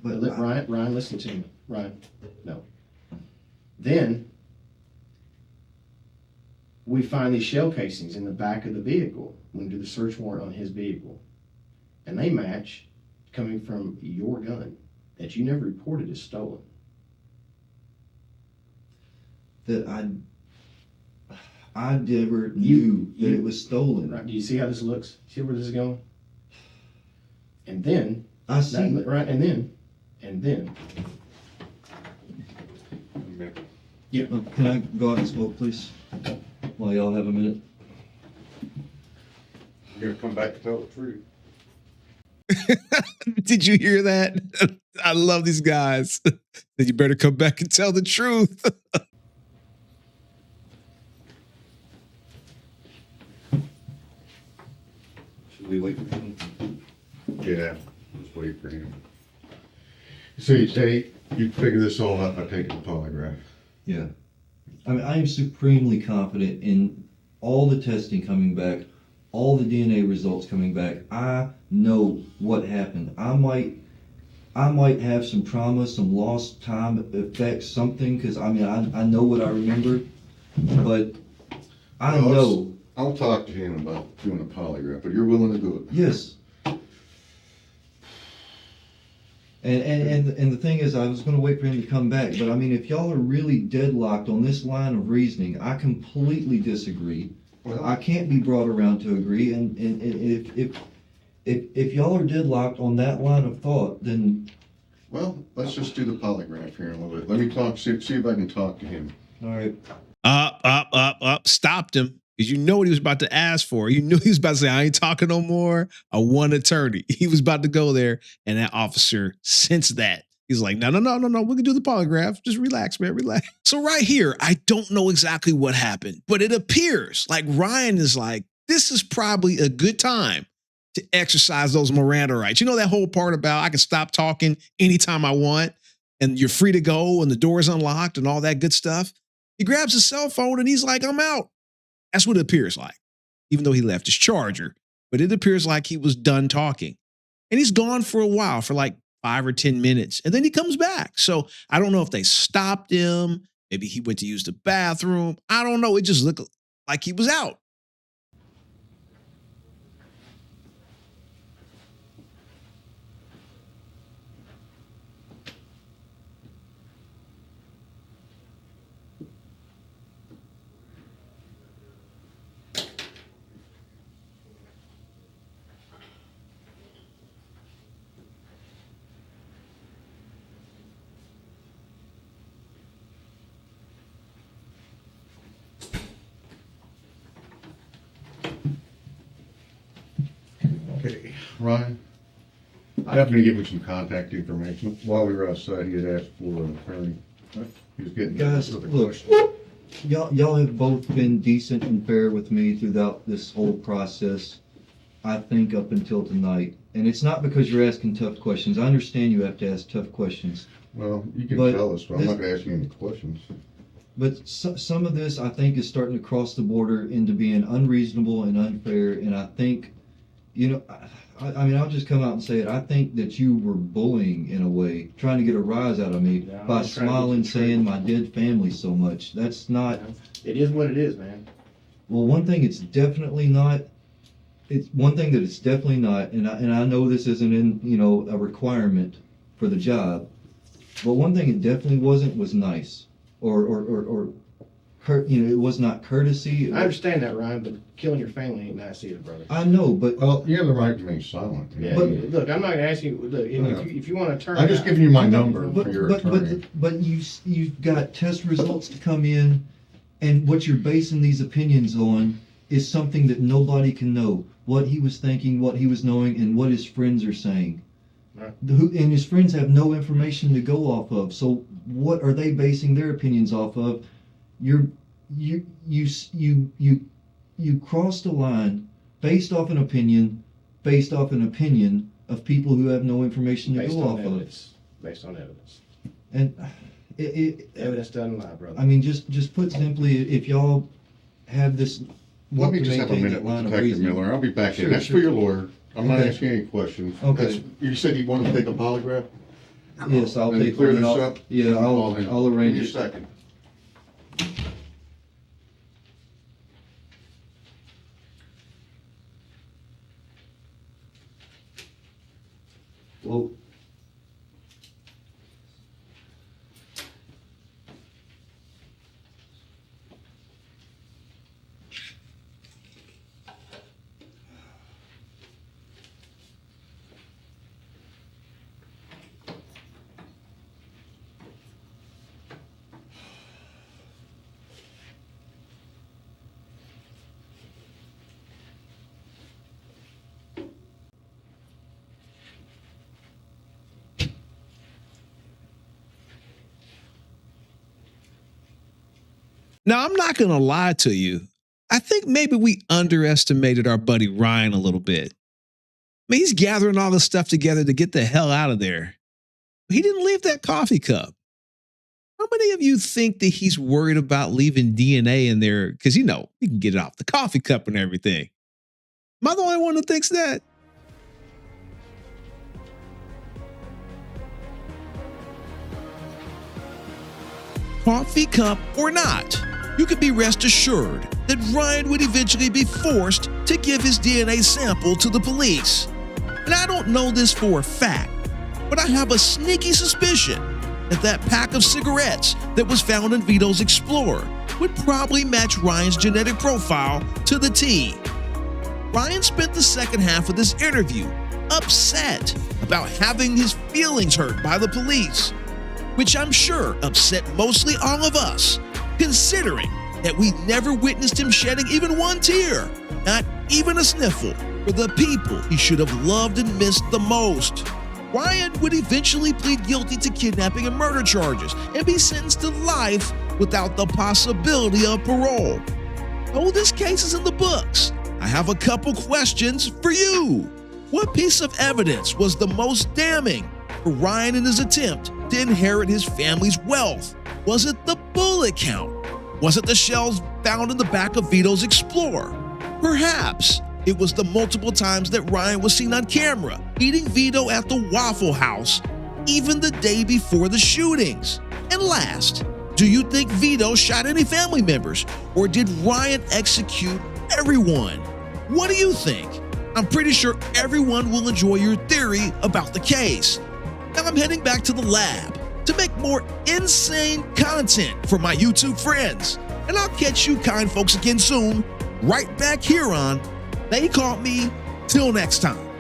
But Ryan, listen to me. Ryan, no. Then we find these shell casings in the back of the vehicle when we do the search warrant on his vehicle. And they match coming from your gun that you never reported as stolen. that I never knew that it was stolen. Right? Do you see how this looks? See where this is going? And then, I see. right? And then. Yeah. Can I go out and smoke, please? While y'all have a minute. You're gonna come back and tell the truth. Did you hear that? I love these guys. Then you better come back and tell the truth. Should we wait for him? Yeah, just wait for him. See, Jay, you figure this all out by taking the polygraph. Yeah. I mean, I am supremely confident in all the testing coming back, all the DNA results coming back. I know what happened. I might have some trauma, some lost time effects, something, because I mean, I know what I remember, but I Well, know. I'll talk to him about doing a polygraph, but you're willing to do it. Yes. And the thing is, I was going to wait for him to come back, but I mean, if y'all are really deadlocked on this line of reasoning, I completely disagree. Well, I can't be brought around to agree, and if y'all are deadlocked on that line of thought, then well, let's just do the polygraph here in a little bit. Let me talk, see if I can talk to him. all right. Up. Stopped him. Because you know what he was about to ask for. You knew he was about to say, I ain't talking no more. I want an attorney. He was about to go there. And that officer sensed that. He's like, no. We can do the polygraph. Just relax, man. Relax. So right here, I don't know exactly what happened, but it appears like Ryan is like, this is probably a good time to exercise those Miranda rights. You know that whole part about I can stop talking anytime I want and you're free to go and the door's unlocked and all that good stuff. He grabs his cell phone and he's like, I'm out. That's what it appears like, even though he left his charger but it appears like he was done talking. And he's gone for a while, for like 5 or 10 minutes, and then he comes back. So I don't know if they stopped him. Maybe he went to use the bathroom. I don't know. It just looked like he was out. Okay, Ryan, I happened to give him some contact information. While we were outside, he had asked for an attorney. He was getting Guys, to the look. question. Y'all have both been decent and fair with me throughout this whole process, I think up until tonight. And it's not because you're asking tough questions. I understand you have to ask tough questions. Well, you can But tell us, but I'm not gonna ask you any questions. But some of this, I think, is starting to cross the border into being unreasonable and unfair. And I think, I mean, I'll just come out and say it. I think that you were bullying in a way, trying to get a rise out of me Yeah, I'm by just trying to get smiling, the truth. saying my dead family so much. That's not. It is what it is, man. Well, one thing it's definitely not. It's one thing that it's definitely not, and I know this isn't in a requirement for the job, but one thing it definitely wasn't was nice, or it was not courtesy. I understand that, Ryan, but killing your family ain't nice either, brother. I know, but Well, you have the right to remain silent. Yeah, But- look, I'm not gonna ask you. Look, Yeah. if you want to turn, I'm just giving you my number for your but attorney. you've got test results to come in, and what you're basing these opinions on is something that nobody can know. What he was thinking, what he was knowing, and what his friends are saying. Right. And his friends have no information to go off of. So what are they basing their opinions off of? You crossed a line based off an opinion of people who have no information to based go on off of. evidence. Based on evidence. And Evidence doesn't lie, brother. I mean, just put simply, if y'all have this, Let me to just have a maintain minute that with line of Detective reasoning. Miller. I'll be back Sure, in. That's sure. for your lawyer. I'm not Okay. asking any questions. Okay. That's- You said you wanted to take a polygraph? Yes, I'll And take clear one, this and up? Yeah, Call him. I'll arrange Give me it. a second. Well, Now, I'm not going to lie to you. I think maybe we underestimated our buddy Ryan a little bit. I mean, he's gathering all this stuff together to get the hell out of there. He didn't leave that coffee cup. How many of you think that he's worried about leaving DNA in there? Because, you can get it off the coffee cup and everything. Am I the only one who thinks that? Coffee cup or not, you could be rest assured that Ryan would eventually be forced to give his DNA sample to the police. And I don't know this for a fact, but I have a sneaky suspicion that that pack of cigarettes that was found in Vito's Explorer would probably match Ryan's genetic profile to the T. Ryan spent the second half of this interview upset about having his feelings hurt by the police, which I'm sure upset mostly all of us, considering that we never witnessed him shedding even one tear, not even a sniffle, for the people he should have loved and missed the most. Ryan would eventually plead guilty to kidnapping and murder charges and be sentenced to life without the possibility of parole. Though this case is in the books, I have a couple questions for you. What piece of evidence was the most damning for Ryan in his attempt to inherit his family's wealth? Was it the bullet count? Was it the shells found in the back of Vito's Explorer? Perhaps It was the multiple times that Ryan was seen on camera eating Vito at the Waffle House, even the day before the shootings. And last, do you think Vito shot any family members, or did Ryan execute everyone? What do you think? I'm pretty sure everyone will enjoy your theory about the case. Now I'm heading back to the lab to make more insane content for my YouTube friends. And I'll catch you kind folks again soon, right back here on They Caught Me. Till next time.